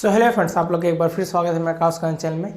So hello friends, आप लोग का एक बार फिर स्वागत है मेरे आकाश खान चैनल में।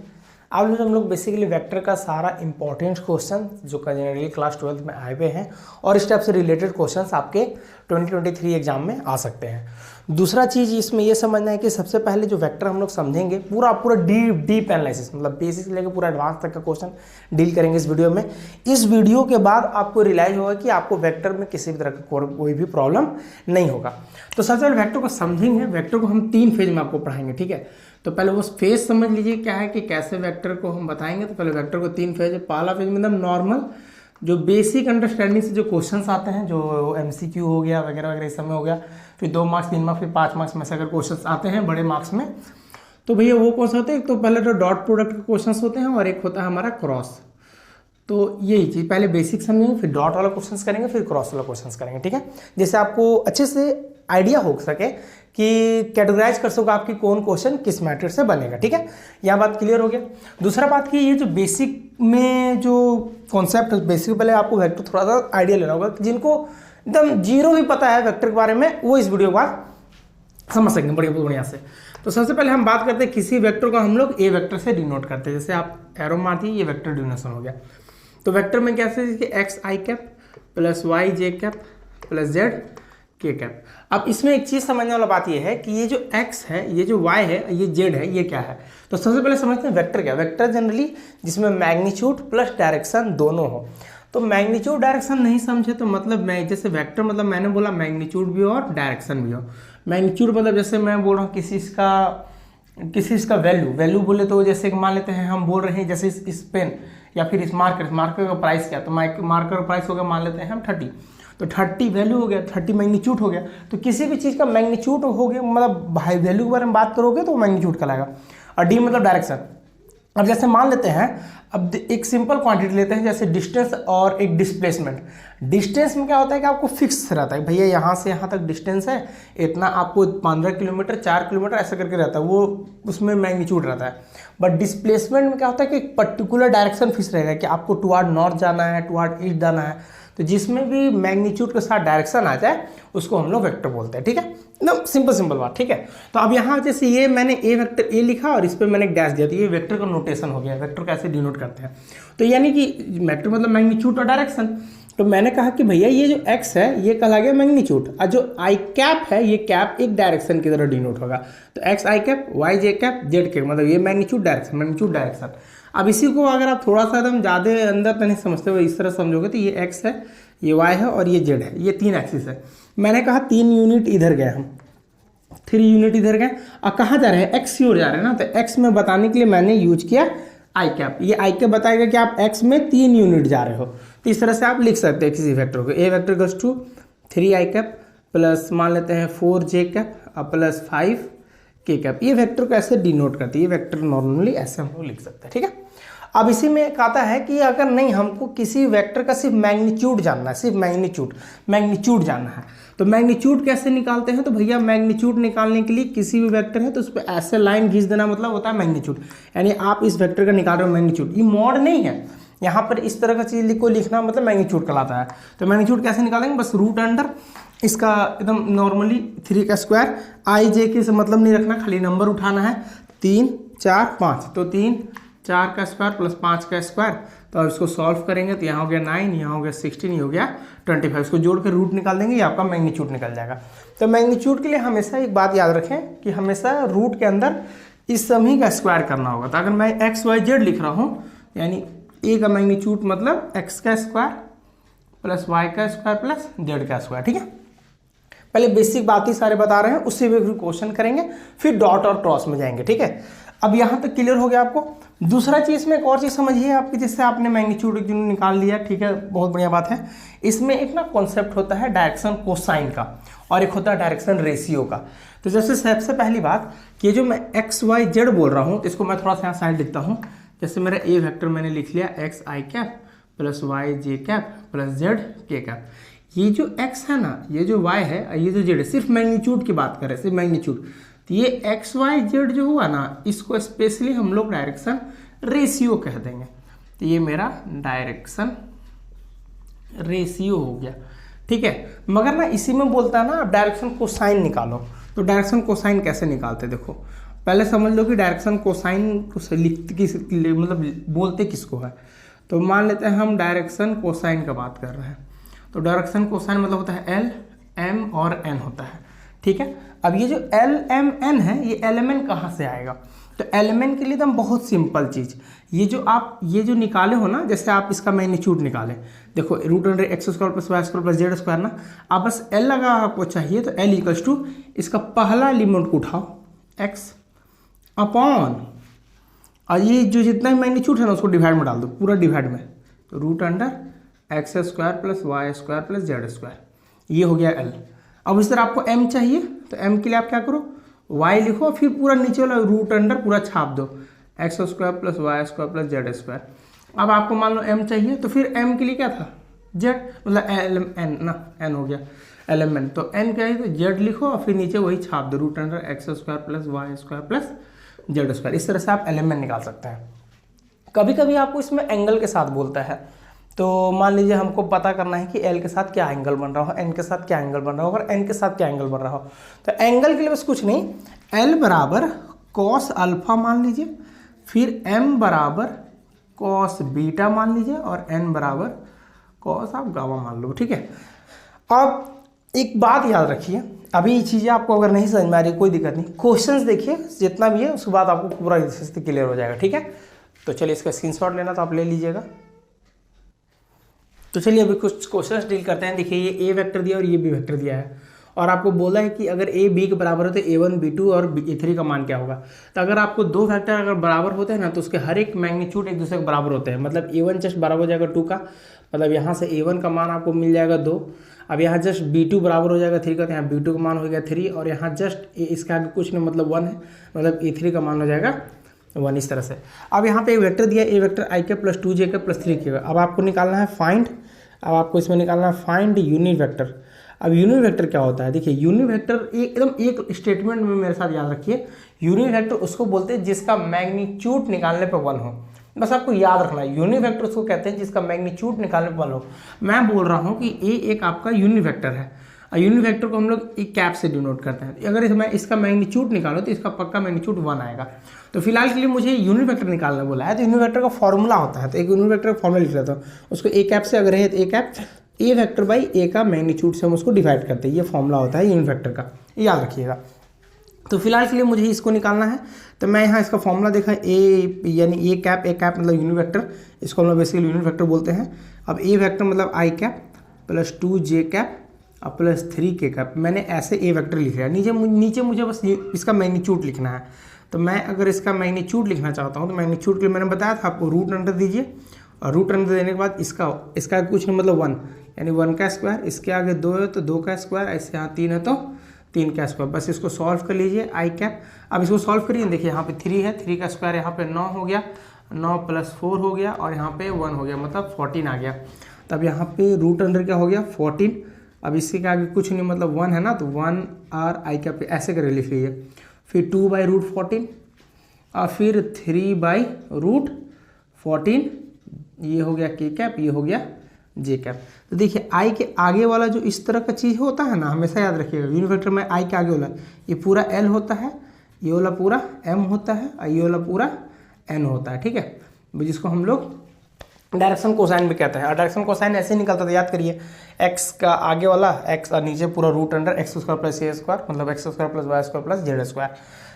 आज हम लोग बेसिकली वेक्टर का सारा इंपॉर्टेंट क्वेश्चन जो का जनरली क्लास 12 में आए हुए हैं और इस टाइप से रिलेटेड क्वेश्चंस आपके 2023 एग्जाम में आ सकते हैं। दूसरा चीज़ इसमें ये समझना है कि सबसे पहले जो वेक्टर हम लोग समझेंगे पूरा डीप एनालिसिस, मतलब बेसिक से लेकर पूरा एडवांस तक का क्वेश्चन डील करेंगे इस वीडियो में। इस वीडियो के बाद आपको रियलाइज होगा कि आपको वेक्टर में किसी भी तरह का कोई भी प्रॉब्लम नहीं होगा। तो सबसे पहले वेक्टर को समझेंगे। वेक्टर को हम 3 फेज में आपको पढ़ाएंगे, ठीक है। तो पहले वो फेज समझ लीजिए क्या है कि कैसे वेक्टर को हम बताएंगे। तो पहले वेक्टर को 3 फेज है। पहला फेज मतलब नॉर्मल जो बेसिक अंडरस्टैंडिंग से जो क्वेश्चंस आते हैं, जो एमसीक्यू हो गया वगैरह वगैरह इस समय हो गया, फिर 2 मार्क्स 3 मार्क्स फिर 5 मार्क्स में से अगर क्वेश्चंस आते हैं बड़े मार्क्स में, तो भैया वो कौन से होते हैं। एक तो पहले तो डॉट प्रोडक्ट के क्वेश्चंस होते हैं और एक होता है हमारा क्रॉस। तो यही चीज़ पहले बेसिक समझेंगे, फिर डॉट वाला क्वेश्चंस करेंगे, फिर क्रॉस वाला क्वेश्चंस करेंगे, ठीक है। जैसे आपको अच्छे से आइडिया हो सके कि कैटेगराइज कर सको आपकी कौन क्वेश्चन किस मैटर से बनेगा, ठीक है। यह बात क्लियर हो गया। दूसरा बात कि ये जो बेसिक में जो कॉन्सेप्ट बेसिक पहले आपको वेक्टर थोड़ा सा आइडिया लेना होगा। जिनको एकदम जीरो भी पता है वेक्टर के बारे में वो इस वीडियो के बाद समझ सकेंगे बढ़िया से। तो सबसे पहले हम बात करते हैं किसी वेक्टर को हम लोग ए वेक्टर से डिनोट करते हैं। जैसे आप एरो मार दिए, ये वेक्टर डिनोशन हो गया। तो वेक्टर में कैसे एक्स आई कैप प्लस वाई जे कैप प्लस जेड के कैप। अब इसमें एक चीज समझने वाला बात यह है कि ये जो x है, ये जो y है, ये z है, ये क्या है। तो सबसे पहले समझते हैं वेक्टर क्या है। वेक्टर जनरली जिसमें मैग्नीट्यूड प्लस डायरेक्शन दोनों हो। तो मैग्नीट्यूड डायरेक्शन नहीं समझे तो मतलब मैं जैसे वेक्टर मतलब मैंने बोला मैग्नीट्यूड भी हो और डायरेक्शन भी हो। मैग्नीट्यूड मतलब जैसे मैं बोल रहा हूँ किसी इसका वैल्यू बोले तो जैसे मान लेते हैं हम बोल रहे हैं जैसे इस पेन या फिर इस मार्कर का प्राइस क्या, तो मार्कर का प्राइस हो गया मान लेते हैं हम 30। तो 30 वैल्यू हो गया, 30 मैग्नीट्यूड हो गया। तो किसी भी चीज़ का मैग्नीट्यूड हो गया मतलब हाई वैल्यू के बारे में बात करोगे तो मैग्नीट्यूड कहलाएगा। और डी मतलब डायरेक्शन। अब जैसे मान लेते हैं, अब एक सिंपल क्वांटिटी लेते हैं जैसे डिस्टेंस और एक डिस्प्लेसमेंट। डिस्टेंस में क्या होता है कि आपको फिक्स रहता है, भैया यहाँ से यहाँ तक डिस्टेंस है इतना, आपको 15 किलोमीटर 4 किलोमीटर ऐसा करके रहता है, वो उसमें मैग्नीट्यूड रहता है। बट डिस्प्लेसमेंट में क्या होता है कि एक पर्टिकुलर डायरेक्शन फिक्स रहेगा कि आपको टुवार्ड नॉर्थ जाना है, टुवार्ड ईस्ट जाना है। तो जिसमें भी मैग्नीट्यूड के साथ डायरेक्शन आ जाए उसको हम लोग वेक्टर बोलते हैं, ठीक है। एकदम सिंपल बात, ठीक है। तो अब यहाँ जैसे ये मैंने ए वेक्टर ए लिखा और इस पर मैंने एक डैश दिया, तो ये वेक्टर का नोटेशन हो गया। वेक्टर कैसे डिनोट करते हैं, तो यानी कि वेक्टर मतलब मैग्नीट्यूड और डायरेक्शन। तो मैंने कहा कि भैया ये जो x है ये कहला गया मैग्नीट्यूड और जो आई कैप है ये कैप एक डायरेक्शन की तरह डिनोट होगा। तो x आई कैप y जे कैप z कैप मतलब ये मैग्नीट्यूड डायरेक्शन। अब इसी को अगर आप थोड़ा सा एकदम ज़्यादा अंदर तो नहीं समझते हो, इस तरह समझोगे तो ये x है, ये y है और ये z है, ये 3 एक्सिस है। मैंने कहा 3 यूनिट इधर गए, हम 3 यूनिट इधर गए और कहाँ जा रहे हैं, x की ओर जा रहे हैं ना। तो x में बताने के लिए मैंने यूज किया आई कैप। ये आई कैप बताएगा कि आप x में 3 यूनिट जा रहे हो। तो इस तरह से आप लिख सकते हैं किसी वेक्टर को। A vector goes to 3 I cap plus मान लेते हैं 4 जे कैप और प्लस 5 के कैप। ये वेक्टर को ऐसे डिनोट करती है। ये वेक्टर नॉर्मली ऐसे हम लोग लिख सकते हैं, ठीक है। अब इसी में एक आता है कि अगर नहीं हमको किसी वेक्टर का सिर्फ मैग्नीट्यूड जानना है, सिर्फ मैग्नीट्यूड जानना है, तो मैग्नीट्यूड कैसे निकालते हैं। तो भैया मैग्नीट्यूड निकालने के लिए किसी भी वेक्टर है तो उस पर ऐसे लाइन खींच देना मतलब होता है मैग्नीट्यूड। यानी आप इस वेक्टर का निकाल रहे हो मैग्नीट्यूड, ये मॉड नहीं है। यहाँ पर इस तरह का चीज़ को लिखना मतलब मैग्नीट्यूड कहलाता है। तो मैग्नीट्यूड कैसे निकालेंगे, बस रूट अंडर इसका एकदम नॉर्मली 3 का स्क्वायर, आई जे के से मतलब नहीं रखना, खाली नंबर उठाना है 3 4 5। तो 3 4 का स्क्वायर प्लस 5 का स्क्वायर। तो अब इसको सॉल्व करेंगे तो यहाँ हो गया 9, यहाँ हो गया 16, ये हो गया 25। इसको जोड़ के रूट निकाल देंगे, ये आपका मैग्नीट्यूड निकल जाएगा। तो मैग्नीट्यूड के लिए हमेशा एक बात याद रखें कि हमेशा रूट के अंदर इस सभी का स्क्वायर करना होगा। तो अगर मैं एक्स वाई जेड लिख रहा हूँ यानी ए का मैग्नीट्यूड मतलब एक्स का स्क्वायर प्लस वाई का स्क्वायर प्लस जेड का स्क्वायर, ठीक है। पहले बेसिक बात ही सारे बता रहे हैं, उससे भी क्वेश्चन करेंगे, फिर डॉट और क्रॉस में जाएंगे, ठीक है। अब यहाँ तक क्लियर हो गया आपको। दूसरा चीज़ में एक और चीज़ समझिए आपकी, जिससे आपने मैग्नीट्यूड निकाल लिया, ठीक है, बहुत बढ़िया बात है। इसमें एक ना कॉन्सेप्ट होता है डायरेक्शन कोसाइन का और एक होता है डायरेक्शन रेशियो का। तो जैसे सबसे पहली बात कि जो मैं एक्स वाई जेड बोल रहा हूँ तो इसको मैं थोड़ा सा यहाँ साइड लिखता हूँ। जैसे मेरा ए वेक्टर मैंने लिख लिया एक्स आई कैप प्लस वाई जे कैप प्लस जेड के कैप। ये जो x है ना, ये जो y है, ये जो z है, सिर्फ मैग्नीट्यूड की बात करें, सिर्फ मैग्नीट्यूड। तो ये एक्स वाई जेड जो हुआ ना, इसको स्पेशली हम लोग डायरेक्शन रेशियो कह देंगे। तो ये मेरा डायरेक्शन रेशियो हो गया, ठीक है। मगर ना इसी में बोलता है ना डायरेक्शन कोसाइन निकालो। तो डायरेक्शन कोसाइन कैसे निकालते देखो। पहले समझ लो कि डायरेक्शन कोसाइन को लिखते किस मतलब बोलते किसको है। तो मान लेते हैं हम डायरेक्शन कोसाइन का बात कर रहे हैं। तो डायरेक्शन कोसाइन मतलब होता है एल एम और एन होता है, ठीक है। अब ये जो एल एम एन है ये एलिमेंट कहाँ से आएगा? तो एलिमेंट के लिए एकदम बहुत सिंपल चीज़, ये जो निकाले हो ना, जैसे आप इसका मैग्नीट्यूड निकालें, देखो root under x square plus Y square plus Z square ना, आप बस एल लगा आपको चाहिए तो एल इक्वल्स टू इसका पहला एलिमेंट को उठाओ एक्स अपॉन, और ये जो जितना भी मैग्नीट्यूड है ना उसको डिवाइड में डाल दो, पूरा डिवाइड में, तो root under x square plus Y square plus Z square, ये हो गया एल। अब इस तरह आपको एम चाहिए तो एम के लिए आप क्या करो, y लिखो, फिर पूरा नीचे वाला रूट अंडर पूरा छाप दो, x square plus Y square plus Z square. अब आपको मान लो m चाहिए तो फिर m के लिए क्या था, z, मतलब एल एन ना, n हो गया एल एम एन, तो n क्या है तो z लिखो और फिर नीचे वही छाप दो, root under x square plus Y square plus Z square. इस तरह से आप एल एम एन निकाल सकते हैं। कभी कभी आपको इसमें एंगल के साथ बोलता है, तो मान लीजिए हमको पता करना है कि L के साथ क्या एंगल बन रहा हो, N के साथ क्या एंगल बन रहा हो और N के साथ क्या एंगल बन रहा हो। तो एंगल के लिए बस कुछ नहीं, L बराबर कॉस अल्फा मान लीजिए, फिर M बराबर कॉस बीटा मान लीजिए और N बराबर कॉस आप गामा मान लो, ठीक है। अब एक बात याद रखिए, अभी ये चीज़ें आपको अगर नहीं समझ में आ रही कोई दिक्कत नहीं, क्वेश्चंस देखिए जितना भी है उसके बाद आपको पूरा क्लियर हो जाएगा, ठीक है। तो चलिए इसका स्क्रीनशॉट लेना तो आप ले लीजिएगा। तो चलिए अभी कुछ क्वेश्चंस डील करते हैं। देखिए ये ए वेक्टर दिया और ये बी वेक्टर दिया है, और आपको बोला है कि अगर ए बी के बराबर हो तो ए1 b2 और ए3 का मान क्या होगा। तो अगर आपको दो वेक्टर अगर बराबर होते हैं ना तो उसके हर एक मैग्नीट्यूड एक दूसरे के बराबर होते हैं, मतलब a1 जस्ट बराबर हो जाएगा 2 का, मतलब यहाँ से a1 का मान आपको मिल जाएगा 2, अब यहाँ जस्ट b2 बराबर हो जाएगा 3 का, तो यहाँ b2 का मान हो गया 3, और यहाँ जस्ट इसका आगे कुछ नहीं मतलब 1 है, मतलब a3 का मान हो जाएगा 1, इस तरह से। अब यहाँ पे एक वेक्टर दिया ए वेक्टर आई के प्लस 2j के प्लस 3 के, अब आपको निकालना है फाइंड, अब आपको इसमें निकालना है फाइंड यूनिट वेक्टर। अब यूनिट वेक्टर क्या होता है, देखिए यूनिट वेक्टर एकदम एक स्टेटमेंट में मेरे साथ याद रखिए, यूनिट वेक्टर उसको बोलते हैं जिसका मैग्नीट्यूड निकालने पे 1 हो, बस आपको याद रखना है। यूनिट वेक्टर उसको कहते हैं जिसका मैग्नीट्यूड निकालने पे 1 हो। मैं बोल रहा हूँ कि ए एक आपका यूनिट वेक्टर है, यूनिट वेक्टर को हम लोग एक कैप से डिनोट करते हैं। अगर इसमें इसका मैग्नीट्यूड निकालो तो इसका पक्का मैग्नीट्यूड 1 आएगा। तो फिलहाल के लिए मुझे यूनिट वेक्टर निकालना बोला है, तो यूनिट वेक्टर का फॉर्मूला होता है, तो एक यूनिट वेक्टर का फॉर्मूला लिख लेता हूँ, उसको ए कैप से अगर है तो A cap A vector by A का मैग्नीट्यूड से हम उसको डिवाइड करते हैं, ये फॉर्मूला होता है यूनिट वेक्टर का, याद रखिएगा। तो फिलहाल के लिए मुझे इसको निकालना है, तो मैं यहाँ इसका फॉर्मूला देखा ए यानी ए कैप मतलब यूनिट वेक्टर, इसको हम लोग बेसिकली यूनिट वेक्टर बोलते हैं। अब ए वेक्टर मतलब आई कैप प्लस 2j कैप और प्लस 3k कैप, मैंने ऐसे ए वेक्टर लिख लिया। नीचे मुझे बस इसका मैग्नीट्यूड लिखना है, तो मैं अगर इसका मैग्नीट्यूड लिखना चाहता हूँ तो मैग्नीट्यूड के लिए मैंने बताया था आपको रूट अंडर दीजिए, और रूट अंडर देने के बाद इसका कुछ नहीं मतलब 1 यानी 1 का स्क्वायर, इसके आगे 2 है तो 2 का स्क्वायर, ऐसे यहाँ 3 है तो 3 का स्क्वायर, बस इसको सॉल्व कर लीजिए आई कैप। अब इसको सॉल्व करिए, देखिए यहाँ पे 3 है, 3 का स्क्वायर यहाँ पे 9 हो गया, 9 + 4 हो गया, और यहाँ पे 1 हो गया, मतलब 14 आ गया। तब यहाँ पे रूट अंडर क्या हो गया 14, अब इसके के आगे कुछ नहीं मतलब 1 है ना, तो 1 और आई कैप ऐसे करके लिख लीजिए, फिर 2/√14 और फिर 3/√14, ये हो गया के कैप, ये हो गया जे कैप। तो देखिए आई के आगे वाला जो इस तरह का चीज़ होता है ना, हमेशा याद रखिएगा यूनिट वेक्टर में आई के आगे वाला ये पूरा एल होता है, ये वाला पूरा एम होता है और ये वाला पूरा एन होता है, ठीक है, जिसको हम लोग डायरेक्शन कोसाइन भी कहते हैं। और डायरेक्शन कोसाइन ऐसे निकलता था, याद करिए, एक्स का आगे वाला एक्स और नीचे पूरा root under x square plus A square, मतलब X square plus Y square plus Z square.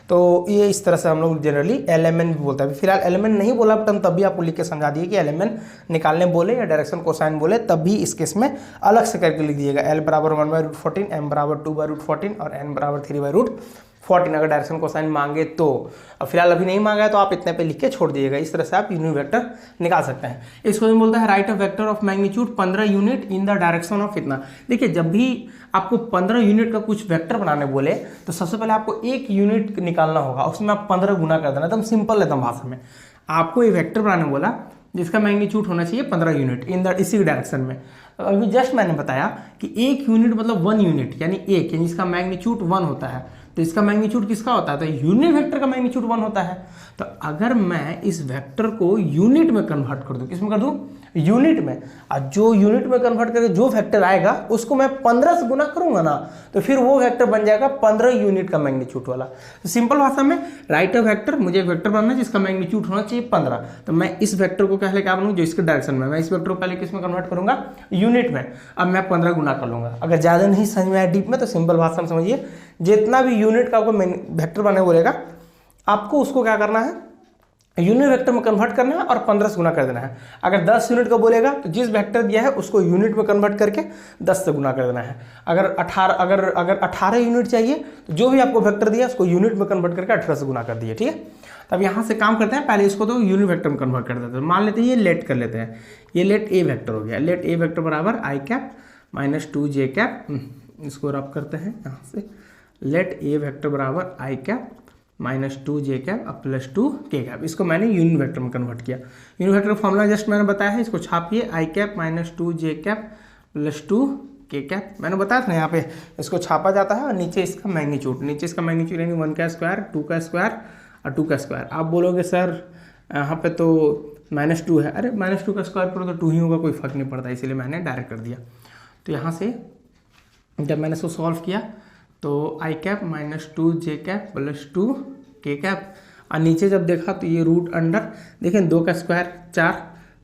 तो ये इस तरह से हम लोग जनरली एलिमेंट भी बोलते हैं। फिलहाल एलिमेंट नहीं बोला बट हम तब भी आपको लिख के समझा दिए कि एलिमेंट निकालने बोले या डायरेक्शन कोसाइन बोले तब भी इस केस में अलग से करके लिख दिएगा, एल बराबर 1/√14, एम बराबर 2/√14 और एन बराबर 3/√14 अगर डायरेक्शन कोसाइन मांगे तो। अब फिलहाल अभी नहीं मांगा है तो आप इतने पे लिख के छोड़ दीजिएगा। इस तरह से आप यूनिट वेक्टर निकाल सकते हैं। इस क्वेश्चन बोलता है right a vector of magnitude 15 unit in the direction of इतना। देखिए जब भी आपको 15 यूनिट का कुछ वेक्टर बनाने बोले तो सबसे पहले आपको एक यूनिट निकालना होगा, उसमें आप 15 गुना कर देना, एकदम सिंपल एकदम भाषा में। आपको एक वेक्टर बनाने बोला जिसका मैग्नीट्यूड होना चाहिए 15 यूनिट इन द इसी डायरेक्शन में। अभी जस्ट मैंने बताया कि एक यूनिट मतलब 1 यूनिट यानी एक, यानी इसका मैग्नीट्यूड 1 होता है। तो इसका मैग्नीट्यूड किसका होता है, तो यूनिट वेक्टर का मैग्नीट्यूड 1 होता है। तो अगर मैं इस वेक्टर को यूनिट में कन्वर्ट कर दूं, किसमें कर दूं, यूनिट में, और जो यूनिट में कन्वर्ट करके जो वेक्टर आएगा उसको मैं 15 से गुना करूंगा ना, तो फिर वो वेक्टर बन जाएगा 15 यूनिट का मैग्नीट्यूड वाला। तो सिंपल भाषा में राइट अ वेक्टर, मुझे एक वेक्टर बनना है जिसका मैग्नीट्यूड होना चाहिए 15, तो मैं इस वेक्टर को पहले क्या बनूंगा, जो इसके डायरेक्शन में, मैं इस वेक्टर को पहले किसमें कन्वर्ट करूंगा, यूनिट में। अब मैं 15 गुना कर लूंगा। अगर ज्यादा नहीं समझ में आया डीप में तो सिंपल भाषा में समझिए, जितना भी यूनिट का आपको वेक्टर बनाने बोलेगा, आपको उसको क्या करना है, यूनिट वेक्टर में कन्वर्ट करना है और 15 से गुना कर देना है। अगर 10 यूनिट का बोलेगा तो जिस वेक्टर दिया है उसको यूनिट में कन्वर्ट करके 10 से गुना कर देना है। अगर 18 यूनिट चाहिए तो जो भी आपको वेक्टर दिया उसको यूनिट में कन्वर्ट करके 18 से गुना कर दिए, ठीक है। तब यहाँ से काम करते हैं, पहले इसको तो यूनिट वेक्टर में कन्वर्ट कर देते हैं। मान लेते हैं ये लेट कर लेते हैं, ये लेट ए वेक्टर हो गया। लेट ए वेक्टर बराबर आई कैप माइनस 2 जे कैप, इसको रब करते हैं यहाँ से, लेट ए वेक्टर बराबर आई cap minus 2 j cap plus 2 के कैप। इसको मैंने यूनिट वेक्टर में कन्वर्ट किया। यूनिट वेक्टर का फॉर्मूला जस्ट मैंने बताया है, इसको छापिए, आई cap minus 2 j cap plus 2 के कैप। मैंने बताया था ना, यहाँ पे इसको छापा जाता है और नीचे इसका मैग्नीट्यूड, नीचे इसका मैग्नीट्यूड यानी 1 का स्क्वायर, 2 का स्क्वायर और 2 का स्क्वायर। आप बोलोगे सर यहाँ पे तो -2 है, अरे -2 का स्क्वायर करो तो 2 ही होगा, कोई फर्क नहीं पड़ता, इसीलिए मैंने डायरेक्ट कर दिया। तो यहाँ से जब मैंने इसको सॉल्व किया तो आई cap minus 2 j cap plus 2 के कैप, और नीचे जब देखा तो ये रूट अंडर, देखें 2 का स्क्वायर 4,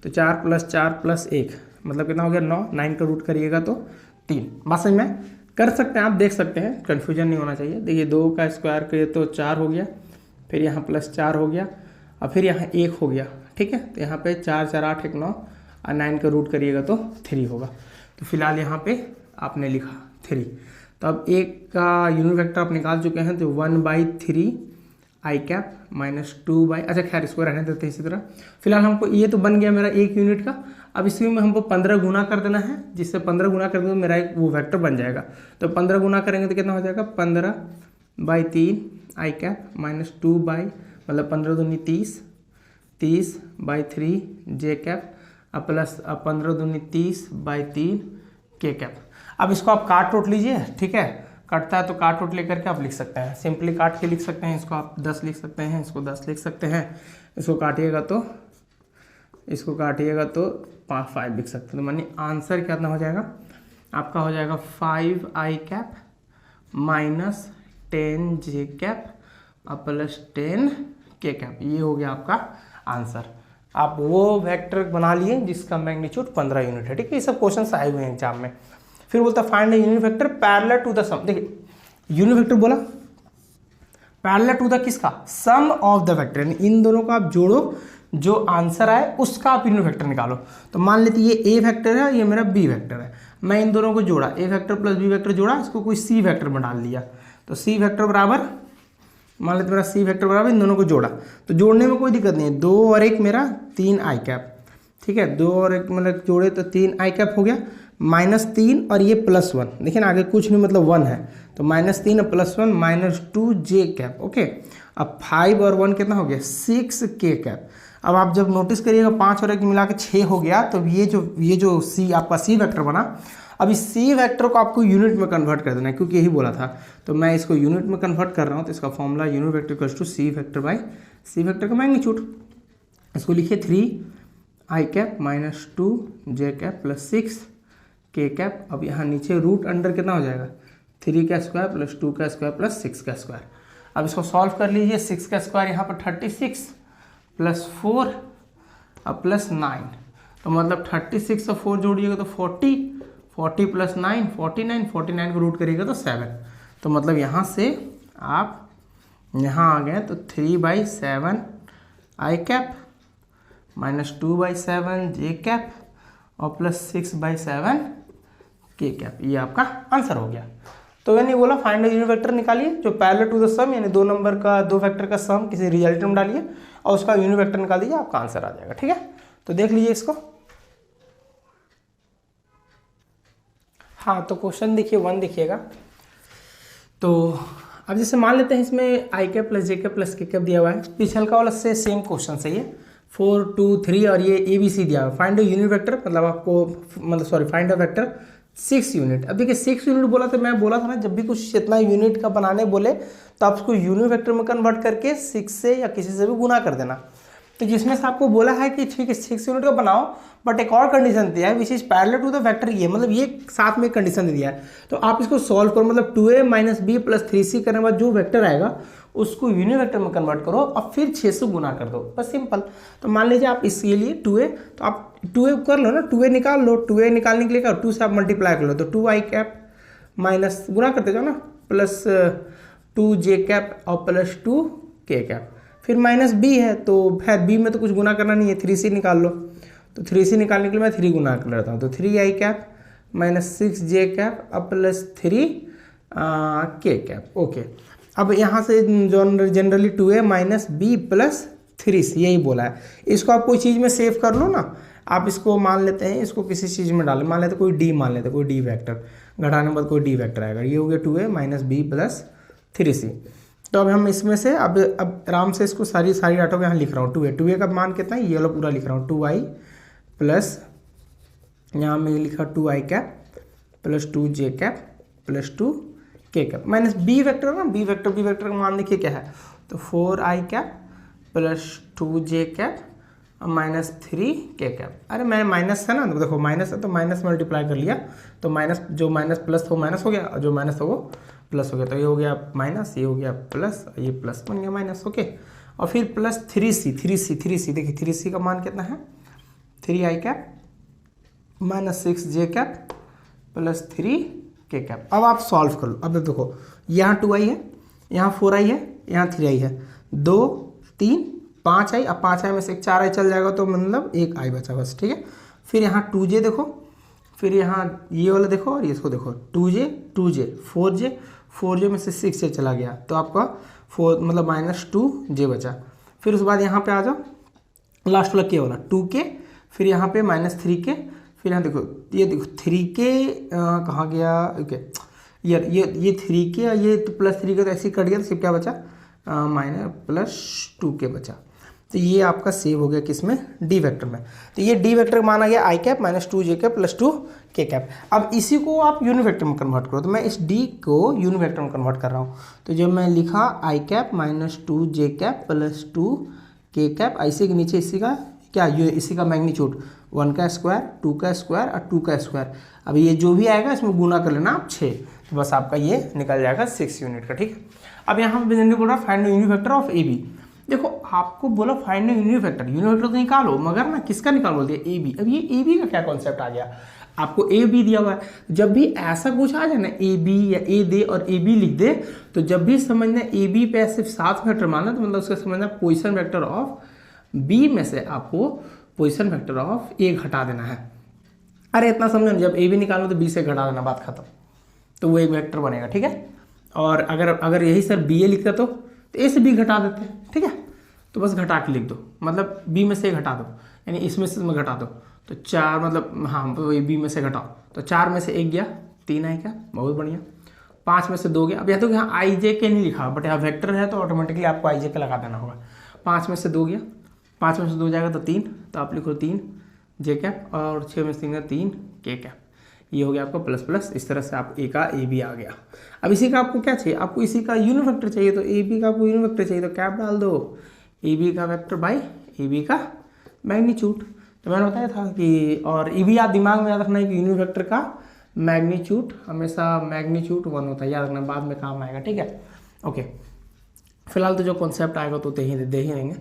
तो 4 + 4 + 1 मतलब कितना हो गया 9, 9 का रूट करिएगा तो 3। बात समझ में कर सकते हैं, आप देख सकते हैं, कन्फ्यूजन नहीं होना चाहिए। देखिए 2 का स्क्वायर करिए तो 4 हो गया, फिर यहाँ +4 हो गया और फिर यहाँ 1 हो गया, ठीक है। तो यहाँ पे 4 4 8 1 9 और 9 का रूट करिएगा तो 3 होगा। तो फिलहाल यहाँ पे आपने लिखा 3। तो अब एक का यूनिट वेक्टर आप निकाल चुके हैं, तो 1/3 आई कैप माइनस 2 अच्छा खैर इसको रहने देते हैं इसी तरह। फिलहाल हमको ये तो बन गया मेरा 1 यूनिट का। अब इसी में हमको 15 गुना कर देना है, जिससे 15 गुना कर देंगे मेरा एक वो वेक्टर बन जाएगा। तो 15 गुना करेंगे तो कितना हो जाएगा, 15/3 आई कैप माइनस 2 मतलब 15 दूनी 30, 30/3 जे कैप प्लस 15 दूनी 30/3 के कैप। अब इसको आप काट रोट लीजिए, ठीक है, कटता है तो काट रोट लेकर के आप लिख सकते हैं, सिंपली काट के लिख सकते हैं। इसको आप 10 लिख सकते हैं, इसको 10 लिख सकते हैं, इसको काटिएगा तो 5 लिख सकते हैं। तो मानिए आंसर कितना हो जाएगा आपका, हो जाएगा 5 आई कैप माइनस 10 जे कैप प्लस 10 के कैप। ये हो गया आपका आंसर। आप वो वेक्टर बना लिए जिसका मैग्नीट्यूड 15 यूनिट है, ठीक है। ये सब क्वेश्चन आए हुए हैं एग्जाम में। फिर बोलता है find the unit vector parallel to the sum. देखिए यूनिट वेक्टर बोला पैरेलल टू द किसका, सम ऑफ द वेक्टर, यानी इन दोनों का आप जोड़ो, जो आंसर आए उसका आप यूनिट वेक्टर निकालो। तो मान लेते ये ए वेक्टर है, ये मेरा बी वेक्टर है, मैं इन दोनों को जोड़ा, ए वेक्टर प्लस बी वेक्टर जोड़ा, इसको कोई सी वेक्टर में डाल दिया। तो सी वेक्टर बराबर, मान लेते मेरा सी वेक्टर बराबर इन दोनों को जोड़ा, तो जोड़ने में कोई दिक्कत नहीं है, 2 और 1 मेरा 3 आई कैप, ठीक है। 2 और 1 मतलब जोड़े तो 3 आई कैप हो गया, -3 और ये +1, देखिए ना आगे कुछ नहीं मतलब 1 है, तो -3 और +1 -2 जे कैप, ओके। अब 5 और 1 कितना हो गया 6 के कैप। अब आप जब नोटिस करिएगा 5 और 1 मिला के 6 हो गया, तो ये जो सी आपका सी वेक्टर बना, अब इस सी वेक्टर को आपको यूनिट में कन्वर्ट कर देना है, क्योंकि यही बोला था। तो मैं इसको यूनिट में कन्वर्ट कर रहा हूँ, तो इसका formula unit vector equals to c vector by c vector का मैग्नीट्यूड। इसको लिखिए 3 आई cap minus 2 j cap plus 6 k cap. अब यहाँ नीचे रूट अंडर कितना हो जाएगा 3 का स्क्वायर प्लस 2 का स्क्वायर प्लस 6 का स्क्वायर। अब इसको सॉल्व कर लीजिए, 6 का स्क्वायर यहाँ पर 36 प्लस 4 अब प्लस 9, तो मतलब 36 और 4 जोड़िएगा तो 40, 40 प्लस 9 49, 49 को रूट करिएगा तो 7। तो मतलब यहाँ से आप यहाँ आ गए तो 3/7 आई कैप माइनस 2/7 जे कैप और प्लस 6/7 के कैप। ये आपका आंसर हो गया। तो मैंने बोला फाइंड द यूनिट वेक्टर निकालिए जो पैरेलल टू द सम, यानी 2 नंबर का 2 वेक्टर का सम किसी रिजल्ट में डालिए और उसका यूनिट वेक्टर निकाल दीजिए, आपका आंसर आ जाएगा। ठीक है, तो देख लीजिए इसको। हाँ, तो क्वेश्चन देखिए 1 देखिएगा। तो अब जैसे मान लेते हैं इसमें आई कैप प्लस जे कैप प्लस के कैप दिया हुआ है, पिछल का वाला से सेम क्वेश्चन सही है, 4 2 3 और ये ABC दिया हुआ है। फाइंड यूनिट वेक्टर मतलब आपको फाइंड अ वेक्टर 6 यूनिट। अब देखिए 6 यूनिट बोला तो मैं बोला था ना, जब भी कुछ इतना यूनिट का बनाने बोले तो आप उसको यूनिट वेक्टर में कन्वर्ट करके 6 से या किसी से भी गुना कर देना। तो जिसमें से आपको बोला है कि ठीक है 6 यूनिट का बनाओ, बट एक और कंडीशन दिया है which is parallel to the vector ये, मतलब ये साथ में कंडीशन दिया है। तो आप इसको सॉल्व करो, मतलब 2a minus B plus 3c करने के बाद जो वेक्टर आएगा उसको यूनिट वेक्टर में कन्वर्ट करो और फिर 6 से गुना कर दो, बस सिंपल। तो मान लीजिए आप इसके लिए 2a, तो आप 2a कर लो ना, 2a निकाल लो, 2a निकालने के लिए क्या 2 से आप मल्टीप्लाई कर लो, तो 2i कैप माइनस गुना करते जाओ ना, प्लस 2j कैप और प्लस 2k कैप, फिर माइनस b है तो खैर b में तो कुछ गुना करना नहीं है, 3c निकाल लो। तो 3c निकालने के लिए मैं 3 गुना कर लेता हूँ, तो 3i cap minus 6j cap अब प्लस 3k कैप। ओके, अब यहाँ से generally 2a minus B plus 3c यही बोला है। इसको आप कोई चीज़ में सेव कर लो ना, आप इसको मान लेते हैं, इसको किसी चीज़ में डालें, मान लेते कोई d, मान लेते कोई d वेक्टर, घटाने के बाद कोई d वेक्टर आएगा, ये हो गया 2a minus B plus 3c। तो अब हम इसमें से अब आराम से इसको सारी डाटा को यहाँ लिख रहा हूँ। 2a का मान कितना है, ये वाला पूरा लिख रहा हूँ, 2i प्लस यहाँ में लिखा 2i cap plus 2j cap plus 2k cap minus b vector ना, b वेक्टर का मान देखिए क्या है, तो 4i cap plus 2j cap minus 3k cap. अरे मैं माइनस है ना, तो देखो माइनस है तो माइनस मल्टीप्लाई कर लिया, तो माइनस जो माइनस प्लस तो माइनस हो गया और जो माइनस था वो प्लस हो गया, तो ये हो गया माइनस, ये हो गया प्लस, ये प्लस बन गया माइनस। ओके, और फिर प्लस 3c देखिए 3c का मान कितना है, 3i cap minus 6j cap plus 3k cap. अब आप सॉल्व कर लो। अब देखो यहाँ 2i है, यहाँ 4i है, यहाँ 3i है, 2 3 5i, अब 5i में से 4i चल जाएगा तो मतलब 1i बचा बस, ठीक है। फिर यहाँ 2j देखो, फिर यहाँ ये वाला देखो और इसको देखो, 2j 4j में से 6j चला गया तो आपका 4 मतलब माइनस 2j बचा। फिर उसके बाद यहाँ पे आ जाओ, लास्ट वाला k वाला 2k, फिर यहाँ पे माइनस 3k, फिर यहाँ देखो ये देखो 3k कहाँ गया, ओके यार ये 3k ये तो प्लस 3k तो ऐसे ही कट गया, तो सिर्फ क्या बचा माइनस प्लस 2k बचा। तो ये आपका सेव हो गया किसमें, डी वेक्टर में। तो ये डी वेक्टर माना गया I cap minus 2j cap plus 2k cap. अब इसी को आप यूनिट वेक्टर में कन्वर्ट करो, तो मैं इस डी को यूनिट वेक्टर में कन्वर्ट कर रहा हूँ। तो जब मैं लिखा I cap minus 2j cap plus 2k cap, ऐसे के नीचे इसी का क्या, ये इसी का मैग्नीट्यूड 1 का स्क्वायर 2 का स्क्वायर और 2 का स्क्वायर। अब ये जो भी आएगा इसमें गुना कर लेना आप 6, तो बस आपका ये निकल जाएगा 6 यूनिट का, ठीक है। अब यहाँ पे बोल रहा है find unit vector of a b. देखो आपको बोला फाइंड यूनिट वेक्टर तो निकालो, मगर ना किसका निकाल बोल दिया, ए बी। अब ये ए बी का क्या कॉन्सेप्ट आ गया, आपको ए बी दिया हुआ है, जब भी ऐसा कुछ आ जाए ना ए बी या ए दे और ए बी लिख दे, तो जब भी समझना ए बी पे सिर्फ 7 वेक्टर मानना, तो मतलब उसका समझना पोजिशन वेक्टर ऑफ बी में से आपको पोजिशन वेक्टर ऑफ ए घटा देना है। अरे इतना समझो, जब ए बी निकालो तो बी से घटा देना, बात खत्म, तो वो एक वेक्टर बनेगा, ठीक है। और अगर यही सर बी ए लिखता तो ए से बी घटा देते, ठीक है। तो बस घटा के लिख दो, मतलब बी में से घटा दो, यानी इसमें से में घटा दो, तो 4 मतलब हाँ वही बी में से घटाओ, तो 4 में से 1 गया, 3 आई क्या, बहुत बढ़िया। 5 में से 2 गया। अब या तो यहाँ आई जे के नहीं लिखा, बट यहाँ वेक्टर है तो ऑटोमेटिकली आपको आई जे के लगा देना होगा। 5 में से 2 गया, 5 में से 2 जाएगा तो 3, तो आप लिखो 3 जे कैप और 6 में से 3 के कैप। ये हो गया आपका प्लस प्लस, इस तरह से आप ए का ए बी आ गया। अब इसी का आपको क्या चाहिए, आपको इसी का यूनिट वेक्टर चाहिए, तो ए बी का आपको यूनिट वेक्टर चाहिए, तो कैप डाल दो ए बी का वेक्टर बाई ए बी का मैग्नीट्यूड। तो मैंने बताया था कि, और ये भी आप दिमाग में याद रखना है कि यूनिट वेक्टर का मैग्नीट्यूड हमेशा मैग्नीट्यूड 1 होता है, याद रखना, बाद में काम आएगा, ठीक है। ओके, फिलहाल तो जो कॉन्सेप्ट आएगा तो दे ही देंगे।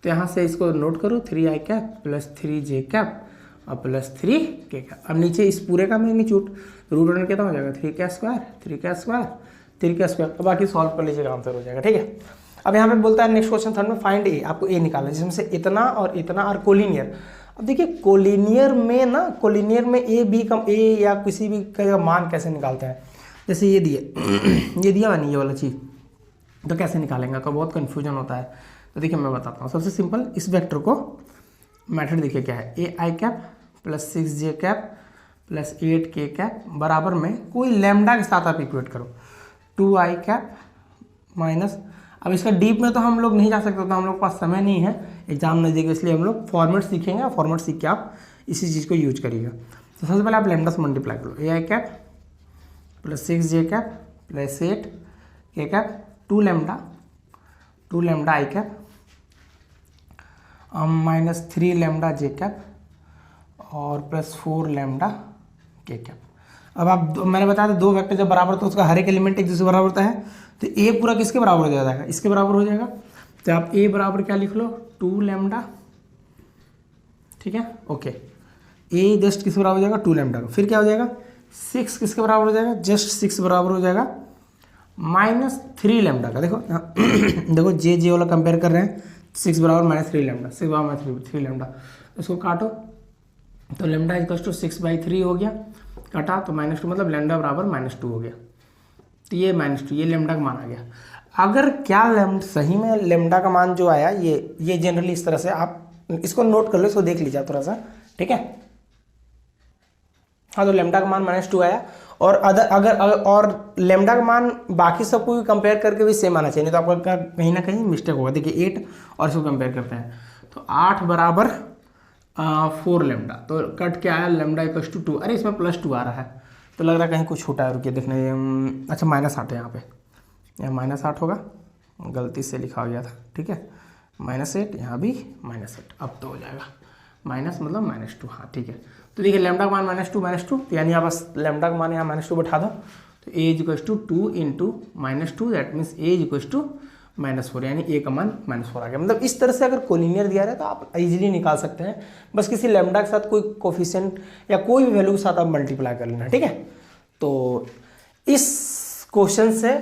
तो यहाँ से इसको नोट करो, 3i cap plus 3j cap और प्लस 3k कैप। अब नीचे इस पूरे का मैग्नीट्यूड रूट अंडर कितना हो जाएगा, 3k स्क्वायर, तो बाकी सॉल्व कर लीजिएगा, आंसर हो जाएगा, ठीक है। अब यहाँ पे बोलता है नेक्स्ट क्वेश्चन 3 में फाइंड ए, आपको ए निकालना है जिसमें से इतना और कोलिनियर। अब देखिए कोलिनियर में ए बी का ए या किसी भी का मान कैसे निकालते हैं, जैसे ये दिया नहीं ये वाला चीज़, तो कैसे निकालेंगे, तो बहुत कन्फ्यूजन होता है। तो देखिए मैं बताता हूँ, सबसे सिंपल इस वेक्टर को मेथड देखिए क्या है, A I cap plus 6j cap plus 8k cap बराबर में कोई लैम्डा के साथ आप इक्वेट करो, 2i कैप माइनस। अब इसका डीप में तो हम लोग नहीं जा सकते, तो हम लोग के पास समय नहीं है, एग्जाम नज़दीक, इसलिए हम लोग फॉर्मेट सीखेंगे, फॉर्मेट सीख के आप इसी चीज़ को यूज करिएगा। तो सबसे पहले आप लेमडा से मल्टीप्लाई करो, ए I cap plus 6 J cap plus 8 के cap 2 lambda I cap minus 3 lambda J cap और प्लस 4 लेमडा के कैप। अब आप मैंने बताया था दो वेक्टर जब बराबर तो उसका हर एक एलिमेंट एक दूसरे बराबर होता है, तो ए पूरा किसके बराबर हो जाएगा, इसके बराबर हो जाएगा। तो आप ए बराबर क्या लिख लो, 2 लेमडा, ठीक है, ओके। ए जस्ट किसके बराबर हो जाएगा, 2 लेमडा का। फिर क्या हो जाएगा, 6 किसके बराबर हो जाएगा, जस्ट 6 बराबर हो जाएगा माइनस 3 लेमडा का। देखो देखो जे वाला कंपेयर कर रहे हैं, 6 बराबर माइनस 3 लेमडा, 6 बराबर माइनस 3 लेमडा। इसको काटो तो लेमडा इक्वल टू 6/3 हो गया, काटा तो -2 मतलब लेमडा बराबर -2 हो गया। तो ये -2 ये लेमडा का मान आ गया। अगर क्या सही में लेमडा का मान जो आया ये जनरली इस तरह से आप इसको नोट कर लो, इसको देख लीजिए थोड़ा सा, ठीक है। हाँ, तो लेमडा का मान -2 आया और और लेमडा का मान बाकी सबको भी कंपेयर करके भी सेम आना चाहिए, नहीं तो आपका कहीं ना कहीं मिस्टेक होगा। देखिए 8 और इसको कंपेयर करते हैं तो 8 बराबर 4 लेमडा, तो कट क्या आया, लेमडा इक्वल टू 2। अरे इसमें +2 आ रहा है तो लग रहा है कहीं कुछ छूटा है, रुकिए देखने। अच्छा -8 है यहाँ पे, यहाँ -8 होगा, गलती से लिखा गया था, ठीक है। -8 यहाँ भी -8, अब तो हो जाएगा माइनस मतलब -2, हाँ ठीक है। तो देखिए लेमडा का मान -2 यानी आप बस लेमडा का मान यहाँ -2 बैठा दो, तो A equal to 2 into -2 that means A equal to -4, यानी ए का मान -4 आ गया। मतलब इस तरह से अगर कोलिनियर दिया रहा है तो आप इजीली निकाल सकते हैं, बस किसी लेमडा के साथ कोई कोफिशिएंट या कोई भी वैल्यू के साथ आप मल्टीप्लाई कर लेना, ठीक है। तो इस क्वेश्चन से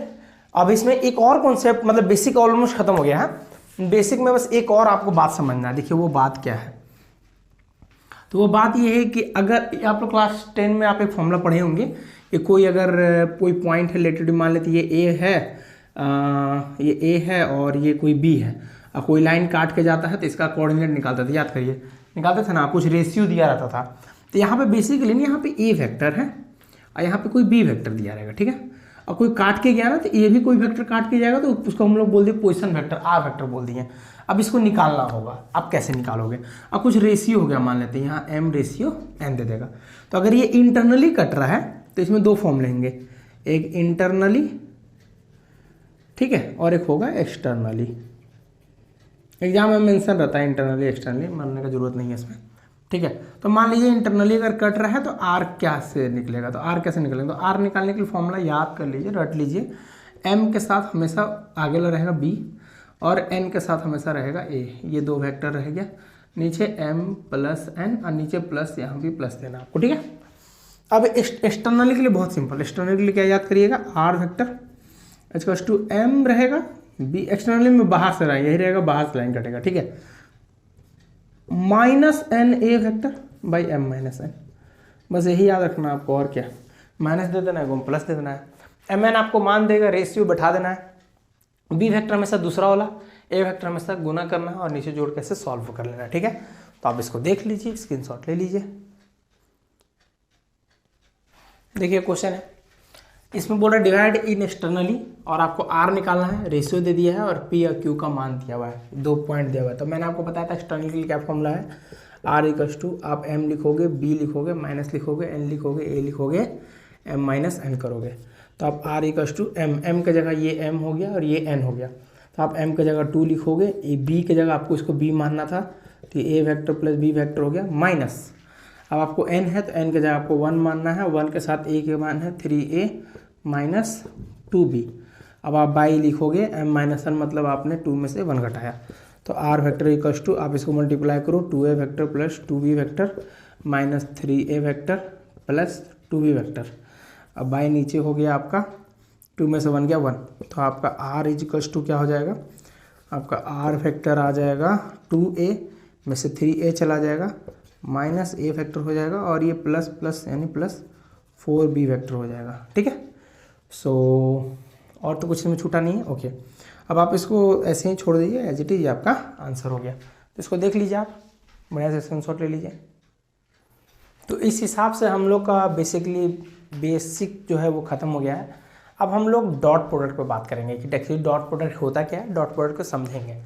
अब इसमें एक और कॉन्सेप्ट, मतलब बेसिक ऑलमोस्ट खत्म हो गया है। बेसिक में बस एक और आपको बात समझना है, देखिए वो बात क्या है। तो वो बात ये है कि अगर आप लोग क्लास 10 में आप एक फॉर्मूला पढ़े होंगे कि कोई अगर कोई पॉइंट है रिलेटिव, मान लेते ये ए है, ये ए है और ये कोई बी है, और कोई लाइन काट के जाता है तो इसका कोऑर्डिनेट निकालता था, याद करिए निकालते थे ना, कुछ रेशियो दिया रहता था। तो यहाँ पे बेसिकली यहाँ पे ए वेक्टर है और यहाँ पे कोई बी वेक्टर दिया रहेगा, ठीक है। और कोई काट के गया ना तो ये भी कोई वेक्टर काट के जाएगा तो उसको हम लोग बोल दिए पोजीशन वेक्टर, आर वेक्टर बोल दिए। अब इसको निकालना होगा, आप कैसे निकालोगे। अब कुछ रेशियो हो गया, मान लेते हैं यहाँ m रेशियो n दे देगा। तो अगर ये इंटरनली कट रहा है तो इसमें दो फॉर्म लेंगे, एक इंटरनली, ठीक है, और एक होगा एक्सटर्नली। एग्जाम में मेंशन रहता है इंटरनली एक्सटर्नली, मानने का जरूरत नहीं है इसमें, ठीक है। तो मान लीजिए इंटरनली अगर कट रहा है तो आर क्या से निकलेगा, तो आर कैसे निकलेगा, तो आर निकालने के लिए फॉर्मूला याद कर लीजिए, रट लीजिए। m के साथ हमेशा आगे रहेगा b और n के साथ हमेशा रहेगा a, ये दो वेक्टर रह गया, नीचे m प्लस n और नीचे प्लस, यहाँ भी प्लस देना आपको, ठीक है। अब एक्सटर्नली के लिए बहुत सिंपल, एक्सटर्नली के लिए क्या याद करिएगा, r vector equals to m रहेगा, b एक्सटर्नली में बाहर से रहेगा, यही रहेगा, बाहर से लाइन कटेगा, ठीक है, minus n a vector by m minus n, बस यही याद रखना आपको। और क्या, माइनस दे देना है, प्लस दे देना है, mn आपको मान देगा, रेशियो बैठा देना है, बी वेक्टर हमेशा दूसरा वाला, ए वेक्टर हमेशा गुना करना है और नीचे जोड़ के ऐसे सॉल्व कर लेना है, ठीक है। तो आप इसको देख लीजिए, स्क्रीनशॉट ले लीजिए। देखिए क्वेश्चन है, इसमें बोल रहा है डिवाइड इन एक्सटर्नली और आपको आर निकालना है, रेशियो दे दिया है और पी और क्यू का मान दिया हुआ है, 2 पॉइंट दिया हुआ है। तो मैंने आपको बताया था एक्सटर्नल के लिए क्या फॉर्मूला है, आर इक्वल्स टू आप m लिखोगे, b लिखोगे, माइनस लिखोगे, n लिखोगे, a लिखोगे, m माइनस n करोगे। तो आप r इक्वल्स टू m के जगह ये m हो गया और ये n हो गया, तो आप m के जगह 2 लिखोगे, ये b के जगह आपको इसको b मानना था, तो ये a vector plus b vector हो गया, माइनस अब आपको n है तो n के जगह आपको 1 मानना है, 1 के साथ a के मान है 3a माइनस 2b। अब आप बाई लिखोगे, m माइनस 1 मतलब आपने 2 में से 1 घटाया, तो r वेक्टर इक्वल्स टू आप इसको मल्टीप्लाई करो, 2a vector plus 2b vector minus 3a vector plus 2b vector. अब बाई नीचे हो गया आपका 2 में से 1 गया 1, तो आपका r इक्वल्स टू क्या हो जाएगा, आपका r वेक्टर आ जाएगा 2a में से 3a चला जाएगा, माइनस a वेक्टर हो जाएगा और ये प्लस प्लस यानी प्लस 4b वेक्टर हो जाएगा, ठीक है। सो और तो कुछ इसमें छूटा नहीं है, ओके। अब आप इसको ऐसे ही छोड़ दीजिए, एज इट इज आपका आंसर हो गया। तो इसको देख लीजिए आप, बढ़िया से स्क्रीनशॉट ले लीजिए। तो इस हिसाब से हम लोग का बेसिकली बेसिक जो है वो ख़त्म हो गया है। अब हम लोग डॉट प्रोडक्ट पर बात करेंगे कि एक्चुअली डॉट प्रोडक्ट होता क्या है, डॉट प्रोडक्ट को समझेंगे।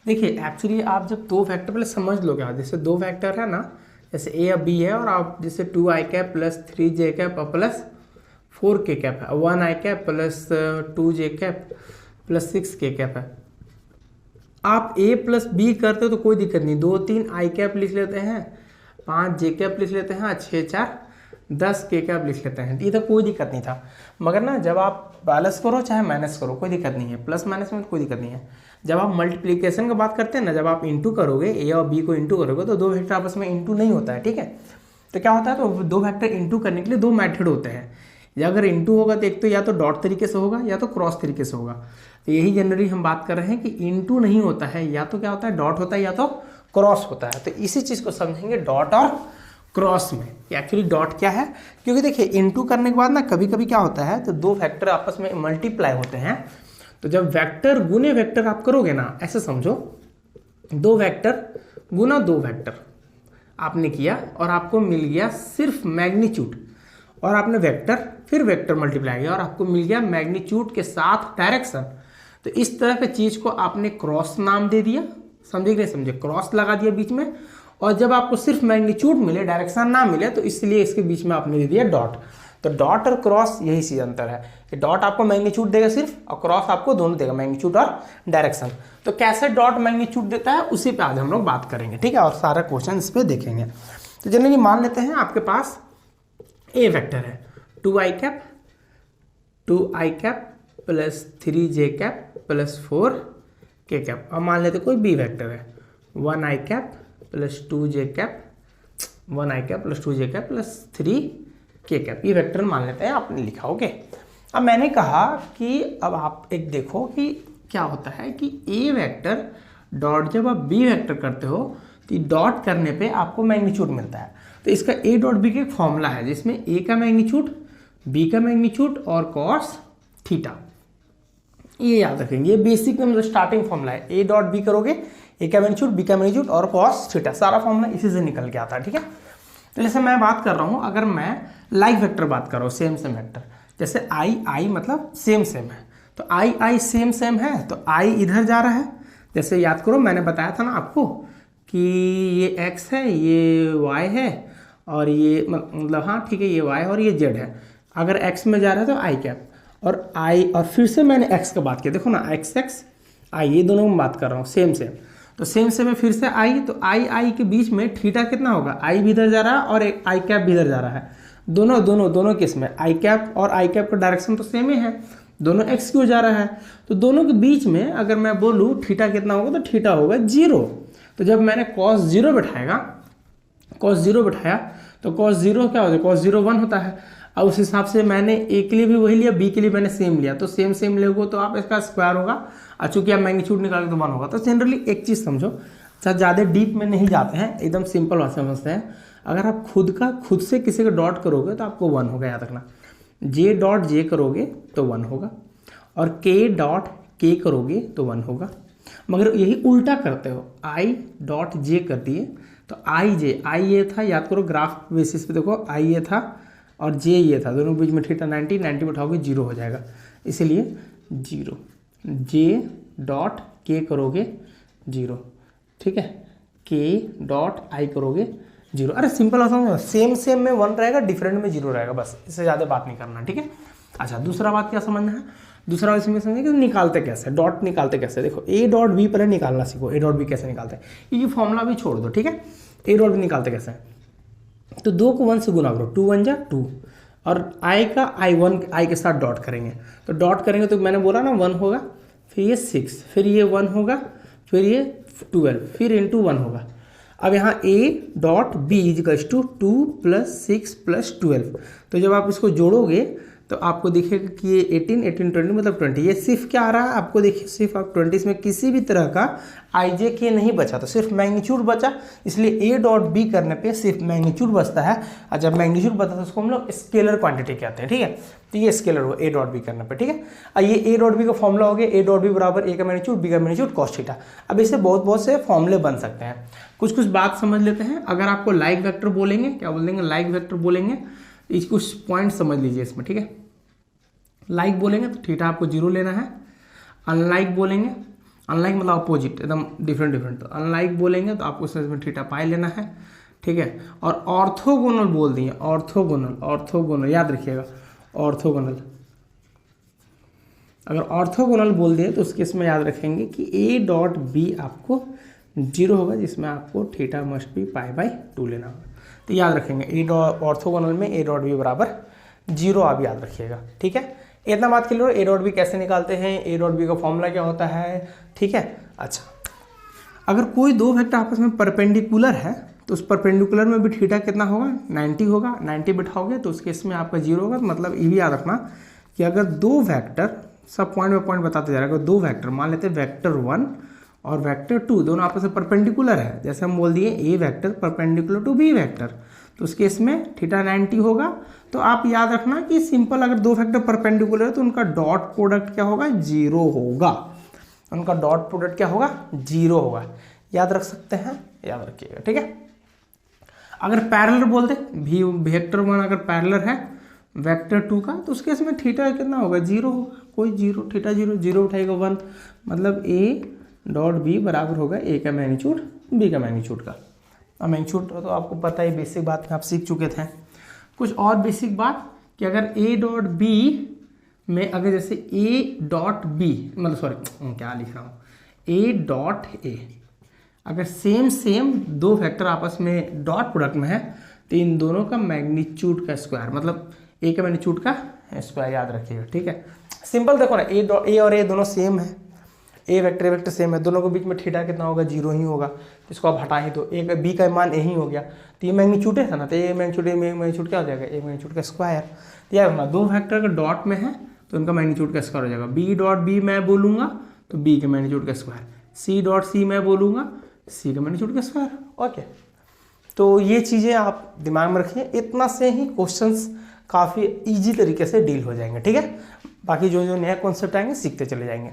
देखिए एक्चुअली आप जब दो वेक्टर पहले समझ लो क्या, जैसे दो वेक्टर है ना, जैसे ए या बी है और आप जैसे 2i plus 3j plus 4k है, 1i plus 2j plus 6k है। आप a प्लस बी करते हो तो कोई दिक्कत नहीं, 2 3 i लिख लेते हैं, 5 j लिख लेते हैं, 6 4 10 k लिख लेते हैं, ये तो कोई दिक्कत नहीं था। मगर ना जब आप प्लस करो चाहे माइनस करो कोई दिक्कत नहीं है, प्लस माइनस में कोई दिक्कत नहीं है। जब आप मल्टीप्लिकेशन की बात करते हैं ना, जब आप इंटू करोगे ए और बी को इंटू करोगे तो दो वेक्टर आपस में इंटू नहीं होता है, ठीक है। तो क्या होता है, तो दो वेक्टर इंटू करने के लिए दो मेथड होते हैं। या अगर इंटू होगा तो एक तो या तो डॉट तरीके से होगा या तो क्रॉस तरीके से होगा। तो यही जनरली हम बात कर रहे हैं कि इंटू नहीं होता है, या तो क्या होता है डॉट होता है या तो क्रॉस होता है। तो इसी चीज़ को समझेंगे डॉट और क्रॉस में। एक्चुअली डॉट क्या है, क्योंकि देखिए इंटू करने के बाद ना कभी कभी क्या होता है, तो दो वेक्टर आपस में मल्टीप्लाई होते हैं। तो जब वेक्टर गुने वेक्टर आप करोगे ना, ऐसे समझो दो वेक्टर गुना दो वेक्टर आपने किया और आपको मिल गया सिर्फ मैग्नीट्यूड, और आपने वेक्टर फिर वेक्टर मल्टीप्लाई किया और आपको मिल गया मैग्नीट्यूड के साथ डायरेक्शन। तो इस तरह की चीज को आपने क्रॉस नाम दे दिया, समझे कि नहीं समझे, क्रॉस लगा दिया बीच में। और जब आपको सिर्फ मैग्नीट्यूड मिले डायरेक्शन ना मिले तो इसलिए इसके बीच में आपने दे दिया डॉट। तो डॉट और क्रॉस यही चीज अंतर है कि डॉट आपको मैग्नीट्यूड देगा सिर्फ और क्रॉस आपको दोनों देगा, मैग्नीट्यूड और डायरेक्शन। तो कैसे डॉट मैग्नीट्यूड देता है उसी पे आज हम लोग बात करेंगे, ठीक है, और सारा क्वेश्चन इस पे देखेंगे। तो जनरली मान लेते हैं आपके पास ए वेक्टर है 2i plus 3j plus 4k। अब मान लेते कोई बी वेक्टर है 1i plus 2j plus 2j plus 3k। ये वेक्टर मान लेते हैं, आपने लिखा ओके। अब मैंने कहा कि अब आप एक देखो कि क्या होता है कि ए वेक्टर डॉट जब आप बी वेक्टर करते हो तो डॉट करने पे आपको मैग्नीट्यूड मिलता है। तो इसका ए डॉट बी का एक फॉर्मूला है जिसमें ए का मैग्नीट्यूड, बी का मैग्नीट्यूड और कॉस थीटा, ये याद रखेंगे। ये बेसिक में मतलब स्टार्टिंग फॉर्मूला है। ए डॉट बी करोगे, ए का मैग्नीट्यूड, बी का मैग्नीट्यूड और कॉस थीटा, सारा फॉर्मूला इसी से निकल के आता है, ठीक है। तो जैसे मैं बात कर रहा हूँ, अगर मैं लाइक वेक्टर बात कर रहा हूँ, सेम सेम वेक्टर, जैसे आई मतलब सेम सेम है, तो आई सेम है, तो आई इधर जा रहा है। जैसे याद करो मैंने बताया था ना आपको कि ये x है, ये y है और ये मतलब हाँ ठीक है, ये y और ये z है। अगर x में जा रहा है तो i कैप और i, और फिर से मैंने x का बात किया, देखो ना x i, ये दोनों में बात कर रहा हूँ सेम सेम। तो सेम सेम में फिर से i, तो i के बीच में थीटा कितना होगा, i भी इधर जा रहा है और एक i कैप भी इधर जा रहा है। दोनों केस में i कैप और i कैप का डायरेक्शन तो सेम ही है, दोनों x की ओर जा रहा है। तो दोनों के बीच में अगर मैं बोलूँ थीटा कितना होगा, तो थीटा होगा 0। तो जब मैंने cos 0 बैठाया तो cos 0 क्या होता है, cos 0 1 होता है। अब उस हिसाब से मैंने ए के लिए भी वही लिया, बी के लिए मैंने सेम लिया, तो सेम लोगे तो आप इसका स्क्वायर होगा, और चूंकि आप मैग्नीट्यूड निकालोगे तो 1 होगा। तो जनरली एक चीज़ समझो, ज़्यादा डीप में नहीं जाते हैं, एकदम सिंपल बात समझते हैं। अगर आप खुद से किसी का डॉट करोगे तो आपको 1 होगा, याद रखना। जे डॉट जे करोगे तो 1 होगा, और के डॉट के करोगे तो 1 होगा। मगर यही उल्टा करते हो, आई डॉट जे कर दिए तो आई ये था, याद करो ग्राफ बेसिस पे देखो, आई ये था और जे ये था, दोनों के बीच में थीटा 90 बैठाओगे 0 हो जाएगा, इसीलिए 0। जे डॉट के करोगे 0, ठीक है, के डॉट आई करोगे 0। अरे सिंपल समझो, सेम में 1 रहेगा, डिफरेंट में 0 रहेगा, बस इससे ज़्यादा बात नहीं करना, ठीक है। अच्छा, दूसरा बात क्या समझना है, दूसरा इसमें समझें कि निकालते कैसे, डॉट निकालते कैसे। देखो ए डॉट बी पहले निकालना सीखो, ए डॉट बी कैसे निकालते हैं, ये फॉर्मूला भी छोड़ दो, ठीक है। ए डॉट बी निकालते कैसे हैं, तो 2 को 1 से गुना करो, 2 1 जा 2, और आई का आई के साथ डॉट करेंगे, तो डॉट करेंगे तो मैंने बोला ना 1 होगा, फिर ये 6, फिर ये 1 होगा, फिर ये 12, फिर इंटू 1 होगा। अब यहाँ a dot b equals to 2 + 6 + 12, तो जब आप इसको जोड़ोगे तो आपको दिखेगा कि ये 18 20 मतलब 20। ये सिर्फ क्या आ रहा है आपको, देखिए सिर्फ आप 20 में किसी भी तरह का आई जे के नहीं बचा, तो सिर्फ मैग्नीट्यूड बचा, इसलिए ए डॉट बी करने पे सिर्फ मैग्नीट्यूड बचता है। और जब मैग्नीट्यूड बचता है तो उसको हम लोग स्केलर क्वांटिटी कहते हैं, ठीक है। तो ये स्केलर हो ए डॉट बी करने पे, ठीक है। और ये ए डॉट बी का फॉर्मूला हो गया, ए डॉट बी बराबर ए का मैग्नीट्यूड, बी का मैग्नीट्यूड कॉस थीटा। अब इससे बहुत से फॉर्मूले बन सकते हैं। कुछ बात समझ लेते हैं। अगर आपको लाइक वेक्टर बोलेंगे, क्या बोलेंगे, लाइक वेक्टर बोलेंगे, कुछ पॉइंट समझ लीजिए इसमें, ठीक है। लाइक बोलेंगे तो थीटा आपको 0 लेना है। अनलाइक बोलेंगे, अनलाइक मतलब अपोजिट, एकदम डिफरेंट, तो अनलाइक बोलेंगे तो आपको इसमें थीटा पाई लेना है। ठीक है। और ऑर्थोगोनल बोल दिए, ऑर्थोगोनल याद रखिएगा, ऑर्थोगोनल। अगर ऑर्थोगोनल बोल दिए तो उस केस में याद रखेंगे कि ए डॉट बी आपको 0 होगा, जिसमें आपको थीटा मस्ट बी π/2 लेना होगा। तो याद रखेंगे ए डॉट ऑर्थोगोनल में ए डॉट बी बराबर 0 आप याद रखिएगा, ठीक है। इतना बात के लिए ए डॉट बी कैसे निकालते हैं, ए डॉट बी का फॉर्मूला क्या होता है, ठीक है। अच्छा, अगर कोई दो वेक्टर आपस में परपेंडिकुलर है तो उस परपेंडिकुलर में भी थीटा कितना होगा, 90 होगा। 90 बिठाओगे तो उस केस में आपका 0 होगा। मतलब ये भी याद रखना कि अगर दो वेक्टर, सब पॉइंट बाय पॉइंट बताते जा रहा है, अगर दो वेक्टर मान लेते हैं वेक्टर 1 और वेक्टर 2 दोनों आपस में परपेंडिकुलर है, जैसे हम बोल दिए A vector perpendicular to B vector, तो उस केस में थीटा 90 होगा। तो आप याद रखना कि सिंपल अगर दो वेक्टर परपेंडिकुलर है तो उनका डॉट प्रोडक्ट क्या होगा, 0 होगा। उनका डॉट प्रोडक्ट क्या होगा, 0 होगा। याद रख सकते हैं, याद रखिएगा, ठीक है। अगर पैरेलल बोल दे, भी वेक्टर 1 अगर पैरेलल है वेक्टर 2 का, तो उसके इसमें थीटा कितना होगा, 0 होगा। कोई 0 थीटा 0 उठाएगा 1, मतलब ए डॉट बी बराबर होगा ए का मैग्नीट्यूड बी का मैग्नीट्यूड का। अब मैग्नीट्यूड तो आपको पता है, बेसिक बात में आप सीख चुके थे। कुछ और बेसिक बात कि अगर ए डॉट बी में अगर जैसे ए डॉट बी, मतलब सॉरी क्या लिख रहा हूँ, ए डॉट ए अगर सेम दो वेक्टर आपस में डॉट प्रोडक्ट में है तो इन दोनों का मैग्नीट्यूड का स्क्वायर, मतलब ए का मैग्नीट्यूड का स्क्वायर याद रखिएगा, ठीक है। सिंपल देखो ना, ए और ए दोनों सेम है, ए वेक्टर सेम है, दोनों के बीच में थीटा कितना होगा, 0 ही होगा। इसको आप हटा ही दो, ए का बी का मान ए ही हो गया, तो ये मैग्नीट्यूड है ना, तो ए मैग्नीट्यूड क्या हो जाएगा, ए मैग्नीट्यूड का स्क्वायर। तो याद रखना दो वेक्टर का डॉट में है तो उनका मैग्नीट्यूड का स्क्वायर हो जाएगा। बी डॉट बी मैं बोलूँगा तो बी के मैग्नीट्यूड का स्क्वायर, सी डॉट सी मैं बोलूँगा सी का मैग्नीट्यूड का स्क्वायर। ओके, तो ये चीज़ें आप दिमाग में रखिए। इतना से ही क्वेश्चंस काफ़ी इजी तरीके से डील हो जाएंगे, ठीक है। बाकी जो जो नया कॉन्सेप्ट आएंगे सीखते चले जाएंगे।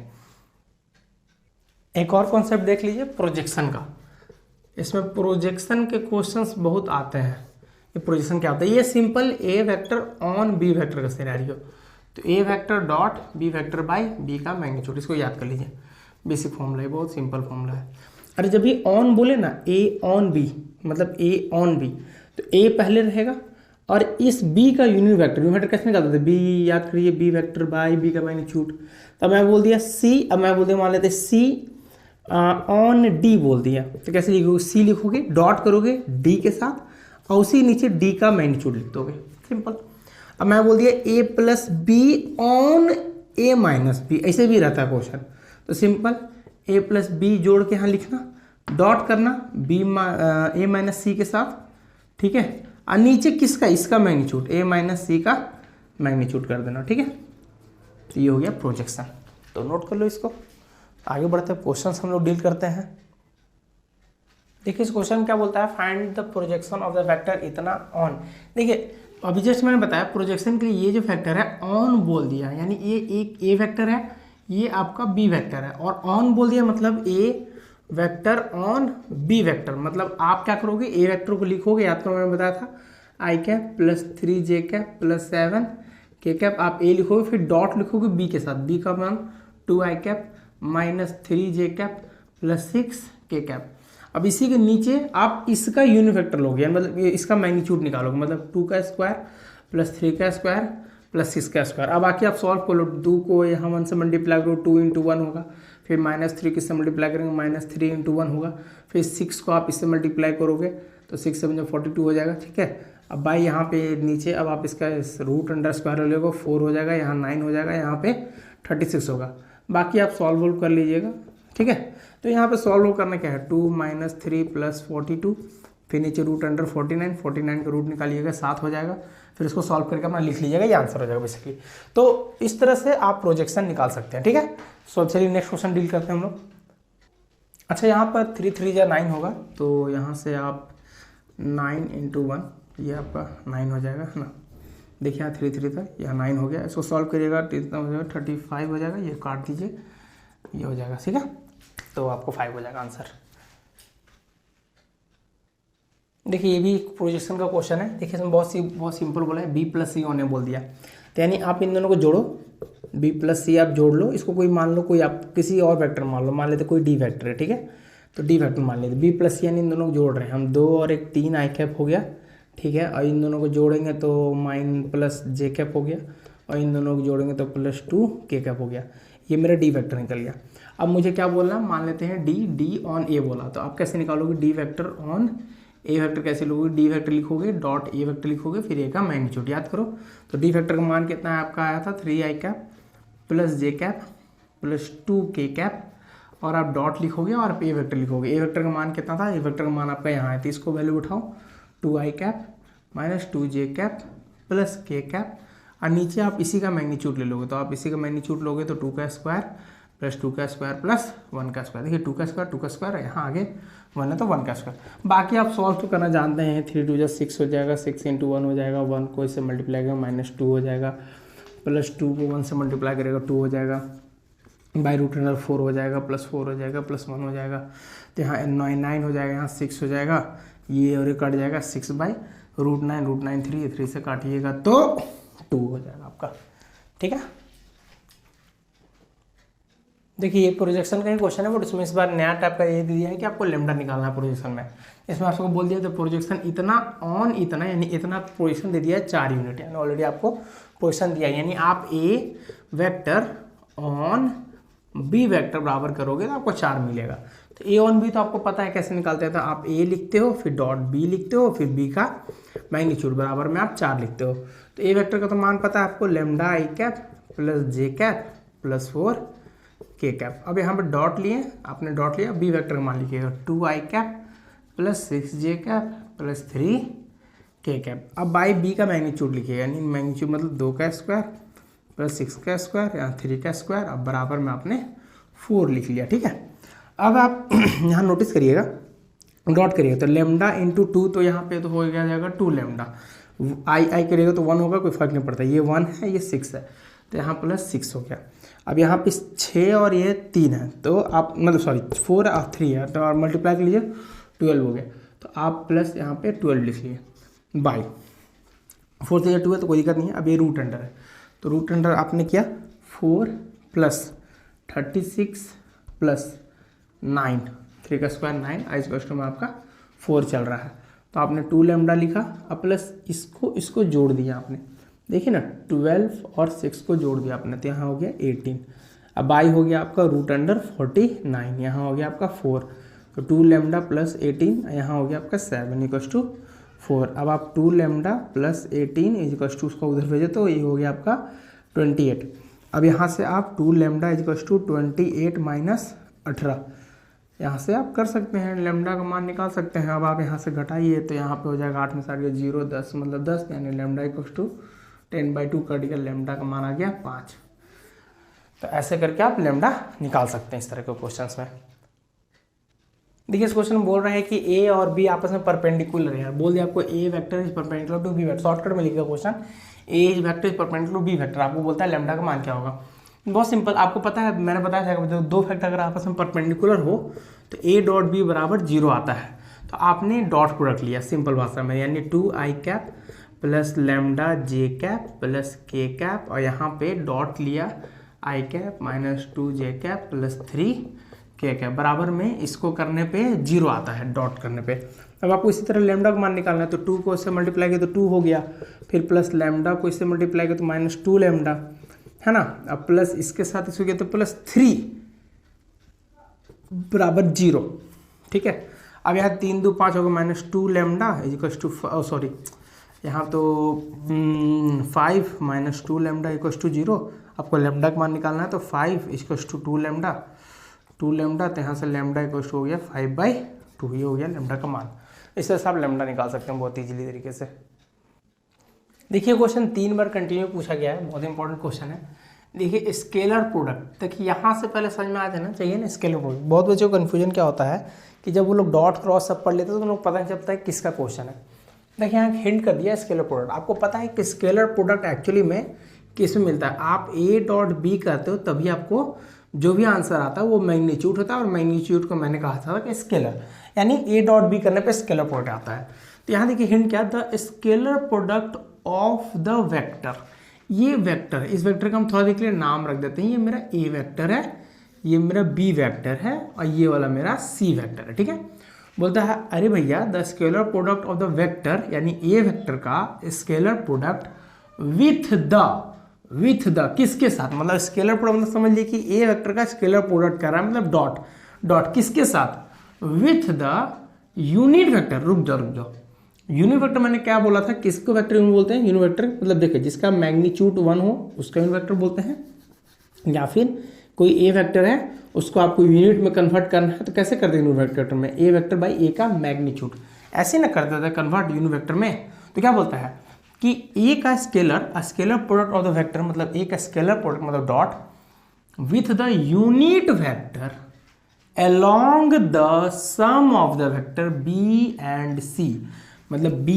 एक और कॉन्सेप्ट देख लीजिए, प्रोजेक्शन का। इसमें प्रोजेक्शन के क्वेश्चंस बहुत आते हैं। ये प्रोजेक्शन क्या होता है, ये simple A vector on B vector का सिनेरियो। तो A vector dot B vector by B का मैग्नीट्यूड, इसको याद कर लीजिए। बेसिक फॉर्मूला है, बहुत सिंपल फॉर्मूला है। अरे जब ये ऑन बोले ना, ए ऑन बी मतलब ए ऑन बी, तो ए पहले रहेगा और इस बी का यूनिट वेक्टर कैसे निकालते थे, बी याद करिए, बी वेक्टर बाय बी का मैग्नीट्यूड। तब मैं बोल दिया सी, अब मैं बोल दिया मान लेते सी ऑन डी बोल दिया, तो कैसे लिखोगे, सी लिखोगे डॉट करोगे डी के साथ और उसी नीचे डी का मैग्नीट्यूड लिख दोगे, सिंपल। अब मैं बोल दिया A plus B on A minus B, ऐसे भी रहता है क्वेश्चन। तो सिंपल ए प्लस बी जोड़ के यहाँ लिखना, डॉट करना बी ए माइनस सी के साथ, ठीक है। और नीचे किसका, इसका मैग्नीट्यूड ए माइनस सी का मैग्नीट्यूड कर देना, ठीक है। तो ये हो गया प्रोजेक्शन, तो नोट कर लो इसको। आगे बढ़ते हैं, क्वेश्चंस हम लोग डील करते हैं। देखिए इस क्वेश्चन क्या बोलता है, find the projection of the vector इतना ऑन। देखिए अभी जस्ट मैंने बताया प्रोजेक्शन के लिए ये जो फैक्टर है ऑन बोल दिया, यानी ये एक ए वेक्टर है, ये आपका बी वेक्टर है, और ऑन बोल दिया मतलब ए वेक्टर ऑन बी वेक्टर। मतलब आप क्या करोगे, ए वेक्टर को लिखोगे, याद करो मैंने बताया था I cap plus 3j cap plus 7k cap, आप ए लिखोगे फिर डॉट लिखोगे बी के साथ, बी का मान 2i cap minus 3j cap plus 6k cap. अब इसी के नीचे आप इसका यूनिट वेक्टर लोगे, मतलब इसका मैग्नीट्यूड निकालोगे, मतलब 2 का स्क्वायर प्लस 3 का स्क्वायर प्लस 6 का स्क्वायर। अब आके आप सॉल्व कर लो, 2 को यहाँ 1 से मल्टीप्लाई करो, 2 × 1 होगा, फिर -3 किससे मल्टीप्लाई करेंगे, -3 × 1 होगा, फिर 6 को आप इससे मल्टीप्लाई करोगे तो 6 7 42 हो जाएगा, ठीक है। अब भाई यहाँ पे नीचे अब आप इसका रूट अंडर स्क्वायर ले लो, 4 हो जाएगा, यहाँ 9 हो जाएगा, यहाँ पे 36 होगा। बाकी आप सॉल्व कर लीजिएगा, ठीक है। तो यहाँ पे सॉल्व करना क्या है, 2 - 3 + 42, फिर नीचे रूट अंडर 49 का रूट निकालिएगा, 7 हो जाएगा, फिर इसको सॉल्व करके अपना लिख लीजिएगा, ये आंसर हो जाएगा बेसिकली। तो इस तरह से आप प्रोजेक्शन निकाल सकते हैं, ठीक है। सो चलिए नेक्स्ट क्वेश्चन डील करते हैं हम लोग। अच्छा यहाँ पर 3 3 या 9 होगा, तो यहाँ से आप 9 × 1, ये आपका 9 हो जाएगा, है ना। देखिए यहाँ 3 3 था, यहाँ 9 हो गया, इसको सॉल्व करिएगा, कितना हो जाएगा 35 हो जाएगा, ये काट दीजिए, ये हो जाएगा, ठीक है। तो आपको 5 हो जाएगा आंसर। देखिए ये भी प्रोजेक्शन का क्वेश्चन है। देखिए इसमें बहुत सिंपल बोला है, बी प्लस सी होने बोल दिया, तो यानी आप इन दोनों को जोड़ो, बी प्लस सी आप जोड़ लो, इसको कोई मान लो, कोई आप किसी और वेक्टर मान लो, मान लेते कोई डी वेक्टर है, ठीक है। तो डी वेक्टर मान लेते, बी प्लस यानी इन दोनों को जोड़ रहे हैं हम, 2 और 1 3 आई कैप हो गया, ठीक है, और इन दोनों को जोड़ेंगे तो माइन प्लस जे कैप हो गया, और इन दोनों को जोड़ेंगे तो प्लस 2 के कैप हो गया। ये मेरा डी वेक्टर निकल गया। अब मुझे क्या बोलना, मान लेते हैं डी ऑन ए बोला, तो आप कैसे निकालोगे D vector on A vector कैसे लोगे, डी वेक्टर लिखोगे डॉट ए वेक्टर लिखोगे, फिर ए का मैग्नीट्यूड याद करो। तो डी वेक्टर का मान कितना है आपका आया था 3 आई कैप प्लस जे कैप प्लस 2 के कैप, और आप डॉट लिखोगे और आप ए वेक्टर लिखोगे। ए वेक्टर का मान कितना था, ए वेक्टर का मान आपका यहाँ है, तो इसको वैल्यू उठाओ 2 आई cap minus 2 j cap plus के कैप, और नीचे आप इसी का मैग्नीट्यूड ले लोगे, तो आप इसी का मैग्नीट्यूड लोगे तो 2 का स्क्वायर प्लस 2 का स्क्वायर प्लस 1 का स्क्वायर। देखिए 2 का स्क्वायर यहाँ आगे 1 है तो 1 का स्क्वायर। बाकी आप सॉल्व तो करना जानते हैं, 3 2 6 हो जाएगा, 6 × 1 हो जाएगा, 1 को इससे मल्टीप्लाई करेगा माइनस 2 हो जाएगा, प्लस 2 को 1 से मल्टीप्लाई करेगा 2 हो जाएगा, बाई रूट अंडर 4 हो जाएगा, प्लस 4 हो जाएगा, प्लस 1 हो जाएगा, तो यहाँ 9 हो जाएगा, यहाँ 6 हो जाएगा, ये और ये कट जाएगा 6 बाई रूट 9 3 से काटिएगा तो 2 हो जाएगा आपका, ठीक है। देखिए ये प्रोजेक्शन का ही क्वेश्चन है, बट इसमें इस बार नया टाइप का ये दिया है कि आपको लेमडा निकालना है प्रोजेक्शन में। इसमें आपको बोल दिया तो प्रोजेक्शन इतना ऑन इतना, यानी इतना प्रोजेक्शन दे दिया है 4 यूनिट, यानी ऑलरेडी आपको प्रोजेक्शन दिया है, यानी आप ए वेक्टर ऑन बी वेक्टर बराबर करोगे तो आपको 4 मिलेगा। तो ए ऑन बी तो आपको पता है कैसे निकालते हैं, तो आप ए लिखते हो, फिर डॉट बी लिखते हो, फिर बी का मैग्नीट्यूड बराबर में आप 4 लिखते हो। तो ए वेक्टर का तो मान पता है आपको, lambda I cap plus J cap plus 4 के कैप। अब यहाँ पे डॉट लिए, आपने डॉट लिया, बी वेक्टर का मान लिखिएगा 2 आई कैप प्लस 6 जे कैप प्लस 3 के कैप। अब बाई बी का मैग्नीट्यूड लिखिएगा, यानी मैग्नीट्यूड मतलब 2 का स्क्वायर प्लस 6 का स्क्वायर या 3 का स्क्वायर, अब बराबर में आपने 4 लिख लिया, ठीक है। अब आप यहाँ नोटिस करिएगा, डॉट करिएगा, तो लेमडा इंटू 2, तो यहाँ पे तो हो गया जाएगा 2 लेमडा, आई करिएगा तो 1 होगा, कोई फर्क नहीं पड़ता, ये 1 है ये 6 है, तो यहाँ प्लस 6 हो गया। अब यहाँ पे 6 और ये 3 है, तो आप मतलब सॉरी 4 और 3 है, तो आप मल्टीप्लाई कर लीजिए 12 हो गया, तो आप प्लस यहाँ पे 12 लिख लिए बाई 4 से 2 है तो कोई दिक्कत नहीं है। अब ये रूट अंडर है, तो रूट अंडर आपने किया 4 प्लस 36 प्लस 9, 3 का स्क्वायर 9, आई स्क्वायर में आपका 4 चल रहा है, तो आपने 2 लेमडा लिखा, अब प्लस इसको जोड़ दिया आपने, देखिए ना 12 और 6 को जोड़ दिया आपने, तो यहाँ हो गया 18। अब आई हो गया आपका रूट अंडर 49, यहाँ हो गया आपका 4, तो 2 लेमडा प्लस 18, यहाँ हो गया आपका 7 इक्वल्स टू 4। अब आप 2 लेमडा प्लस 18 इक्वल्स टू उसको उधर भेजे तो ये हो गया आपका 28। अब यहाँ से आप 2 लेमडा इक्वल्स टू 28 माइनस 18, यहाँ से आप कर सकते हैं, लेमडा का मान निकाल सकते हैं। अब आप यहाँ से घटाइए तो यहाँ पे हो जाएगा 8 में से 8 0 10 मतलब 10, यानी लेमडा इक्वल्स टू 10/2 कट गया, लेमडा का मान आ गया 5। तो ऐसे करके आप लेमडा निकाल सकते हैं इस तरह के क्वेश्चंस में। देखिए इस क्वेश्चन में बोल रहे हैं कि ए और बी आपस में परपेंडिकुलर है, बोल दिया आपको A vector is perpendicular to B vector, shortcut में लिखा question A is vector is perpendicular to B vector, आपको बोलता है लेमडा का मान क्या होगा। बहुत सिंपल, आपको पता है मैंने बताया था जो 2 वेक्टर अगर आपस में परपेंडिकुलर हो तो ए डॉट बी बराबर 0 आता है, तो आपने डॉट प्रोडक्ट लिया सिंपल भाषा में, यानी 2 आई कैप प्लस लेमडा जे कैप प्लस के कैप, और यहाँ पे डॉट लिया आई cap minus 2 j cap plus 3 के कैप, बराबर में इसको करने पे 0 आता है डॉट करने पे। अब आपको इसी तरह लेमडा का मान निकालना है, तो 2 को इससे मल्टीप्लाई किया तो 2 हो गया, फिर प्लस लेमडा को इससे मल्टीप्लाई किया तो माइनस 2 लेमडा, है ना। अब प्लस इसके साथ इसको किया तो प्लस 3 बराबर 0, ठीक है। अब यहाँ 3 2 5 होगा, minus 2 lambda equals to sorry यहाँ तो 5 माइनस 2 लेमडा इक्वल्स टू 0। आपको लेमडा का मान निकालना है, तो 5 इक्वल्स टू 2 लेमडा, तो यहाँ से लेमडा इक्वल्स हो गया 5/2, ये हो गया लेमडा का मान। इस तरह से आप लेमडा निकाल सकते हैं बहुत ईजिली तरीके से। देखिए क्वेश्चन 3 बार कंटिन्यू पूछा गया है, बहुत इंपॉर्टेंट क्वेश्चन है। देखिए स्केलर प्रोडक्ट, देखिए यहाँ से पहले समझ में आ जाना चाहिए ना स्केलर प्रोडक्ट। बहुत बच्चों को कन्फ्यूजन क्या होता है कि जब वो लोग डॉट क्रॉस सब पढ़ लेते हैं तो उन लोग पता नहीं चलता है किसका क्वेश्चन है। देखिए यहाँ हिंट कर दिया स्केलर प्रोडक्ट, आपको पता है कि स्केलर प्रोडक्ट एक्चुअली में किस में मिलता है, आप ए डॉट बी करते हो तभी आपको जो भी आंसर आता है वो मैग्नीट्यूड होता है, और मैग्नीट्यूड को मैंने कहा था कि स्केलर, यानी ए डॉट बी करने पे स्केलर प्रोडक्ट आता है। तो यहाँ देखिए हिंट क्या, the scalar product of the vector, ये वेक्टर, इस वेक्टर का हम थोड़ा देख लिए नाम रख देते हैं, ये मेरा ए वेक्टर है, ये मेरा बी वेक्टर है और ये वाला मेरा सी वेक्टर है, ठीक है। बोलता है अरे भैया the scalar product of the vector, यानी ए वेक्टर का स्केलर प्रोडक्ट विथ द किसके साथ, मतलब स्केलर प्रोडक्ट मतलब समझ लीजिए कि ए वेक्टर का स्केलर प्रोडक्ट कर रहा है, मतलब डॉट किसके साथ, विथ द यूनिट वेक्टर। रुक जाओ, यूनिट वेक्टर मैंने क्या बोला था, किसको वेक्टर बोलते हैं, यूनिट वेक्टर मतलब देखिए जिसका मैग्नीट्यूड 1 हो उसका यूनिट वेक्टर बोलते हैं, या फिर कोई ए वेक्टर है उसको आपको यूनिट में कन्वर्ट करना है तो कैसे करते हैं यूनिट वेक्टर में, ए वेक्टर बाई ए का मैग्नीट्यूड, ऐसे ना कर देता है कन्वर्ट यूनिट वेक्टर में। तो क्या बोलता है कि ए का scalar product of the vector, मतलब ए का स्केलर प्रोडक्ट मतलब dot with the unit vector along the sum of the vector b and c, मतलब b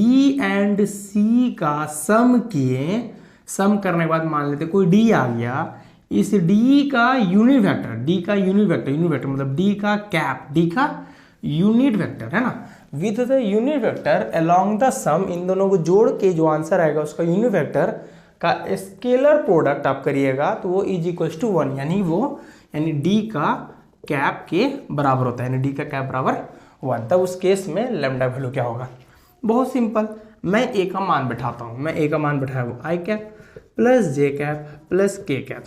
and c का सम किए, सम करने के बाद मान लेते कोई d आ गया, इस d का यूनिट वेक्टर मतलब d का कैप, d का यूनिट वेक्टर है ना, with the unit vector along the sum, इन दोनों को जोड़ के जो आंसर आएगा उसका यूनिट वेक्टर का स्केलर प्रोडक्ट आप करिएगा तो वो इज इक्वल टू 1, यानी d का कैप के बराबर होता है, यानी डी का कैप बराबर 1। तब उस केस में लैम्डा वैल्यू क्या होगा, बहुत सिंपल, मैं ए का मान बैठाता हूँ, मैं ए का मान बैठाया वो आई कैप प्लस जे कैप प्लस के कैप,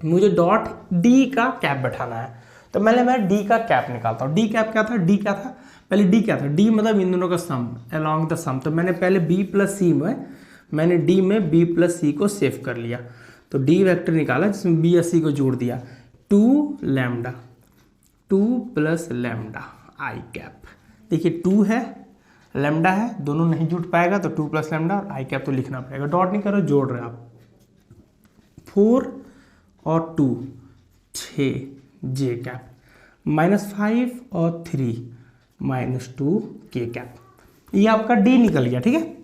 मुझे डॉट डी का कैप बैठाना है, तो मैं डी का कैप निकालता हूँ। डी कैप क्या था, डी मतलब इन दोनों का सम, अलॉन्ग द सम, तो मैंने पहले बी प्लस सी में, मैंने डी में बी प्लस सी को सेव कर लिया, तो डी वेक्टर निकाला जिसमें बी और सी को जोड़ दिया, 2 प्लस लैम्डा आई कैप, देखिए 2 है लैम्डा है, दोनों नहीं जुट पाएगा तो 2 प्लस लैम्डा और आई कैप तो लिखना पड़ेगा, डॉट नहीं करो जोड़ रहे आप, 4 और 2 6 जे कैप -5 और 3 -2 के कैप, ये आपका डी निकल गया, ठीक है।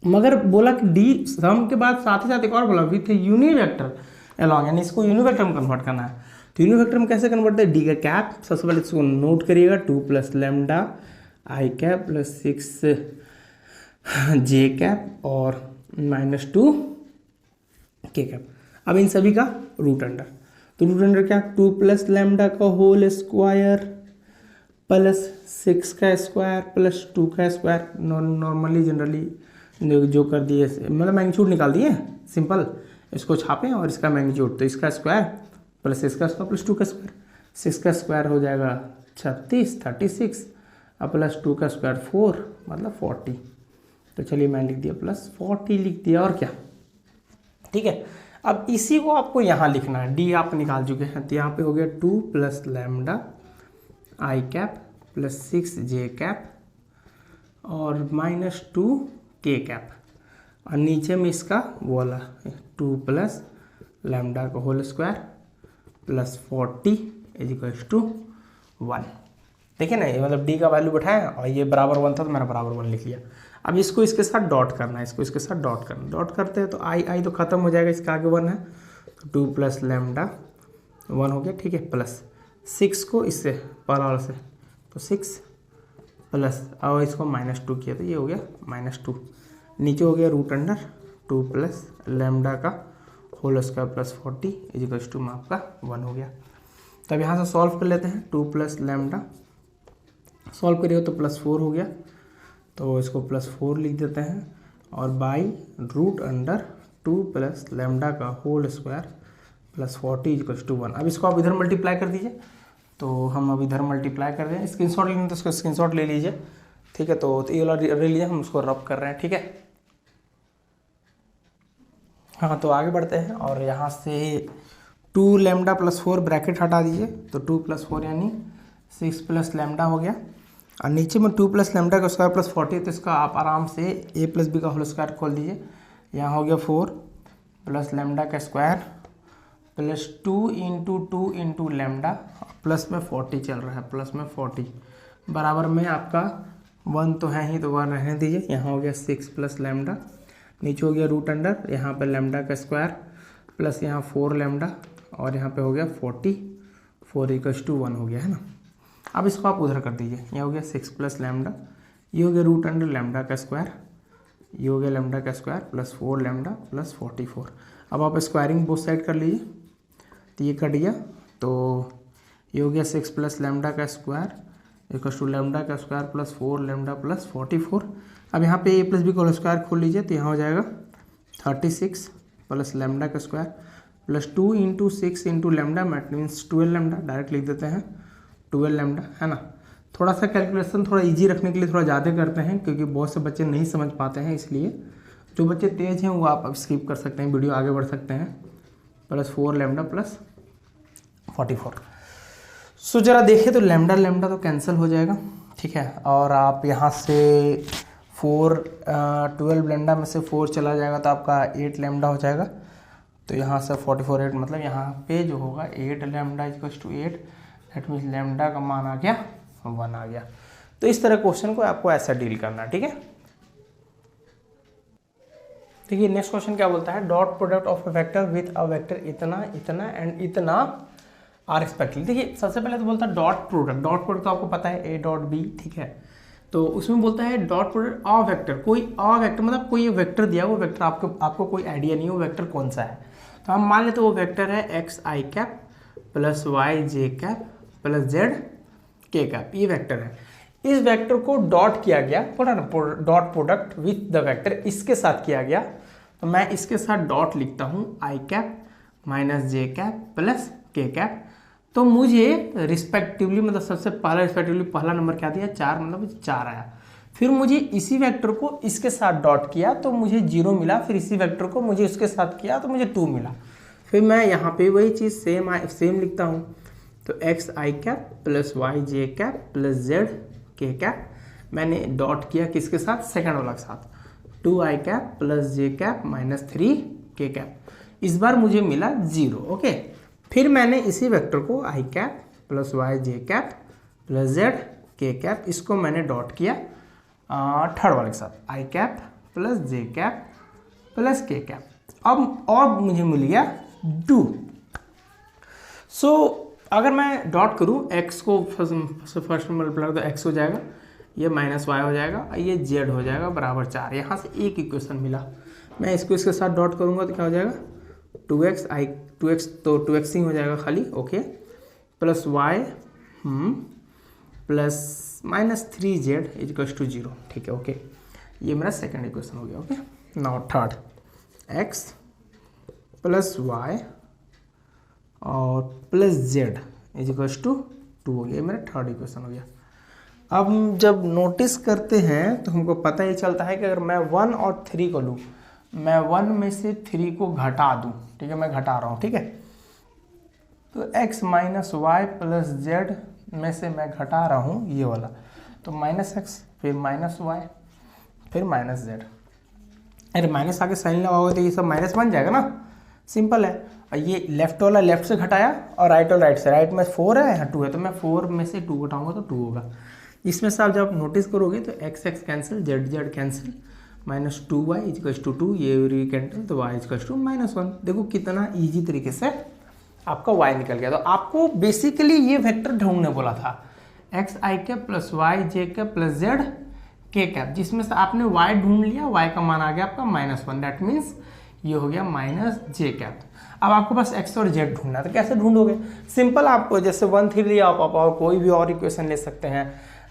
मगर बोला कि डी सम के बाद साथ ही साथ एक और बोला विथ यूनिट वेक्टर अलॉन्ग, यानी इसको यूनिट वेक्टर में कन्वर्ट करना है, तो यूनिट वेक्टर में कैसे कन्वर्ट है, डी का कैप, सबसे पहले इसको नोट करिएगा, 2 प्लस लैम्डा आई कैप प्लस 6 जे कैप और -2 के कैप। अब इन सभी का रूट अंडर, तो रूट अंडर क्या, 2 प्लस लैम्डा का होल स्क्वायर प्लस 6 का स्क्वायर प्लस 2 का स्क्वायर, नॉर्मली जनरली जो कर दिए मतलब मैग्नीट्यूड निकाल दिए सिंपल, इसको छापें और इसका मैग्नीट्यूड, तो इसका स्क्वायर प्लस इसका स्क्वायर प्लस 2 का स्क्वायर, 6 का स्क्वायर हो जाएगा 36 और प्लस 2 का स्क्वायर 4 मतलब 40, तो चलिए मैं लिख दिया प्लस 40 लिख दिया, और क्या, ठीक है। अब इसी को आपको यहाँ लिखना है, डी आप निकाल चुके हैं, तो यहाँ पे हो गया 2 प्लस लैम्डा आई कैप प्लस 6 जे कैप और -2 के कैप, और नीचे में इसका वो वाला 2 प्लस लैम्डा का whole square plus 40 is equals to 1, देखिए ना, ये मतलब डी का वैल्यू बैठाया और ये बराबर 1 था तो मैंने बराबर 1 लिख लिया। अब इसको इसके साथ डॉट करना है, इसको इसके साथ डॉट करना, डॉट करते हैं तो आई तो खत्म हो जाएगा, इसका आगे 1 है, 2 प्लस लैम्डा 1 हो गया, ठीक है, प्लस 6 को इससे पहला वाला से, तो 6 प्लस और इसको -2 किया तो ये हो गया -2, नीचे हो गया रूट अंडर 2 प्लस लैम्डा का whole square plus 40 is equals to में आपका 1 हो गया। तब यहाँ से सॉल्व कर लेते हैं, 2 प्लस लैम्डा सॉल्व करिए तो +4 हो गया, तो इसको +4 लिख देते हैं, और by root under 2 plus lambda का whole square plus 40 is to 1। अब इसको आप इधर मल्टीप्लाई कर दीजिए, तो हम अब इधर मल्टीप्लाई कर रहे हैं, स्क्रीनशॉट लेंगे तो इसको स्क्रीनशॉट ले लीजिए, ठीक है। तो ये वाला ले लीजिए, हम उसको रब कर रहे हैं, ठीक है। हाँ, तो आगे बढ़ते हैं, और यहाँ से 2 लैम्डा प्लस 4 ब्रैकेट हटा दीजिए, तो 2 प्लस 4 यानी 6 प्लस लैम्डा हो गया, और नीचे में 2 प्लस लैम्डा का स्क्वायर प्लस 40, तो इसका आप आराम से a प्लस बी का होल स्क्वायर खोल दीजिए, यहाँ हो गया 4 प्लस लैम्डा का square plus 2 into lambda plus में 40 चल रहा है, प्लस में 40 बराबर में आपका 1 तो है ही, तो 1 रहने दीजिए, यहाँ हो गया 6 प्लस लैम्डा, नीचे हो गया रूट अंडर, यहाँ पर लैम्डा का स्क्वायर प्लस यहाँ 4 लैम्डा, और यहाँ पे हो गया 44 इक्वल्स टू 1 हो गया, है ना। अब इसको आप उधर कर दीजिए, ये हो गया 6 प्लस लैम्डा, ये हो गया रूट अंडर लैम्डा का स्क्वायर, ये हो गया लैम्डा का स्क्वायर प्लस 4 लैम्डा प्लस 44। अब आप स्क्वायरिंग बोथ साइड कर लीजिए, तो ये कट गया, तो ये हो गया 6 प्लस लैम्डा का स्क्वायर इक्वल टू लैम्डा का स्क्वायर प्लस 4 लैम्डा प्लस 44। अब यहाँ पे ए प्लस बी का होल स्क्वायर खोल लीजिए, तो यहाँ हो जाएगा 36 प्लस लैम्डा का square plus 2 into 6 into lambda, that means 12 lambda, direct लिख देते हैं 12 लैम्डा, है ना। थोड़ा सा कैलकुलेशन थोड़ा इजी रखने के लिए थोड़ा ज़्यादा करते हैं, क्योंकि बहुत से बच्चे नहीं समझ पाते हैं, इसलिए जो बच्चे तेज़ हैं वो आप स्किप कर सकते हैं, वीडियो आगे बढ़ सकते हैं। Plus 4 lambda plus 44। सो जरा देखें तो लैम्डा लैम्डा तो कैंसिल हो जाएगा, ठीक है। और आप यहाँ से 12 लैम्डा में से 4 चला जाएगा तो आपका 8 लैम्डा हो जाएगा। तो यहाँ से 44 8 मतलब यहाँ पे जो होगा 8 lambda equal to 8, that means lambda का मान आ गया 1 आ गया। तो इस तरह क्वेश्चन को आपको ऐसा डील करना है, ठीक है। देखिए नेक्स्ट क्वेश्चन क्या बोलता है, dot product of a vector with a vector इतना इतना एंड इतना आर रिस्पेक्टिवली। देखिए सबसे पहले तो बोलता है डॉट प्रोडक्ट तो आपको पता है ए डॉट बी, ठीक है। तो उसमें बोलता है डॉट प्रोडक्ट अ वेक्टर, कोई अ वेक्टर मतलब कोई वेक्टर दिया, वो वेक्टर आपको कोई आइडिया नहीं है वो वेक्टर कौन सा है। तो हम मान लेते वो वेक्टर है एक्स आई कैप प्लस वाई जे कैप प्लस जेड के कैप, ये वेक्टर है। इस वेक्टर को डॉट किया गया, dot product with the vector इसके साथ किया गया, तो मैं इसके साथ डॉट लिखता हूँ आई कैप माइनस जे कैप प्लस के कैप। तो मुझे रिस्पेक्टिवली मतलब सबसे पहला रिस्पेक्टिवली पहला नंबर क्या दिया 4, मतलब 4 आया। फिर मुझे इसी वेक्टर को इसके साथ डॉट किया तो मुझे 0 मिला, फिर इसी वेक्टर को मुझे उसके साथ किया तो मुझे 2 मिला। फिर मैं यहाँ पे वही चीज़ सेम लिखता हूँ, तो एक्स आई कैप प्लस वाई जे कैप प्लस जेड के कैप, मैंने डॉट किया किसके साथ, सेकंड वाला के साथ, 2 आई कैप प्लस जे कैप माइनस 3 के कैप। इस बार मुझे मिला 0, ओके। फिर मैंने इसी वेक्टर को आई कैप प्लस वाई जे कैप प्लस जेड के कैप, इसको मैंने डॉट किया थर्ड वाले के साथ, आई कैप प्लस जे कैप प्लस के कैप। अब और मुझे मिल गया 2। सो अगर मैं डॉट करूँ एक्स को फर्स्ट मल्टीप्लाई तो एक्स हो जाएगा, ये माइनस वाई हो जाएगा, ये जेड हो जाएगा बराबर 4। यहाँ से एक इक्वेशन मिला, मैं इसको इसके साथ डॉट करूँगा तो क्या हो जाएगा 2x तो 2x ही हो जाएगा खाली, okay, plus y plus minus 3z equals to 0, ठीक है, ओके। ये मेरा सेकंड इक्वेशन हो गया, okay. Now third x plus y और प्लस जेड इक्वल्स टू 2 हो गया, ये मेरा थर्ड इक्वेशन हो गया। अब जब नोटिस करते हैं तो हमको पता ही चलता है कि अगर मैं 1 और 3 को लूँ, मैं 1 में से 3 को घटा दूँ, ठीक है, मैं घटा रहा हूँ, ठीक है। तो x minus y plus z में से मैं घटा रहा हूँ ये वाला, तो माइनस एक्स फिर माइनस वाई फिर माइनस जेड। अरे माइनस आगे साइन लगाओगे तो ये सब माइनस बन जाएगा ना, सिंपल है। और ये लेफ्ट वाला लेफ्ट से घटाया और राइट वाला राइट से, राइट में 4 है यहाँ 2 है, तो मैं 4 में से 2 घटाऊंगा तो 2 होगा। इसमें से आप जब नोटिस करोगे तो x x cancel, z z cancel, minus 2y equals to 2, ये कैंसिल, तो y इक्वल्स टू -1। देखो कितना ईजी तरीके से आपका y निकल गया। तो आपको बेसिकली ये वेक्टर ढूंढने बोला था, एक्स आई कैप प्लस वाई जे कैप प्लस जेड के कैप, जिसमें से आपने y ढूंढ लिया, y का मान आ गया आपका -1, दैट मीन्स ये हो गया माइनस जे कैप। अब आपको बस x और z ढूंढना है, तो कैसे ढूंढोगे, सिंपल, आपको जैसे 1 3 लिया आप और कोई भी और इक्वेशन ले सकते हैं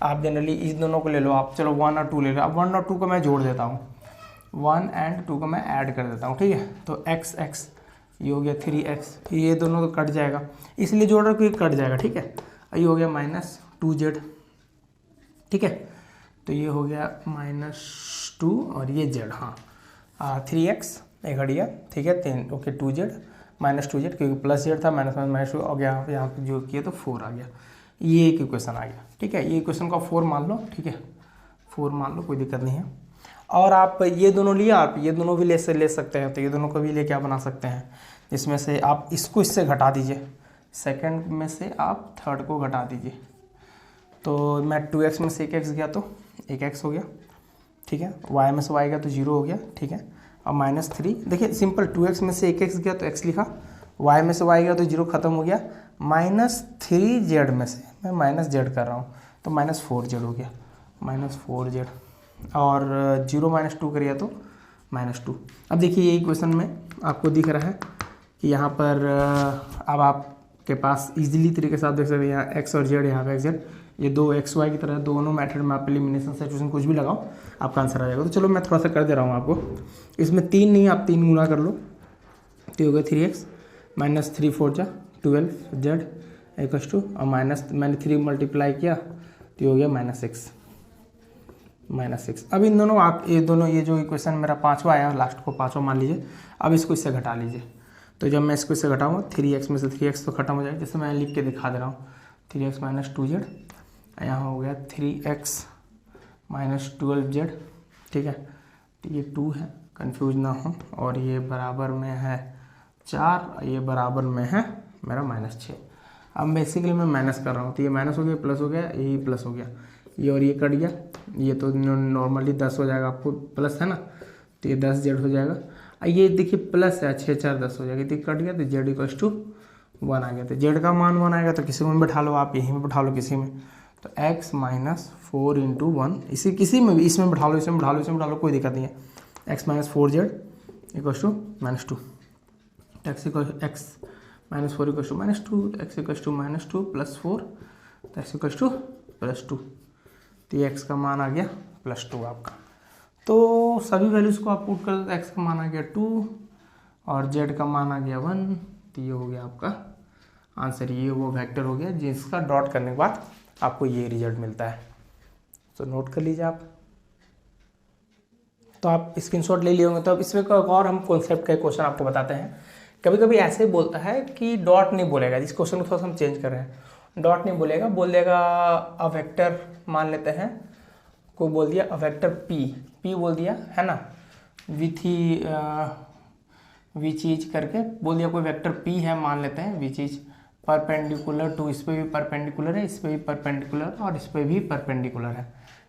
आप, जनरली इस दोनों को ले लो आप, चलो 1 और 2 ले लो। अब 1 और 2 को मैं जोड़ देता हूँ, 1 एंड 2 को मैं ऐड कर देता हूँ, ठीक है। तो x x ये हो गया 3x, ये दोनों तो कट जाएगा, इसलिए जोड़ रहा हूँ कट जाएगा, ठीक है। ये हो गया -2z, ठीक है। तो ये हो गया -2 और ये z, हाँ 3x एक हट गया, ठीक है, 3, ओके, 2z -2z क्योंकि प्लस z था, माइनस -2 हो गया, यहाँ पे जो किया तो 4 आ गया, ये एक इक्वेशन आ गया, ठीक है। ये इक्वेशन का 4 मान लो, ठीक है, 4 मान लो, कोई दिक्कत नहीं है। और आप ये दोनों लिया, आप ये दोनों भी ले सकते हैं, तो ये दोनों को भी ले क्या बना सकते हैं, इसमें से आप इसको इससे घटा दीजिए, सेकंड में से आप थर्ड को घटा दीजिए। तो मैं 2x में से 1x गया तो 1x हो गया, ठीक है, y में से y गया तो 0 हो गया, ठीक है। अब -3, देखिए सिंपल, 2x में से 1x गया तो x लिखा, y में से y गया तो 0 खत्म हो गया, -3z में से मैं माइनस जेड कर रहा हूँ तो -4z हो गया, -4z, और 0 -2 करिए तो -2। अब देखिए ये इक्वेशन में आपको दिख रहा है कि यहाँ पर अब आपके पास इजीली तरीके से आप देख सकते हैं यहाँ एक्स और जेड, यहाँ पे एक्स जेड, ये दो एक्स वाई की तरह दोनों मेथड में आप एलिमिनेशन सब्स्टिट्यूशन कुछ भी लगाओ आपका आंसर आ जाएगा। तो चलो मैं थोड़ा सा कर दे रहा हूँ आपको, इसमें 3 नहीं, आप 3 गुना कर लो तो हो गया 3x माइनस 3 4 जा 12 जेड इक्वल्स टू, और माइनस मैंने 3 मल्टीप्लाई किया तो हो गया -6। अब इन दोनों आप ये जो इक्वेशन मेरा 5वां आया, लास्ट को 5वां मान लीजिए। अब इसको इससे घटा लीजिए, तो जब मैं इसको इससे घटाऊँगा 3x में से 3x तो खत्म हो जाएगा, जैसे मैं लिख के दिखा दे रहा हूँ 3x माइनस 2z, यहाँ हो गया 3x माइनस 12z, ठीक है। तो ये 2 है, कंफ्यूज ना हो, और ये बराबर में है 4, ये बराबर में है मेरा -6। अब बेसिकली मैं माइनस कर रहा हूँ, तो ये माइनस हो गया, प्लस हो गया, यही प्लस हो गया, ये और ये कट गया, ये तो नॉर्मली 10 हो जाएगा, आपको प्लस है ना, तो ये 10z हो जाएगा। ये देखिए प्लस है, 6 4 10 हो जाएगा, तो कट गया, तो z इक्वल्स टू 1 आ गया। तो z का मान 1 आएगा, तो किसी में बैठा लो आप, यहीं में बैठा लो किसी में, तो x माइनस 4 इंटू 1, इसी किसी में भी, इसमें बैठा लो, इसमें बैठा लो, इसमें बैठा लो, कोई दिक्कत नहीं है। x minus 4z equals to -2, x minus 4 equals to -2, x equals to -2 plus 4, तो x इक्वल्स टू +2, तो ये x का मान आ गया +2 आपका। तो सभी वैल्यूज़ को आप पुट कर दो, x का मान आ गया 2 और z का मान आ गया 1, तो ये हो गया आपका आंसर, ये वो वेक्टर हो गया जिसका डॉट करने के बाद आपको ये रिजल्ट मिलता है। तो नोट कर लीजिए आप, तो आप स्क्रीनशॉट ले लिए होंगे। तो अब इसमें और हम कॉन्सेप्ट का क्वेश्चन आपको बताते हैं। कभी कभी ऐसे बोलता है कि डॉट नहीं बोलेगा, इस क्वेश्चन को थोड़ा सा हम चेंज कर रहे हैं, डॉट नहीं बोलेगा, बोल देगा अ वेक्टर, मान लेते हैं को बोल दिया अ वेक्टर p बोल दिया है ना, विच इज करके बोल दिया, कोई वेक्टर p है मान लेते हैं, विच इज परपेंडिकुलर टू, इस पर भी परपेंडिकुलर है, इस पर भी परपेंडिकुलर, और इस पर भी परपेंडिकुलर है,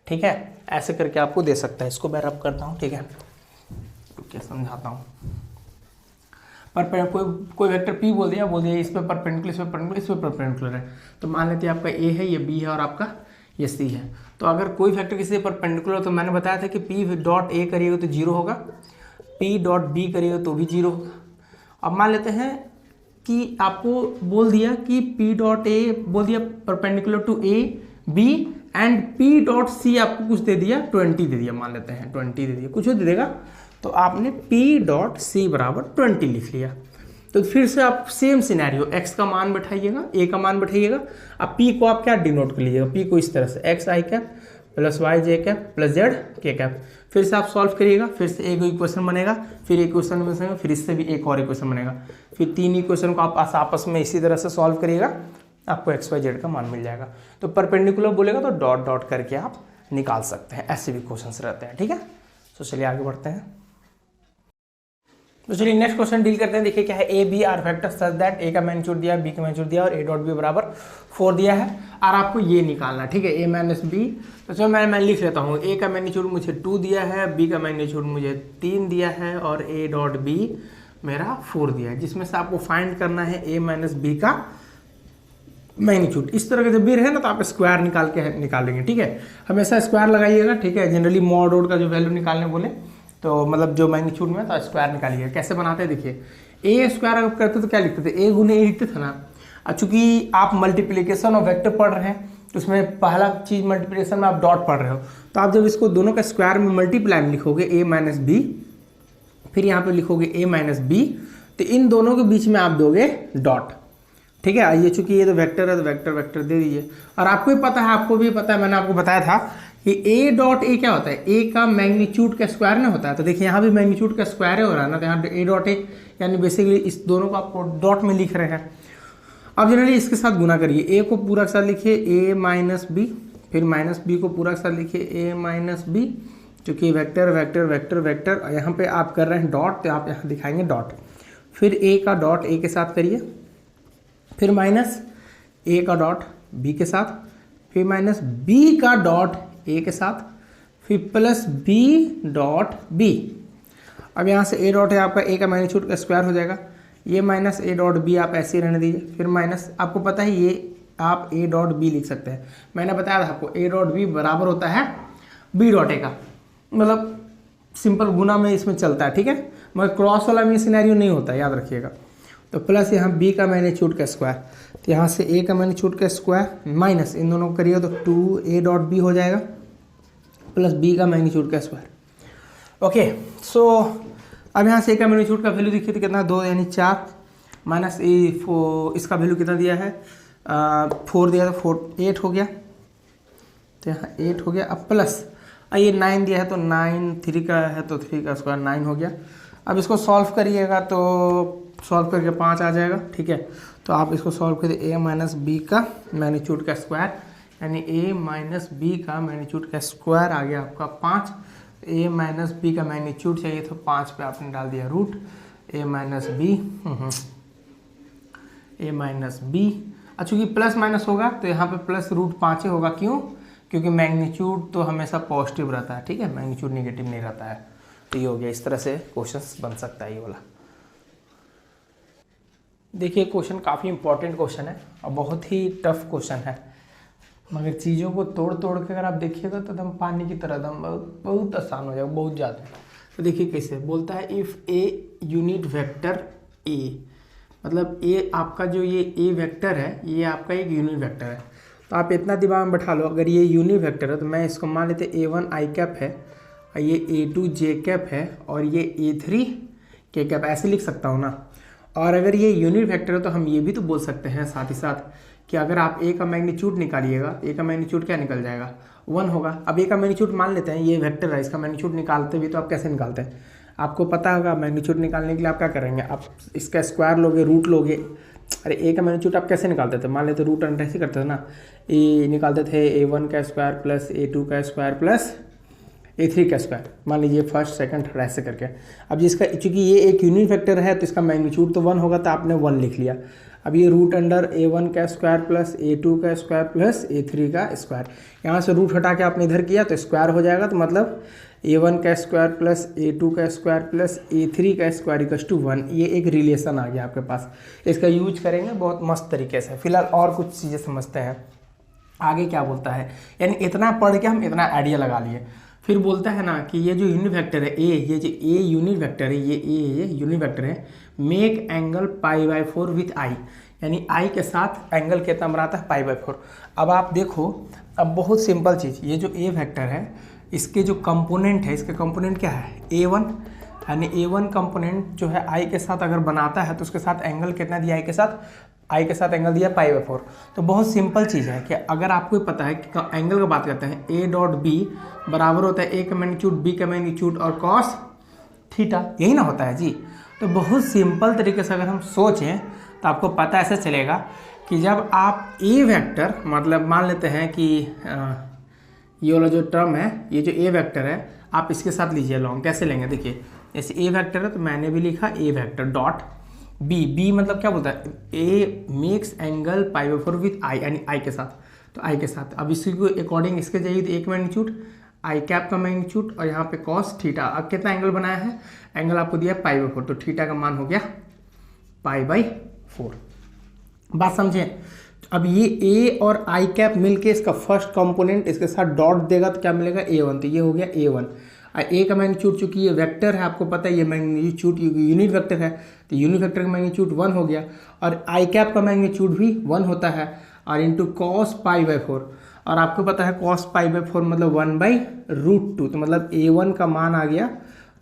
ठीक है। ऐसे करके आपको दे सकता है। इसको मैं रब करता हूँ, ठीक है, तो क्या समझाता हूँ। कोई वेक्टर p बोल दिया इस पर परपेंडिकुलर, इस पर परपेंडिकुलर, इस पर परपेंडिकुलर है, तो मान लेते हैं आपका a है, ये b है, और आपका ये c है। तो अगर कोई वेक्टर किसी से परपेंडिकुलर, तो मैंने बताया था कि p डॉट a करिएगा तो 0 होगा, p डॉट b करिएगा तो भी 0 होगा। अब मान लेते हैं कि आपको बोल दिया कि p डॉट a बोल दिया perpendicular to a b and p dot c आपको कुछ दे दिया, 20 दे दिया, मान लेते हैं 20 दे दिया, कुछ दे देगा, तो आपने p डॉट c बराबर 20 लिख लिया। तो फिर से आप सेम सिनेरियो, x का मान बैठाइएगा, a का मान बैठाइएगा, अब p को आप क्या डिनोट कर लीजिएगा, p को इस तरह से x i cap plus y j cap plus z k cap, फिर से आप सॉल्व करिएगा, फिर से एक इक्वेशन बनेगा, फिर एक इक्वेशन बनेगा, फिर इससे भी एक और इक्वेशन बनेगा, फिर 3 इक्वेशन को आप आपस में इसी तरह से सॉल्व करिएगा, आपको x y z का मान मिल जाएगा। तो परपेंडिकुलर बोलेगा तो डॉट डॉट करके आप निकाल सकते हैं, ऐसे भी क्वेश्चन रहते हैं, ठीक है। तो चलिए आगे बढ़ते हैं। तो चलिए नेक्स्ट क्वेश्चन डील करते हैं। देखिए क्या है, A B are vector such that A का मैग्नीट्यूड दिया, बी का मैग्नीट्यूड दिया और ए डॉट बी बराबर 4 दिया है, और आपको ये निकालना है, ठीक है, ए माइनस बी। तो चलो मैं लिख लेता हूँ, ए का मैग्नीट्यूड मुझे 2 दिया है, बी का मैग्नीट्यूड मुझे 3 दिया है, और ए डॉट बी मेरा 4 दिया है, जिसमें से आपको फाइंड करना है ए माइनस बी का मैग्नीट्यूड। इस तरह के जब भी रहे ना तो आप स्क्वायर निकालेंगे, ठीक है, हमेशा स्क्वायर लगाइएगा, ठीक है। जनरली मॉड रोड का जो वैल्यू निकालने बोले तो मतलब जो मैग्नीट्यूड में तो स्क्वायर निकालिएगा। कैसे बनाते हैं देखिए, ए स्क्वायर अगर करते तो क्या लिखते थे, ए गुने ए लिखते थे ना। अब चूंकि आप मल्टीप्लिकेशन और वेक्टर पढ़ रहे हैं तो उसमें पहला चीज मल्टीप्लिकेशन में आप डॉट पढ़ रहे हो, तो आप जब इसको दोनों का स्क्वायर में मल्टीप्लाई में लिखोगे ए माइनस बी, फिर यहाँ पे लिखोगे ए माइनस बी, तो इन दोनों के बीच में आप दोगे डॉट, ठीक है। ये चूंकि ये तो वेक्टर है तो वेक्टर वेक्टर दे दीजिए, और आपको भी पता है, आपको भी पता है, मैंने आपको बताया था कि ए डॉट ए क्या होता है, ए का मैग्नीट्यूड का स्क्वायर ना होता है। तो देखिए यहाँ भी मैग्नीट्यूड का स्क्वायर हो रहा है ना, तो यहाँ ए डॉट ए, यानी बेसिकली इस दोनों को आपको डॉट में लिख रहे हैं। अब जनरली इसके साथ गुना करिए, ए को पूरा के साथ लिखिए ए माइनस बी, फिर माइनस बी को पूरा के साथ लिखिए ए माइनस बी, चूँकि वेक्टर वेक्टर वेक्टर वेक्टर, यहाँ पे आप कर रहे हैं डॉट, तो आप यहाँ दिखाएंगे डॉट, फिर ए का डॉट ए के साथ करिए, फिर माइनस ए का डॉट बी के साथ, फिर माइनस बी का डॉट ए के साथ, फिर प्लस बी डॉट बी। अब यहाँ से ए डॉट है आपका, ए का मैग्नीट्यूड का स्क्वायर हो जाएगा, ये माइनस ए डॉट बी आप ऐसे ही रहने दीजिए, फिर माइनस, आपको पता है ये आप ए डॉट बी लिख सकते हैं, मैंने बताया था आपको ए डॉट बी बराबर होता है बी डॉट ए का, मतलब सिंपल गुना में इसमें चलता है, ठीक है, मगर क्रॉस वाला में सिनेरियो नहीं होता है, याद रखिएगा। तो प्लस यहाँ b का मैग्नीट्यूड का स्क्वायर, तो यहाँ से a का मैग्नीट्यूड का स्क्वायर माइनस इन दोनों को करिएगा तो 2a डॉट b हो जाएगा प्लस b का मैग्नीट्यूड का स्क्वायर। ओके, सो अब यहाँ से a का मैग्नीट्यूड का वैल्यू देखिए तो कितना 2 यानी 4 माइनस इसका वैल्यू कितना दिया है 4 दिया तो 8 हो गया, तो यहाँ 8 हो गया। अब प्लस ये 9 दिया है तो 9 3 का है तो 3 का स्क्वायर 9 हो गया। अब इसको सॉल्व करिएगा तो सॉल्व करके 5 आ जाएगा, ठीक है। तो आप इसको सॉल्व करिए a माइनस बी का मैग्नीट्यूड का स्क्वायर, यानी a माइनस बी का मैग्नीट्यूड का स्क्वायर आ गया आपका 5। a माइनस बी का मैग्नीट्यूड चाहिए तो 5 पे आपने डाल दिया रूट a माइनस बी। चूँकि प्लस माइनस होगा तो यहाँ पे प्लस रूट 5 ही होगा, क्यों? क्योंकि मैग्नीट्यूड तो हमेशा पॉजिटिव रहता है, ठीक है, मैग्नीट्यूड नेगेटिव नहीं रहता है। तो ये हो गया, इस तरह से क्वेश्चन बन सकता है ये वाला। देखिए क्वेश्चन काफ़ी इंपॉर्टेंट क्वेश्चन है और बहुत ही टफ क्वेश्चन है, मगर चीज़ों को तोड़ तोड़ के अगर आप देखिएगा तो एकदम पानी की तरह एकदम बहुत आसान हो जाएगा, बहुत ज़्यादा। तो देखिए कैसे बोलता है, इफ़ ए यूनिट वेक्टर ए, मतलब ए आपका जो ये ए वेक्टर है ये आपका एक यूनिट वेक्टर है। तो आप इतना दिमाग में बैठा लो, अगर ये यूनिट वेक्टर है तो मैं इसको मान लेते a1 i कैप है, ये a2 j कैप है और ये a3 k कैप, ऐसे लिख सकता हूँ ना। और अगर ये यूनिट वेक्टर है तो हम ये भी तो बोल सकते हैं साथ ही साथ कि अगर आप a का मैग्नीट्यूड निकालिएगा, a का मैग्नीट्यूड क्या निकल जाएगा 1 होगा। अब a का मैग्नीट्यूड मान लेते हैं, ये वेक्टर है, इसका मैग्नीट्यूड निकालते भी तो आप कैसे निकालते हैं, आपको पता होगा। मैग्नीट्यूड निकालने के लिए आप क्या करेंगे, आप इसका स्क्वायर लोगे, रूट लोगे। अरे a का मैग्नीट्यूड आप कैसे निकालते थे, मान लेते रूट अंडर ऐसे करते थे ना, a निकालते थे a1 का स्क्वायर प्लस a2 का स्क्वायर प्लस a3 का स्क्वायर, मान लीजिए फर्स्ट सेकंड थर्ड ऐसे करके। अब जिसका चूंकि ये एक यूनिट वेक्टर है तो इसका मैग्नीट्यूड तो 1 होगा, तो आपने 1 लिख लिया। अब ये रूट अंडर a1 का स्क्वायर प्लस a2 का स्क्वायर प्लस a3 का स्क्वायर, यहाँ से रूट हटा के आपने इधर किया तो स्क्वायर हो जाएगा। तो मतलब a1 का स्क्वायर प्लस a2 का स्क्वायर प्लस a3 का स्क्वायर इक्वल्स टू 1। ये एक रिलेशन आ गया आपके पास, इसका यूज करेंगे बहुत मस्त तरीके से। फिलहाल और कुछ चीज़ें समझते हैं आगे क्या बोलता है, यानी इतना पढ़ के हम इतना आइडिया लगा लिए। फिर बोलता है ना कि ये जो यूनिट वेक्टर है ए, ये जो ए यूनिट वेक्टर है, ये यूनिट वेक्टर है, मेक एंगल π/4 विथ आई, यानी आई के साथ एंगल कितना बनाता है π/4। अब आप देखो, अब बहुत सिंपल चीज़, ये जो ए वेक्टर है इसके जो कंपोनेंट है, इसके कंपोनेंट क्या है a1, यानी a1 कंपोनेंट जो है आई के साथ अगर बनाता है तो उसके साथ एंगल कितना दिया, आई के साथ एंगल दिया π/4। तो बहुत सिंपल चीज़ है कि अगर आपको पता है कि एंगल का बात करते हैं, a डॉट बी बराबर होता है a का मैग्नीट्यूड b का मैग्नीट्यूड और कॉस थीटा, यही ना होता है जी। तो बहुत सिंपल तरीके से अगर हम सोचें तो आपको पता ऐसे चलेगा कि जब आप ए वेक्टर, मतलब मान लेते हैं कि ये वाला जो टर्म है, ये जो ए वेक्टर है आप इसके साथ लीजिए लॉन्ग, कैसे लेंगे देखिए, जैसे ए वेक्टर है तो मैंने भी लिखा ए वेक्टर डॉट बी मतलब क्या बोलता है, A makes angle π/4 with I, यानी आई के साथ, तो आई के साथ। अब इसी को अकॉर्डिंग इसके चाहिए तो एक मैग्नीट्यूड आई कैप का मैग्नीट्यूड और यहाँ पे कॉस थीटा। अब कितना एंगल बनाया है, एंगल आपको दिया है π/4, तो थीटा का मान हो गया π/4। बात समझे। अब ये ए और आई कैप मिलके इसका फर्स्ट कंपोनेंट इसके साथ डॉट देगा तो क्या मिलेगा a1, तो ये हो गया a1। ए का मैग्नीट्यूड चूंकि ये वेक्टर है, आपको पता है ये मैग्नीट्यूड यूनिट वेक्टर है, तो यूनिट वेक्टर का मैग्नीट्यूड 1 हो गया, और आई कैप का मैग्नीट्यूड भी 1 होता है, और इंटू कॉस π/4, और आपको पता है कॉस π/4 मतलब 1/√2, तो मतलब a1 का मान आ गया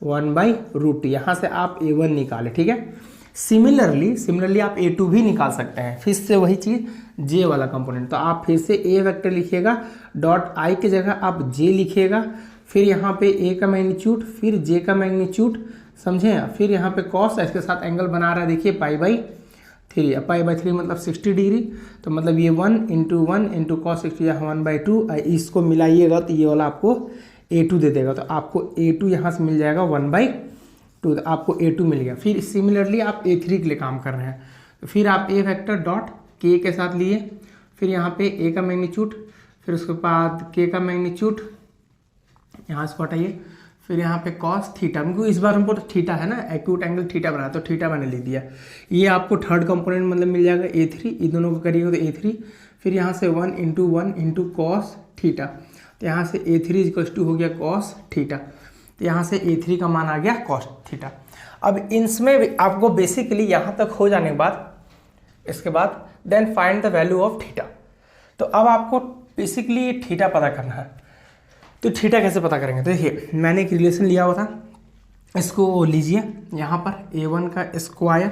1/√2। यहाँ से आप a1 निकाले, ठीक है। सिमिलरली आप a2 भी निकाल सकते हैं, फिर से वही चीज़ j वाला कंपोनेंट, तो आप फिर से a वेक्टर लिखिएगा, डॉट आई की जगह आप j लिखिएगा, फिर यहाँ पे a का मैग्नीट्यूड, फिर j का मैग्नीट्यूड, समझे, फिर यहाँ पे कॉस, इसके साथ एंगल बना रहा है देखिए π/3, π/3 मतलब 60 डिग्री, तो मतलब ये 1 इंटू 1 इंटू कॉस 60 यहाँ 1/2, इसको मिलाइएगा तो ये वाला आपको a2 दे देगा, तो आपको a2 यहाँ से मिल जाएगा 1/2, तो आपको a2 मिल गया। फिर सिमिलरली आप a3 के लिए काम कर रहे हैं, तो फिर आप a वेक्टर डॉट k के साथ लिए, फिर यहाँ पे a का मैग्नीट्यूड, फिर उसके बाद k का मैग्नीट्यूड, यहाँ से हटाइए, फिर यहाँ पे कॉस थीटा, क्योंकि इस बार हमको थीटा है ना, एक्यूट एंगल थीटा बनाया, तो थीटा मैंने लिख दिया। ये आपको थर्ड कंपोनेंट मतलब मिल जाएगा a3, इन दोनों को करिएगा तो a3, फिर यहाँ से 1 इंटू 1 इंटू कॉस थीटा, तो यहाँ से a3 इक्वल्स टू हो गया कॉस थीटा, तो यहाँ से a3 का मान आ गया कॉस थीटा। अब इनमें भी आपको बेसिकली यहाँ तक हो जाने के बाद, इसके बाद then find the value of theta. तो अब आपको बेसिकली थीटा पता करना है। तो थीटा कैसे पता करेंगे? तो देखिए मैंने एक रिलेशन लिया हुआ था, इसको लीजिए यहाँ पर A1 का स्क्वायर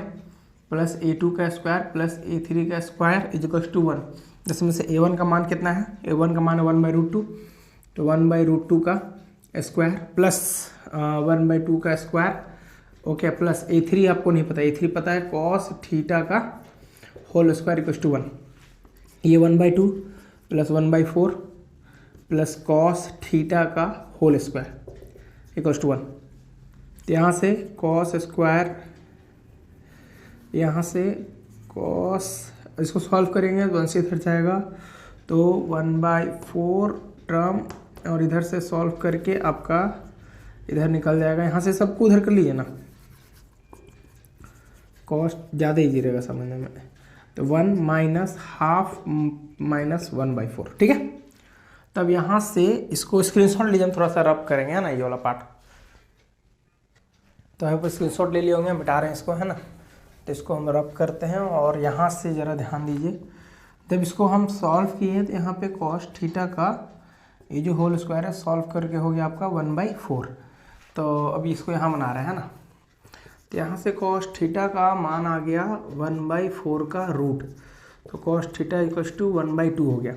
प्लस A2 का स्क्वायर प्लस A3 का स्क्वायर इजिकल्स टू 1, जिसमें से A1 का मान कितना है? A1 का मान है 1/√2, तो 1/√2 का स्क्वायर प्लस 1/2 का स्क्वायर, ओके, प्लस A3 आपको नहीं पता, A3 पता है कॉस थीटा का होल स्क्वायर इक्वल्स टू 1, ये 1/2 प्लस 1/4 प्लस कॉस थीटा का होल स्क्वायर इक्वल्स टू 1। तो यहाँ से कॉस स्क्वायर, यहाँ से कॉस, इसको सॉल्व करेंगे तो 1 से इधर जाएगा तो 1/4 टर्म, और इधर से सॉल्व करके आपका इधर निकल जाएगा। यहाँ से सबको उधर कर लीजिए ना, कॉस्ट ज़्यादा ईजी रहेगा समझने में। तो 1 माइनस हाफ माइनस 1/4, ठीक है। तब यहाँ से इसको स्क्रीनशॉट लीजिए, हम थोड़ा सा रब करेंगे, है ना, ये वाला पार्ट। तो यहाँ पर स्क्रीनशॉट ले लिए होंगे, मिटा रहे हैं इसको, है ना। तो इसको हम रब करते हैं और यहाँ से ज़रा ध्यान दीजिए, जब इसको हम सॉल्व किए तो यहाँ पे कॉस थीटा का ये जो होल स्क्वायर है सॉल्व करके हो गया आपका 1/4। तो अभी इसको यहाँ बना रहे हैं ना, तो यहाँ से कॉस थीटा का मान आ गया 1/4 का रूट, तो कॉस थीटा इक्वल्स टू 1/2 हो गया।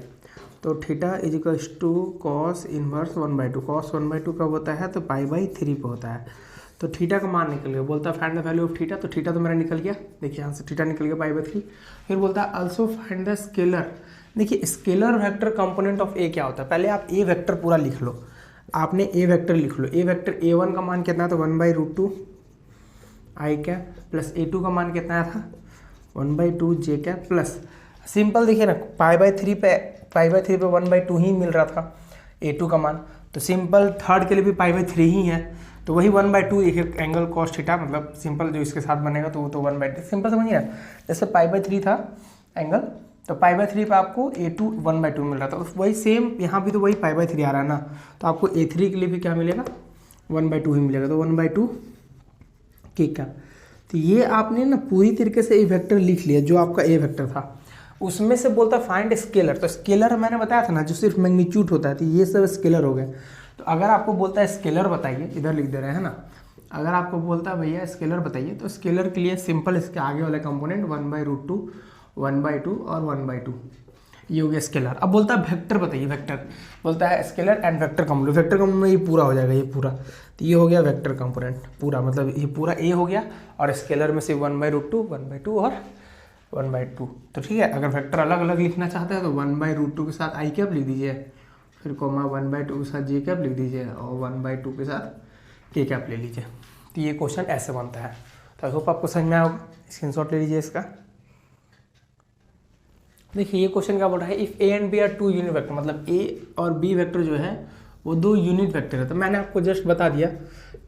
तो theta is equals to cos inverse 1/2, cos 1/2 कब होता है? तो π/3 पे होता है। तो थीटा का मान निकल गया, बोलता है find the value of theta, तो थीटा तो मेरा निकल गया, देखिए यहाँ से थीटा निकल गया π/3। फिर बोलता है आल्सो फाइंड द स्केलर। देखिए स्केलर वेक्टर कंपोनेंट ऑफ ए क्या होता है, पहले आप ए वेक्टर पूरा लिख लो, आपने ए वेक्टर लिख लो। ए वेक्टर A1 का मान कितना था? 1/√2 आई कैप, प्लस A2 का मान कितना था? 1/2 जे कैप, प्लस सिंपल देखिए ना, π/3 पे 1/2 ही मिल रहा था A2 का मान, तो सिंपल थर्ड के लिए भी π/3 ही है, तो वही 1/2 एक एंगल कॉस थीटा, मतलब सिंपल जो इसके साथ बनेगा तो वो तो 1/2 सिंपल समझिए ना। जैसे π/3 था एंगल, तो π/3 पे आपको A2 1/2 मिल रहा था, वही सेम यहाँ भी तो वही π/3 आ रहा है ना, तो आपको A3 के लिए भी क्या मिलेगा? 1/2 ही मिलेगा, तो 1/2 ठीक है। तो ये आपने ना पूरी तरीके से ए वेक्टर लिख लिया, जो आपका ए वेक्टर था उसमें से बोलता फाइंड स्केलर। तो स्केलर मैंने बताया था ना, जो सिर्फ मैग्नीट्यूड होता है, तो ये सब स्केलर हो गए। तो अगर आपको बोलता है स्केलर बताइए, इधर लिख दे रहे हैं ना, अगर आपको बोलता है भैया स्केलर बताइए, तो स्केलर के लिए सिंपल इसके आगे वाले कंपोनेंट 1/√2, 1/2 और 1/2, ये हो गया स्केलर। अब बोलता है वेक्टर बताइए, वेक्टर बोलता है scalar and vector component, vector component में ये पूरा हो जाएगा, ये पूरा, तो ये हो गया वेक्टर कंपोनेंट पूरा, मतलब ये पूरा ए हो गया, और स्केलर में से 1/√2, 1/2 और 1/2। तो ठीक है, अगर वेक्टर अलग अलग लिखना चाहते हैं तो 1/√2 के साथ आई कैप लिख दीजिए, फिर कोमा 1/2 के साथ जे कैप लिख दीजिए, और 1/2 के साथ के कैप ले लीजिए। तो ये क्वेश्चन ऐसे बनता है। तो आई होप आपको समझ में आया होगा, स्क्रीनशॉट ले लीजिए इसका। देखिए ये क्वेश्चन क्या बोल रहा है, if a and b are two unit vector, मतलब ए और बी वेक्टर जो है वो दो यूनिट वेक्टर है। तो मैंने आपको जस्ट बता दिया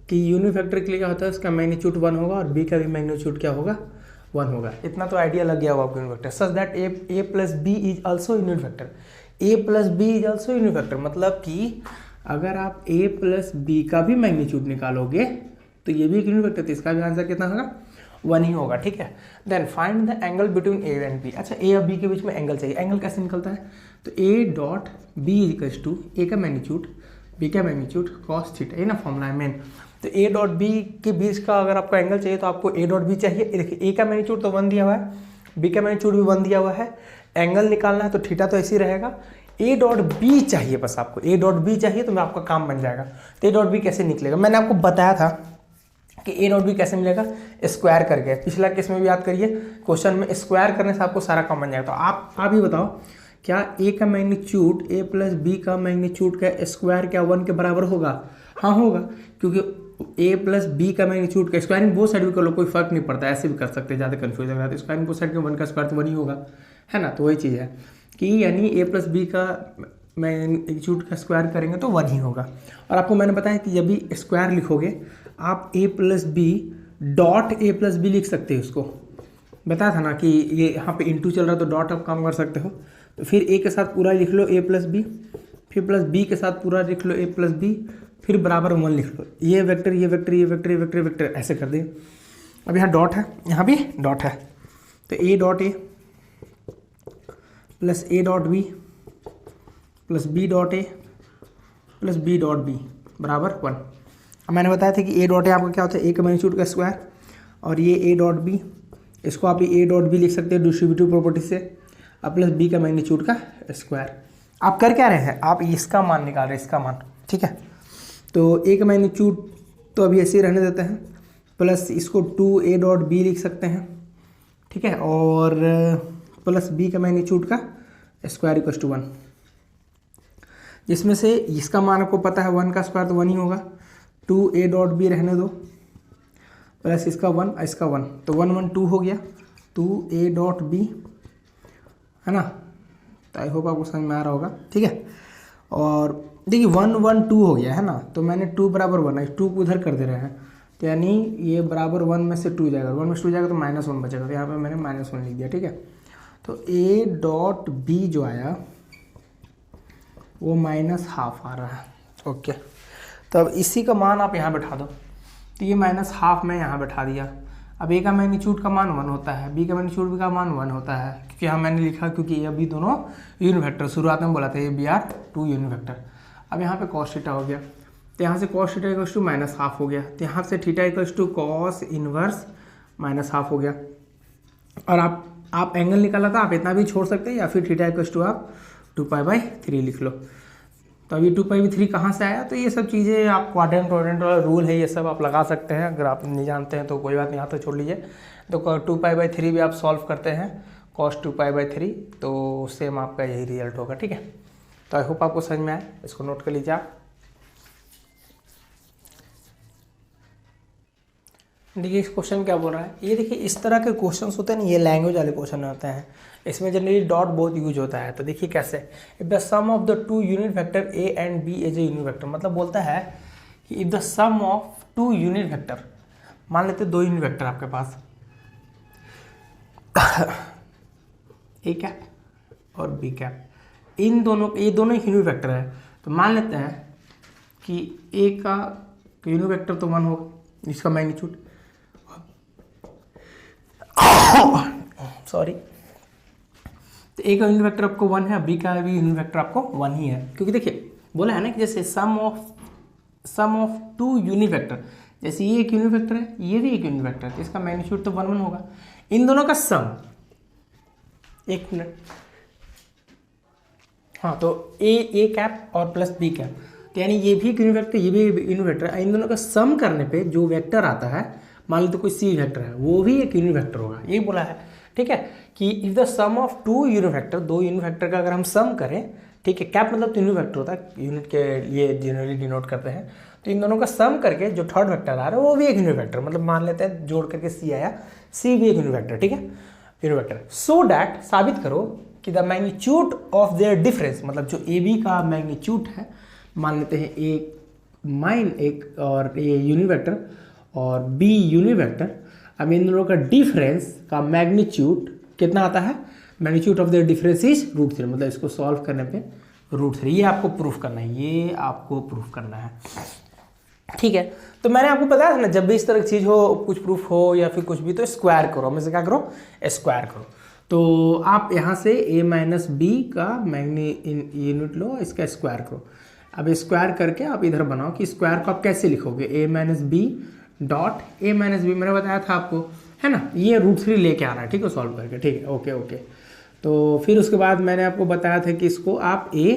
कि यूनिट वेक्टर के लिए क्या होता है, उसका मैग्नीट्यूड 1 होगा और बी का भी मैग्नीट्यूड क्या होगा? 1 होगा। इतना तो आइडिया लग गया होगा आपको unit vector. Such that a plus b is also unit vector, a plus b is also unit vector, मतलब कि अगर आप ए प्लस बी का भी मैग्नीट्यूड निकालोगे तो ये भी एक यूनिट वेक्टर, तो इसका भी आंसर कितना होगा? 1 ही होगा, ठीक है। Then find the angle between A and b. अच्छा, ए और बी के बीच में एंगल चाहिए, एंगल कैसे निकलता है? तो ए dot B equals to A का मैग्नीट्यूड, बी का मैग्नीट्यूड कॉस थीटा, ये ना फॉर्मूला है मेन। तो ए डॉट बी के बीच का अगर आपको एंगल चाहिए तो आपको ए डॉट बी चाहिए। देखिए ए का मैग्नीट्यूड तो 1 दिया हुआ है, बी का मैग्नीट्यूड भी 1 दिया हुआ है, एंगल निकालना है तो थीटा तो ऐसे ही रहेगा। ए डॉट बी चाहिए, बस आपको ए डॉट बी चाहिए तो मैं आपका काम बन जाएगा। तो ए डॉट बी कैसे निकलेगा? मैंने आपको बताया था कि ए डॉट बी कैसे मिलेगा, स्क्वायर करके। पिछला केस में भी याद करिए, क्वेश्चन में स्क्वायर करने से आपको सारा काम बन जाएगा। तो आप ही बताओ, क्या ए का मैग्नीट्यूड ए प्लस बी का मैग्नीट्यूड का स्क्वायर क्या 1 के बराबर होगा? हाँ होगा, क्योंकि ए प्लस बी का मैग्नीट्यूड का स्क्वायरिंग बहुत साइड भी कर लो, कोई फर्क नहीं पड़ता, ऐसे भी कर सकते हैं, ज़्यादा कन्फ्यूज लग रहा है तो स्क्वायरिंग बहुत साइड के 1 का स्क्वायर तो 1 ही होगा, है ना। तो वही चीज़ है कि यानी ए प्लस बी का मैग्नीट्यूड का स्क्वायर करेंगे तो 1 ही होगा। और आपको मैंने बताया कि जब भी स्क्वायर लिखोगे आप A plus B dot A plus B लिख सकते हो। उसको बताया था ना कि ये यहाँ पे इंटू चल रहा है तो डॉट आप काम कर सकते हो। तो फिर ए के साथ पूरा लिख लो ए प्लस बी, फिर प्लस बी के साथ पूरा लिख लो ए प्लस बी, फिर बराबर 1 लिख लो, ये वेक्टर ये वेक्टर ये वेक्टर ये वेक्टर वेक्टर ऐसे कर दिए। अब यहाँ डॉट है, यहाँ भी डॉट है, तो ए dot A plus a dot b plus B dot A plus B dot b बराबर 1। अब मैंने बताया था कि ए डॉट ए आपका क्या होता है, ए का मैग्नीट्यूड का स्क्वायर, और ये ए डॉट बी, इसको आप ए डॉट बी लिख सकते हैं डिस्ट्रीब्यूटिव प्रॉपर्टी से, अब प्लस बी का मैग्नीट्यूड का स्क्वायर। आप कर क्या रहे हैं, आप इसका मान निकाल रहे हैं, इसका मान, ठीक है। तो ए का मैग्नीट्यूड तो अभी ऐसे ही रहने देते हैं, प्लस इसको 2 ए डॉट बी लिख सकते हैं, ठीक है, और प्लस बी का मैग्नीट्यूड का स्क्वायर इक्वल टू 1, जिसमें से इसका मान आपको पता है 1 का स्क्वायर तो 1 ही होगा, 2 ए डॉट बी रहने दो प्लस इसका 1 इसका 1, तो 1 1 2 हो गया, 2 ए डॉट बी, है ना। तो आई होप आपको समझ में आ रहा होगा, ठीक है। और देखिए 1 1 2 हो गया है ना, तो मैंने 2 बराबर 1 2 को उधर कर दे रहे हैं, तो यानी ये बराबर 1 में से 2 जाएगा, 1 में से 2 जाएगा तो -1 बचेगा, तो यहाँ पे मैंने -1 लिख दिया, ठीक है। तो ए डॉट बी जो आया वो -½ आ रहा है, ओके। तो अब इसी का मान आप यहाँ बैठा दो, तो ये -½ मैं यहाँ बैठा दिया। अब ए का मैग्नीट्यूड का मान 1 होता है, बी का मैग्नीट्यूड का मान 1 होता है, क्योंकि यहाँ मैंने लिखा क्योंकि ये अभी दोनों यूनिट वेक्टर, शुरुआत में बोला था ये बी आर 2 यूनिट वेक्टर। अब यहाँ पे cos थीटा हो गया, तो यहाँ से cos थीटा इक्वल्स टू -½ हो गया, तो यहाँ से theta equals to cos inverse -½ हो गया। और आप एंगल निकाला था, आप इतना भी छोड़ सकते हैं, या फिर थीटा इक्वल्स टू आप 2π/3 लिख लो। तो अभी 2π/3 कहाँ से आया, तो ये सब चीज़ें आप क्वाड्रेंट वाला रूल है, ये सब आप लगा सकते हैं, अगर आप नहीं जानते हैं तो कोई बात नहीं, यहाँ तो छोड़ लीजिए। तो 2π/3 भी आप सॉल्व करते हैं, cos 2π/3, तो सेम आपका यही रिजल्ट होगा, ठीक है। तो आई होप आपको समझ में आए, इसको नोट कर लीजिए आप। देखिए इस क्वेश्चन क्या बोल रहा है, ये देखिए इस तरह के क्वेश्चंस होते हैं ना, ये लैंग्वेज वाले क्वेश्चन होते हैं, इसमें जनरली डॉट बहुत यूज होता है। तो देखिए कैसे, if the sum of the 2 unit vector A and b is a unit vector, मतलब बोलता है कि if the sum of 2 unit vector, मान लेते 2 यूनिट वेक्टर आपके पास ए कैप और बी कैप, इन दोनों ये दोनों यूनिट वेक्टर है, तो मान लेते हैं कि ए का यूनिट वेक्टर तो 1 होगा, इसका मैग्नीट्यूड सॉरी, तो ए का यूनिट वेक्टर आपको 1 है, बी का भी यूनिट वेक्टर आपको 1 ही है, क्योंकि देखिए बोला है ना कि जैसे सम ऑफ 2 यूनिट वेक्टर, जैसे ये एक यूनिट वेक्टर है, ये भी एक यूनिट वेक्टर है, तो इसका मैग्नीट्यूड तो 1 1 होगा, इन दोनों का सम, एक मिनट, हाँ, तो ए कैप और प्लस बी कैप, तो यानी ये भी एक यूनिट वेक्टर, ये भी यूनिट वेक्टर है, इन दोनों का सम करने पे जो वेक्टर आता है, मान लो तो कोई सी वेक्टर है, वो भी एक यूनिट वेक्टर होगा, यही बोला है, ठीक है, कि if the sum of 2 unit vector, 2 unit vector का अगर हम सम करें, ठीक है, कैप मतलब तो यूनिट वेक्टर होता है, यूनिट के लिए जनरली डिनोट करते हैं, तो इन दोनों का सम करके जो थर्ड वेक्टर आ रहा है वो भी एक यूनिट वेक्टर, मतलब मान लेते हैं जोड़ करके सी आया, सी भी एक यूनिट वेक्टर, ठीक है, यूनिट वेक्टर। सो डैट साबित करो कि the magnitude of their difference, मतलब जो ए बी का मैग्नीट्यूड है, मान लेते हैं एक और ए यूनिट वेक्टर और बी यूनिट वेक्टर, अब इन दोनों का डिफरेंस का मैग्नीट्यूड कितना आता है, magnitude of their difference is √3, मतलब इसको सॉल्व करने पे √3, ये आपको प्रूफ करना है, ये आपको प्रूफ करना है, ठीक है। तो मैंने आपको बताया था ना, जब भी इस तरह की चीज़ हो, कुछ प्रूफ हो या फिर कुछ भी, तो स्क्वायर करो, हमें से क्या करो, स्क्वायर करो। तो आप यहाँ से a माइनस बी का यूनिट लो, इसका स्क्वायर करो। अब स्क्वायर करके आप इधर बनाओ कि स्क्वायर को आप कैसे लिखोगे, a minus b dot a minus b, मैंने बताया था आपको, है ना, ये √3 लेके आ रहा है, ठीक है, सॉल्व करके, ठीक है, ओके। तो फिर उसके बाद मैंने आपको बताया था कि इसको आप a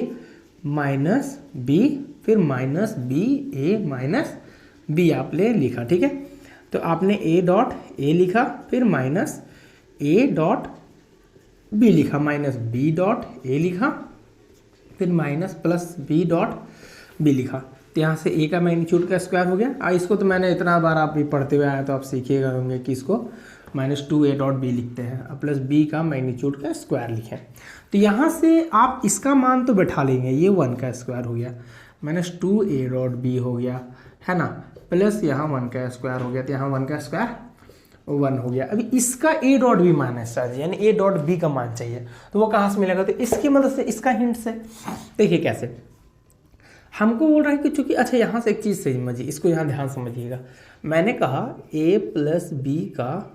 माइनस बी फिर minus b a minus b आप लिखा, ठीक है। तो आपने a डॉट a लिखा, फिर माइनस a डॉट b लिखा, माइनस b डॉट a लिखा, फिर minus plus b dot b लिखा। तो यहाँ से a का मैग्नीट्यूड का स्क्वायर हो गया। इसको तो मैंने इतना बार आप भी पढ़ते हुए आया, तो आप सीखिएगा होंगे कि इसको -2a डॉट b लिखते हैं, अब प्लस b का मैग्नीट्यूड का स्क्वायर लिखें। तो यहाँ से आप इसका मान तो बैठा लेंगे, ये 1 का स्क्वायर हो गया, -2a डॉट b हो गया, है ना, प्लस यहाँ 1 का स्क्वायर हो गया, तो यहाँ 1 का स्क्वायर 1 हो गया। अभी इसका a डॉट बी मान है सर, यानी a डॉट बी का मान चाहिए, तो वो कहाँ से मिलेगा, तो इसकी मदद से, इसका हिंट से देखिए कैसे। हमको बोल रहा है कि चूंकि, अच्छा यहाँ से एक चीज़ समझिए, इसको यहाँ ध्यान समझिएगा। मैंने कहा a प्लस बी का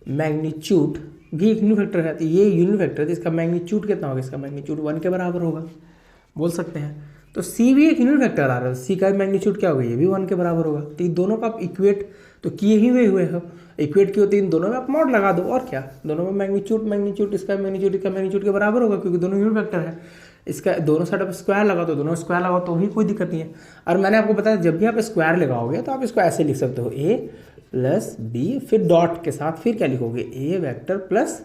मैग्नीट्यूड भी एक यूनिट वेक्टर है, तो ये यूनिट वेक्टर है, तो इसका मैग्नीट्यूड कितना होगा, इसका मैग्नीट्यूड 1 के बराबर होगा, बोल सकते हैं। तो c भी एक यूनिट वेक्टर आ रहा है, c का मैग्नीट्यूड क्या होगा, ये भी 1 के बराबर होगा। तो इन दोनों का आप इक्वेट तो किए ही हुए हो, इक्वेट किए होते इन दोनों में आप मॉड लगा दो, और क्या, दोनों में मैग्नीट्यूड इसका मैग्नीट्यूड के बराबर होगा, क्योंकि दोनों यूनिट वेक्टर है। इसका दोनों साइड आप स्क्वायर लगाओ तो दोनों स्क्वायर लगाओ तो भी कोई दिक्कत नहीं है। और मैंने आपको बताया जब भी आप स्क्वायर लगाओगे तो आप इसको ऐसे लिख सकते हो, a प्लस बी, फिर डॉट के साथ फिर क्या लिखोगे, a वेक्टर प्लस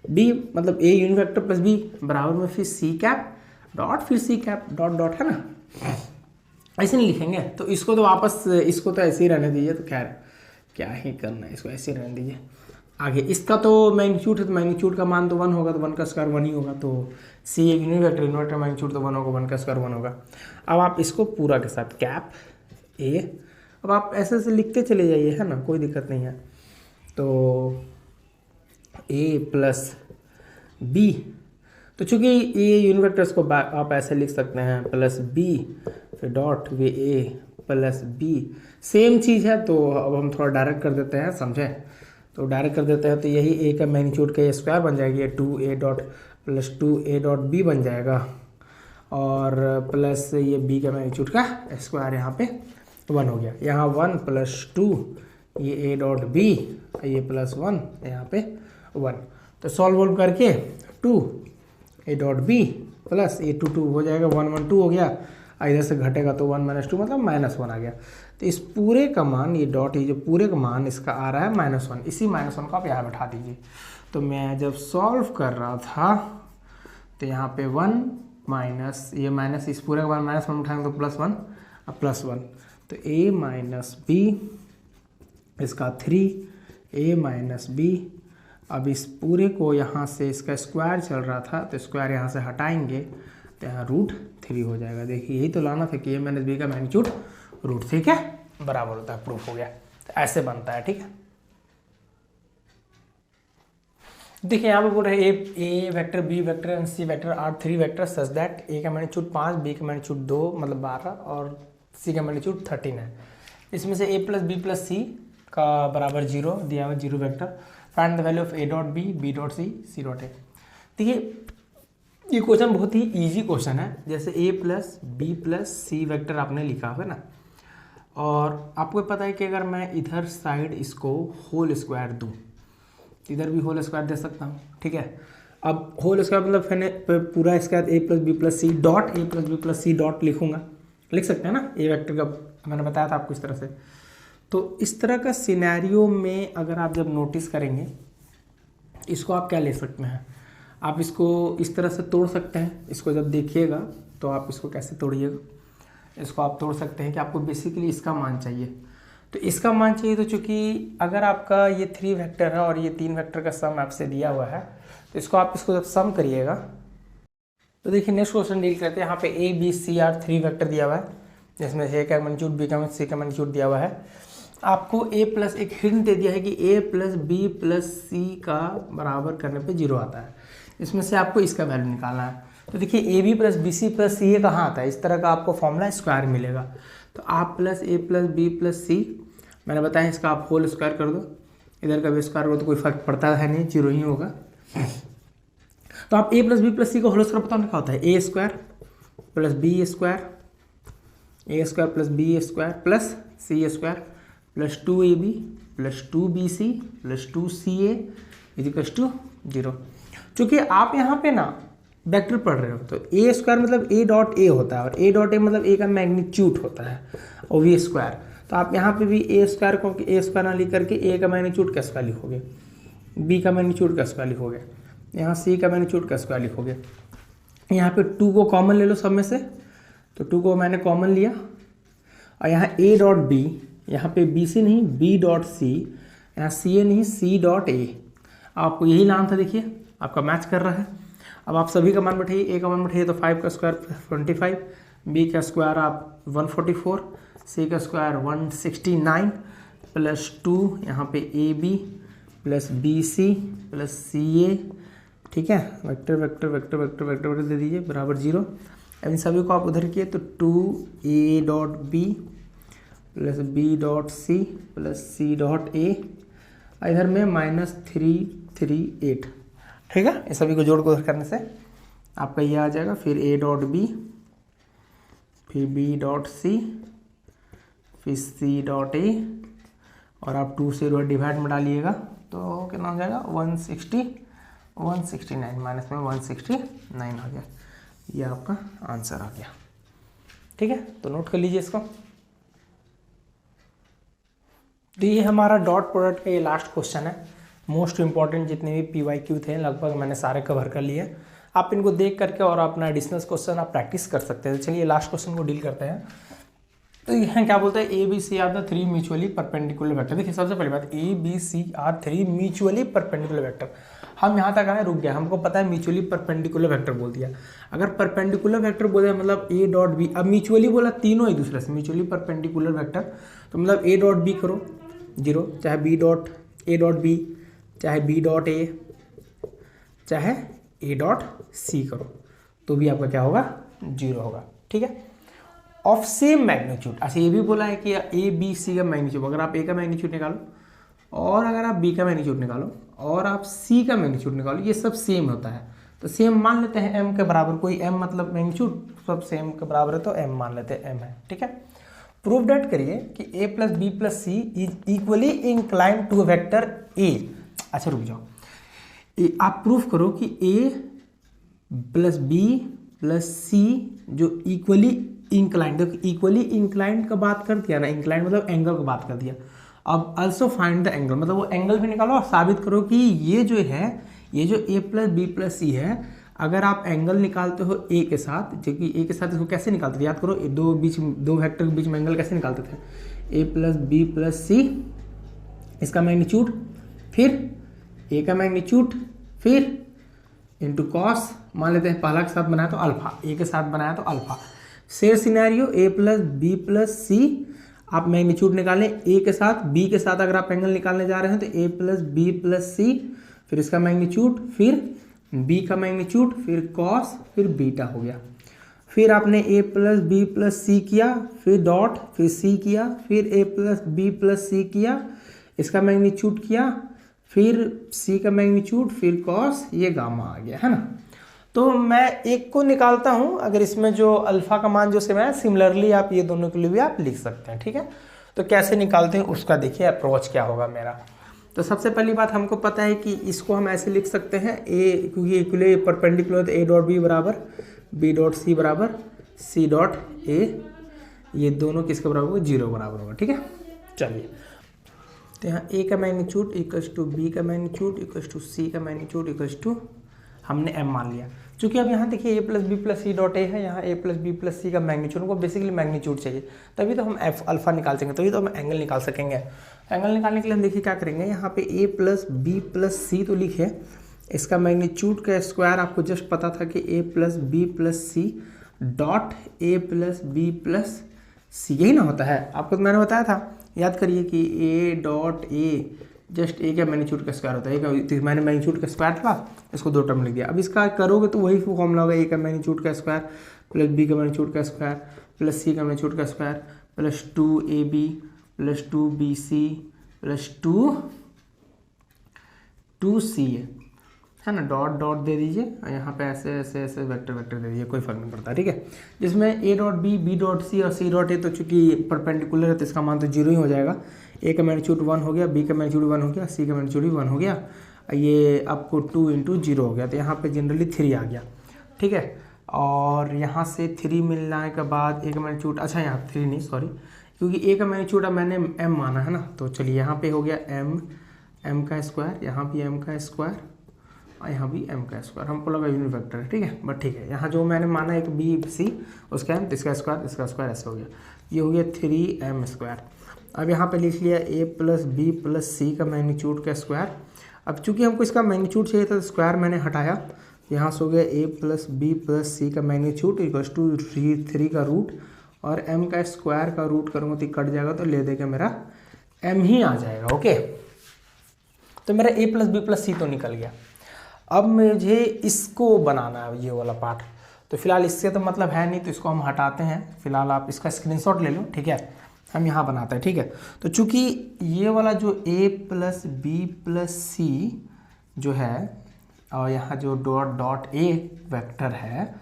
b, मतलब a unit vector plus b बराबर में फिर c कैप डॉट, फिर c कैप डॉट डॉट, है ना, ऐसे नहीं लिखेंगे। तो इसको तो वापस, इसको तो ऐसे ही रहने दीजिए, तो खैर क्या ही करना है, इसको ऐसे ही रहने दीजिए। आगे इसका तो मैग्नीट्यूड है, तो मैग्नीट्यूड का मान तो 1 होगा, तो 1 का स्क्वायर 1 ही होगा, तो c एक यूनिट वेक्टर मैग्नीट्यूड तो 1 होगा, 1 का स्क्वायर 1 होगा। अब आप इसको पूरा के साथ कैप a, अब आप ऐसे ऐसे लिखते चले जाइए, है ना, कोई दिक्कत नहीं है। तो a प्लस बी, तो चूंकि ये यूनिट वेक्टर्स को आप ऐसे लिख सकते हैं, प्लस b फिर डॉट वे a प्लस b, सेम चीज़ है। तो अब हम थोड़ा डायरेक्ट कर देते हैं, समझे, तो डायरेक्ट कर देते हैं, तो यही a का मैग्नीट्यूड का स्क्वायर बन जाएगी, ये 2a dot plus 2a dot b बन जाएगा, और प्लस ये b का मैग्नीट्यूड का स्क्वायर यहाँ पे 1 हो गया, यहाँ 1 प्लस 2 ये a डॉट b, ये प्लस 1 यहाँ पे 1। तो सॉल्व करके 2 a डॉट b प्लस ये 2 2 हो जाएगा, 1 1 2 हो गया, इधर से घटेगा तो 1 माइनस 2 मतलब -1 आ गया। तो इस पूरे का मान, ये डॉट, ये जो पूरे का मान इसका आ रहा है -1, इसी -1 को आप यहाँ बैठा दीजिए। तो मैं जब सॉल्व कर रहा था तो यहाँ पे 1 माइनस ये माइनस, इस पूरे का मान -1 उठाएंगे तो +1, अब +1, तो a माइनस बी, इसका 3 a माइनस बी। अब इस पूरे को यहाँ से, इसका स्क्वायर चल रहा था तो स्क्वायर यहाँ से हटाएंगे तो यहाँ √3 हो जाएगा। देखिए यही तो लाना था कि a माइनस बी का मैग्नीट्यूड √3 के बराबर होता है, प्रूफ हो गया। तो ऐसे बनता है, ठीक है। देखिए यहाँ पे बोल रहे हैं a vector, b vector and c vector are 3 vector such that a का मैग्नीट्यूड 5, b का मैग्नीट्यूड 2 मतलब 12 और c का मैग्नीट्यूड 13 है। इसमें से a plus B plus c का बराबर 0 दिया हुआ, 0 vector. Find the value of a dot b, b dot c, c dot a। देखिए ये क्वेश्चन बहुत ही इजी क्वेश्चन है। जैसे a plus B plus c vector आपने लिखा है ना, और आपको पता है कि अगर मैं इधर साइड इसको होल स्क्वायर दूँ, इधर भी होल स्क्वायर दे सकता हूँ, ठीक है। अब होल स्क्वायर मतलब फिर पूरा इसके बाद a plus B plus C dot, a plus B plus C dot लिखूंगा, लिख सकते हैं ना, ए वेक्टर का मैंने बताया था आपको इस तरह से। तो इस तरह का सिनेरियो में अगर आप जब नोटिस करेंगे, इसको आप क्या ले सकते हैं, आप इसको इस तरह से तोड़ सकते हैं। इसको जब देखिएगा तो आप इसको कैसे तोड़िएगा, इसको आप तोड़ सकते हैं कि आपको बेसिकली इसका मान चाहिए। तो इसका मान चाहिए, तो चूंकि अगर आपका ये 3 वेक्टर है और ये 3 वेक्टर का सम आपसे दिया हुआ है, तो इसको आप इसको जब सम करिएगा तो देखिए नेक्स्ट क्वेश्चन डील करते हैं। यहाँ पे a b c r 3 vector दिया हुआ है, जिसमें से a का मैग्नीट्यूड, b का मैग्नीट्यूड, c का मैग्नीट्यूड दिया हुआ है। आपको a प्लस एक हिंट दे दिया है कि a प्लस बी प्लस सी का बराबर करने पे 0 आता है। इसमें से आपको इसका वैल्यू निकालना है। तो देखिए A B plus B C plus C A कहाँ आता है, इस तरह का आपको फॉर्मूला स्क्वायर मिलेगा। तो आप प्लस ए प्लस बी प्लस सी, मैंने बताया इसका आप होल स्क्वायर कर दो, इधर का भी स्क्वायर करो तो कोई फर्क पड़ता है नहीं, 0 ही होगा। तो आप ए प्लस बी प्लस सी का होल स्क्वायर बताओ क्या होता है, A square plus B square, A square plus B square plus C square plus 2ab plus 2bc plus 2ca equals to 0। चूँकि आप यहाँ पे ना वेक्टर पढ़ रहे हो, तो ए स्क्वायर मतलब a डॉट ए होता है, और a डॉट ए मतलब a का मैग्नीट्यूड होता है, और v स्क्वायर। तो आप यहाँ पे भी a स्क्वायर को a स्क्वायर ना लिख करके a का मैग्नीट्यूड का स्क्वायर लिखोगे, b का मैग्नीट्यूड का स्क्वायर लिखोगे, यहाँ c का मैग्नीट्यूड का स्क्वायर लिखोगे। यहाँ पे 2 को कॉमन ले लो सब में से, तो 2 को मैंने कॉमन लिया, और यहाँ a डॉट b, यहाँ पे बी सी नहीं b डॉट सी, यहाँ सी ए नहीं c डॉट ए। आपको यही नाम था, देखिए आपका मैच कर रहा है। अब आप सभी का मान बैठाइए, a का मान बैठाइए तो 5 का स्क्वायर 25, b का स्क्वायर आप 144, c का स्क्वायर 169 प्लस 2 यहाँ पे A B plus B C plus C A, ठीक है। Vector vector vector vector vector vector दे दीजिए बराबर 0। इन सभी को आप उधर किए तो 2a.b plus b.c plus c.a, इधर में -338, ठीक है। इस सभी को जोड़ को उधर करने से आपका ये आ जाएगा, फिर a.b, फिर b.c, फिर c.a, और आप 2 से डिवाइड में डालिएगा तो कितना हो जाएगा 169 माइनस में 169 आ गया। ये आपका आंसर आ गया, ठीक है। तो नोट कर लीजिए इसको। तो ये हमारा डॉट प्रोडक्ट का ये लास्ट क्वेश्चन है। मोस्ट इंपॉर्टेंट जितने भी PYQ थे लगभग मैंने सारे कवर कर लिए। आप इनको देख करके और अपना एडिशनल क्वेश्चन आप प्रैक्टिस कर सकते हैं। चलिए लास्ट क्वेश्चन को डील करते हैं। तो यहाँ क्या बोलते हैं, ABC are the 3 mutually perpendicular vector. देखिए सबसे पहली बात, ABC are 3 mutually perpendicular vector. हम यहाँ तक आए, रुक गया, हमको पता है म्यूचुअली परपेंडिकुलर वेक्टर बोल दिया। अगर परपेंडिकुलर वेक्टर बोल दिया मतलब A.B, अब म्यूचुअली बोला तीनों एक दूसरे से, म्यूचुअली परपेंडिकुलर वेक्टर तो मतलब A.B करो 0, चाहे A.B, चाहे B.A, चाहे A.C करो तो भी आपका क्या होगा 0 होगा, ठीक है। ऑफ सेम मैग्नीट्यूड, अच्छा ये भी बोला है कि ABC का मैग्नीट्यूड, अगर आप A का मैग्नीट्यूड निकालो और अगर आप B का मैग्नीट्यूड निकालो और आप C का मैग्नीट्यूड निकालो, ये सब सेम होता है तो सेम मान लेते हैं M के बराबर। कोई M मतलब मैग्नीट्यूड सब सेम के बराबर है तो M मान लेते हैं, M है, ठीक है। प्रूव डेट करिए कि A plus B plus C is equally inclined to vector A। अच्छा रुक जाओ, आप प्रूफ करो कि A plus B plus C जो इक्वली इंक्लाइंड, देखो इक्वली इंक्लाइंड का बात कर दिया ना, इंक्लाइंड मतलब एंगल का बात कर दिया। अब आल्सो फाइंड द एंगल, मतलब वो एंगल भी निकालो और साबित करो कि ये जो है, ये जो A plus B plus C है, अगर आप एंगल निकालते हो A के साथ, जो कि A के साथ इसको कैसे निकालते थे याद करो, दो वेक्टर के बीच में एंगल कैसे निकालते थे, A plus B plus C इसका मैग्नीट्यूड, फिर A का मैग्नीट्यूड, फिर इंटू कॉस, मान लेते हैं पहला के साथ बनाया तो अल्फा, A के साथ बनाया तो alpha. Same scenario A plus B plus C, आप मैग्नीट्यूड निकालें A के साथ, B के साथ अगर आप एंगल निकालने जा रहे हैं तो A plus B plus C, फिर इसका मैग्नीट्यूड, फिर B का मैग्नीट्यूड, फिर कॉस, फिर बीटा हो गया। फिर आपने A plus B plus C किया, फिर डॉट, फिर C किया, फिर A plus B plus C किया, इसका मैग्नीट्यूड किया, फिर C का मैग्नीट्यूड, फिर कॉस, ये गामा आ गया, है ना। तो मैं एक को निकालता हूं, अगर इसमें जो अल्फा का मान जो सेम है, सिमिलरली आप ये दोनों के लिए भी आप लिख सकते हैं, ठीक है। तो कैसे निकालते हैं उसका देखिए अप्रोच क्या होगा मेरा। तो सबसे पहली बात हमको पता है कि इसको हम ऐसे लिख सकते हैं A, क्योंकि इक्वली परपेंडिकुलर तो A.B बराबर B.C बराबर C.A, ये दोनों किसके बराबर होगा 0 बराबर होगा, ठीक है। चलिए तो यहाँ A का मैग्नीट्यूड इक्वल्स टू B का मैग्नीट्यूड इक्वल्स टू C का मैग्नीट्यूड इक्वल्स टू, हमने M मान लिया। चूंकि अब यहाँ देखिए A plus B plus C dot a है, यहाँ A प्लस बी प्लस सी का मैग्नीट्यूड, उनको बेसिकली मैग्नीट्यूड चाहिए, तभी तो हम एफ अल्फा निकाल सकेंगे, तभी तो हम एंगल निकाल सकेंगे। एंगल निकालने के लिए हम देखिए क्या करेंगे, यहाँ पे A प्लस बी प्लस सी तो लिखे, इसका मैग्नीट्यूड का स्क्वायर आपको जस्ट पता था कि A plus B plus C dot A plus B plus C, यही ना होता है, आपको तो मैंने बताया था, याद करिए कि A dot A just A का मैग्नीट्यूड का स्क्वायर होता है, तो मैंने मैग्नीट्यूड का स्क्वायर था, इसको 2 टर्म लिख दिया। अब इसका करोगे तो वही फॉर्मूला होगा, A का मैग्नीट्यूड का स्क्वायर प्लस B का मैग्नीट्यूड का स्क्वायर प्लस C का मैग्नीट्यूड का square plus 2AB plus 2BC plus 2C है ना, डॉट डॉट दे दीजिए, यहाँ पे ऐसे ऐसे ऐसे वेक्टर वेक्टर दे दीजिए, कोई फर्क नहीं पड़ता, ठीक है। जिसमें A.B, B.C और C.A तो चूंकि परपेंडिकुलर है तो इसका मान तो 0 ही हो जाएगा। A का मैग्नीट्यूड 1 हो गया, B का मैग्नीट्यूड 1 हो गया, C का मैग्नीट्यूड भी 1 हो गया, ये आपको 2 इंटू 0 हो गया, तो यहाँ पे जनरली 3 आ गया, ठीक है। और यहाँ से 3 मिलने के बाद A का मैग्नीट्यूड, अच्छा यहाँ 3 नहीं सॉरी, क्योंकि A का मैग्नीट्यूड अब मैंने M माना है ना, तो चलिए यहाँ पे हो गया M का स्क्वायर, यहाँ भी M का स्क्वायर और यहाँ भी M का स्क्वायर, हमको लगा यूनिट वेक्टर है, ठीक है, बट ठीक है, यहाँ जो मैंने माना एक BC उसका M, इसका स्क्वायर ऐसे हो गया, ये हो गया 3M स्क्वायर। अब यहाँ पे लिख लिया A प्लस बी प्लस सी का मैग्नीट्यूड का स्क्वायर। अब चूंकि हमको इसका मैग्नीट्यूड चाहिए था तो स्क्वायर मैंने हटाया, यहाँ से हो गया A प्लस बी प्लस सी का मैग्नीट्यूड इक्वल्स टू 3 का रूट, और M का स्क्वायर का रूट करूँगा तो कट जाएगा, तो ले देगा मेरा M ही आ जाएगा, ओके। तो मेरा A प्लस बी प्लस सी तो निकल गया। अब मुझे इसको बनाना है, ये वाला पार्ट, तो फिलहाल इससे तो मतलब है नहीं, तो इसको हम हटाते हैं। फिलहाल आप इसका स्क्रीनशॉट ले लो, ठीक है, हम यहाँ बनाते हैं, ठीक है। तो चूंकि ये वाला जो a प्लस बी प्लस सी जो है, और यहाँ जो डॉट डॉट a वेक्टर है,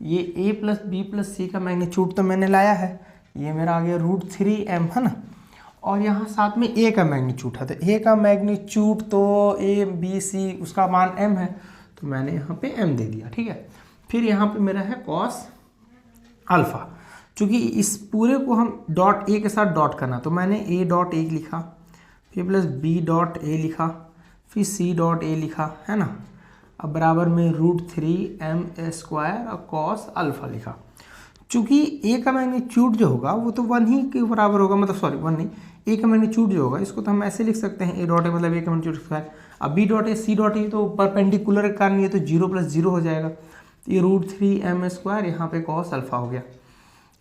ये a प्लस बी प्लस सी का मैग्नीट्यूड तो मैंने लाया है, ये मेरा आ गया √3m, है ना। और यहाँ साथ में a का मैग्नीट्यूड है, तो a का मैग्नीट्यूड तो a b c उसका मान m है, तो मैंने यहाँ पे m दे दिया, ठीक है। फिर यहाँ पे मेरा है कॉस अल्फा, चूँकि इस पूरे को हम डॉट ए के साथ डॉट करना, तो मैंने a डॉट ए लिखा, फिर प्लस b डॉट ए लिखा, फिर c डॉट ए लिखा, है ना। अब बराबर में √3m² और कॉस अल्फा लिखा। चूँकि a का मैग्नीट्यूड जो होगा वो तो 1 ही के बराबर होगा, मतलब सॉरी 1 नहीं, a का मैग्नीट्यूड जो होगा इसको तो हम ऐसे लिख सकते हैं, a डॉट ए मतलब a का मैग्नीट्यूड स्क्वायर। अब b dot A c dot A तो परपेंडिकुलर का नहीं है, तो 0 + 0 हो जाएगा, ये √3m², यहाँ पे कॉस अल्फा हो गया।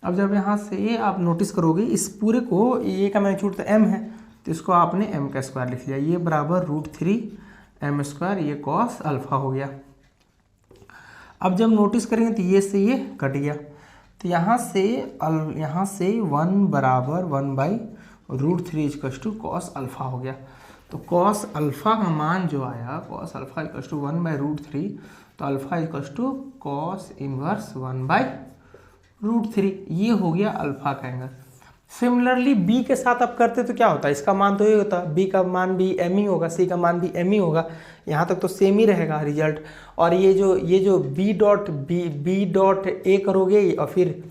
अब जब यहाँ से आप नोटिस करोगे इस पूरे को, a का मैग्नीट्यूड तो m है, तो इसको आपने m का स्क्वायर लिख लिया, ये बराबर √3m², ये कॉस अल्फा हो गया। अब जब नोटिस करेंगे तो ये से ये कट गया, तो यहाँ से 1 बराबर 1/√3 कॉस अल्फा हो गया। तो कॉस अल्फा का मान जो आया, कॉस अल्फा 1/√3, तो अल्फा कॉस इनवर्स 1/√3, ये हो गया अल्फा का एंगल। सिमिलरली बी के साथ आप करते तो क्या होता है, इसका मान तो ये होता, बी का मान भी एम ही होगा, सी का मान भी एम ही होगा, यहाँ तक तो सेम ही रहेगा रिजल्ट। और ये जो बी डॉट ए करोगे और फिर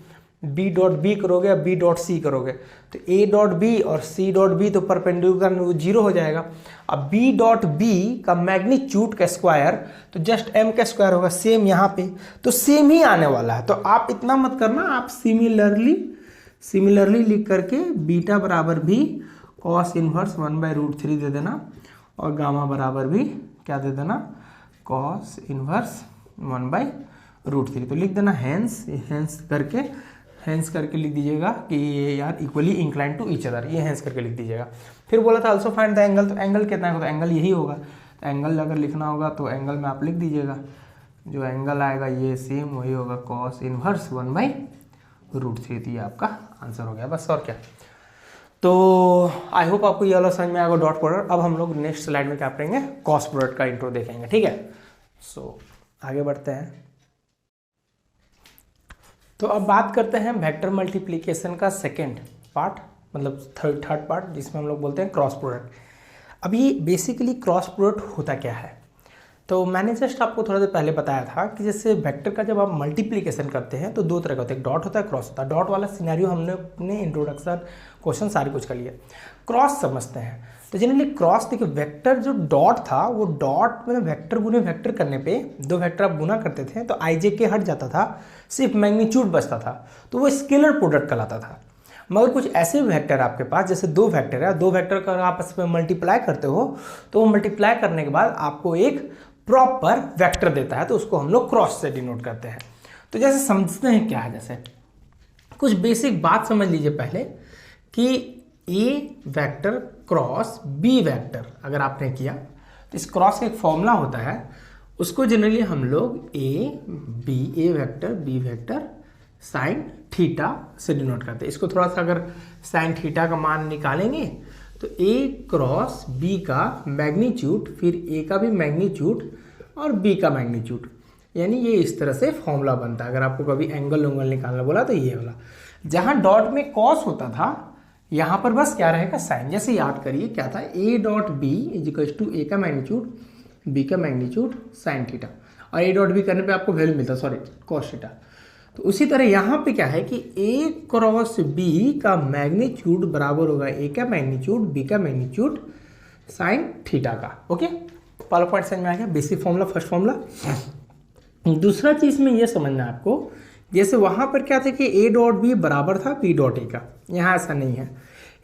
बी डॉट बी करोगे या बी डॉट सी करोगे, तो ए डॉट बी और सी डॉट बी तो परपेंडिकुलर 0 हो जाएगा। अब बी डॉट बी का मैग्नीट्यूड का स्क्वायर तो जस्ट एम का स्क्वायर होगा, सेम यहाँ पे तो सेम ही आने वाला है। तो आप इतना मत करना, आप सिमिलरली लिख करके बीटा बराबर भी कॉस इनवर्स 1/√3 दे देना, और गामा बराबर भी क्या दे देना, कॉस इनवर्स 1/√3, तो लिख देना हैंस करके लिख दीजिएगा कि ये यार equally incline to each other, ये हैंस करके लिख दीजिएगा। फिर बोला था आल्सो फाइंड द एंगल, तो एंगल कितना है, तो एंगल यही होगा, तो एंगल अगर लिखना होगा तो एंगल में आप लिख दीजिएगा, जो एंगल आएगा ये सेम वही होगा, कॉस इनवर्स 1/√3, तो ये आपका आंसर हो गया, बस और क्या। तो आई होप आपको ये वाला समझ में आएगा डॉट प्रोडक्ट। अब हम लोग नेक्स्ट स्लाइड में क्या करेंगे, कॉस प्रोडक्ट का इंट्रो देखेंगे, ठीक है। सो आगे बढ़ते हैं। तो अब बात करते हैं वेक्टर मल्टीप्लिकेशन का सेकेंड पार्ट, मतलब थर्ड पार्ट, जिसमें हम लोग बोलते हैं क्रॉस प्रोडक्ट। अब ये बेसिकली क्रॉस प्रोडक्ट होता क्या है, तो मैंने जस्ट आपको थोड़ा देर पहले बताया था कि जैसे वेक्टर का जब आप मल्टीप्लिकेशन करते हैं तो दो तरह का होता है, एक डॉट होता है, क्रॉस होता है। डॉट वाला सिनेरियो हमने अपने इंट्रोडक्शन क्वेश्चन सारे कुछ कर लिया, क्रॉस समझते हैं। तो जनरली क्रॉस देखिए, वेक्टर जो डॉट था वो डॉट में वेक्टर गुने वेक्टर करने पे, दो वेक्टर आप गुना करते थे तो आई जे के हट जाता था, सिर्फ मैग्नीट्यूड बचता था, तो वो स्केलर प्रोडक्ट कहलाता था। मगर कुछ ऐसे वेक्टर आपके पास, जैसे दो वेक्टर है, दो वेक्टर का आपस में मल्टीप्लाई करते हो तो वो मल्टीप्लाई करने के बाद आपको एक प्रॉपर वेक्टर देता है, तो उसको हम लोग क्रॉस से डिनोट करते हैं। तो जैसे समझते हैं क्या है, जैसे कुछ बेसिक बात समझ लीजिए पहले कि ए वेक्टर क्रॉस बी वेक्टर अगर आपने किया तो इस क्रॉस का एक फॉर्मूला होता है, उसको जनरली हम लोग A vector B vector sine theta से डिनोट करते हैं। इसको थोड़ा सा अगर साइन थीटा का मान निकालेंगे तो ए क्रॉस बी का मैग्नीट्यूड, फिर ए का भी मैग्नीट्यूड और बी का मैग्नीट्यूड, यानी ये इस तरह से फॉर्मूला बनता है। अगर आपको कभी एंगल निकालना बोला तो ये वाला, जहाँ डॉट में कॉस होता था यहाँ पर बस क्या रहेगा, साइन। जैसे याद करिए क्या था, A dot B is equal to A का मैग्नीट्यूड बी का मैग्नीट्यूड साइन थीटा, और ए डॉट बी करने पे आपको वैल्यू मिलता, सॉरी कॉस थीटा। तो उसी तरह यहाँ पे क्या है कि ए क्रॉस बी का मैग्नीट्यूड बराबर होगा ए का मैग्नीट्यूड बी का मैग्नीट्यूड साइन थीटा का। ओके, पहला पॉइंट समझ में आ गया, बेसिक फॉर्मूला, फर्स्ट फॉर्मूला। दूसरा चीज में ये समझना है आपको, जैसे वहां पर क्या था कि ए डॉट बी बराबर था बी डॉट ए का, यहाँ ऐसा नहीं है।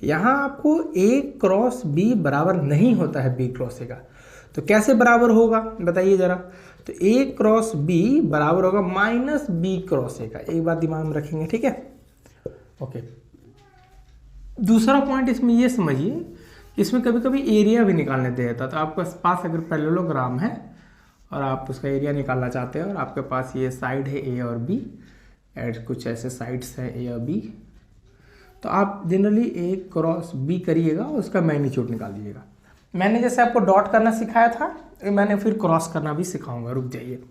यहाँ आपको ए क्रॉस बी बराबर नहीं होता है बी क्रॉस ए का, तो कैसे बराबर होगा बताइए जरा। तो ए क्रॉस बी बराबर होगा माइनस बी क्रॉस ए का, एक बात दिमाग में रखेंगे, ठीक है। ओके, दूसरा पॉइंट इसमें ये समझिए, इसमें कभी कभी एरिया भी निकालने देता, तो आपके पास अगर पैरेललोग्राम है और आप उसका एरिया निकालना चाहते हैं और आपके पास ये साइड है ए और बी, एड कुछ ऐसे साइड्स हैं ए और बी, तो आप जनरली ए क्रॉस बी करिएगा और उसका मैग्नीट्यूड निकाल दीजिएगा। मैंने जैसे आपको डॉट करना सिखाया था, मैंने फिर क्रॉस करना भी सिखाऊंगा, रुक जाइए।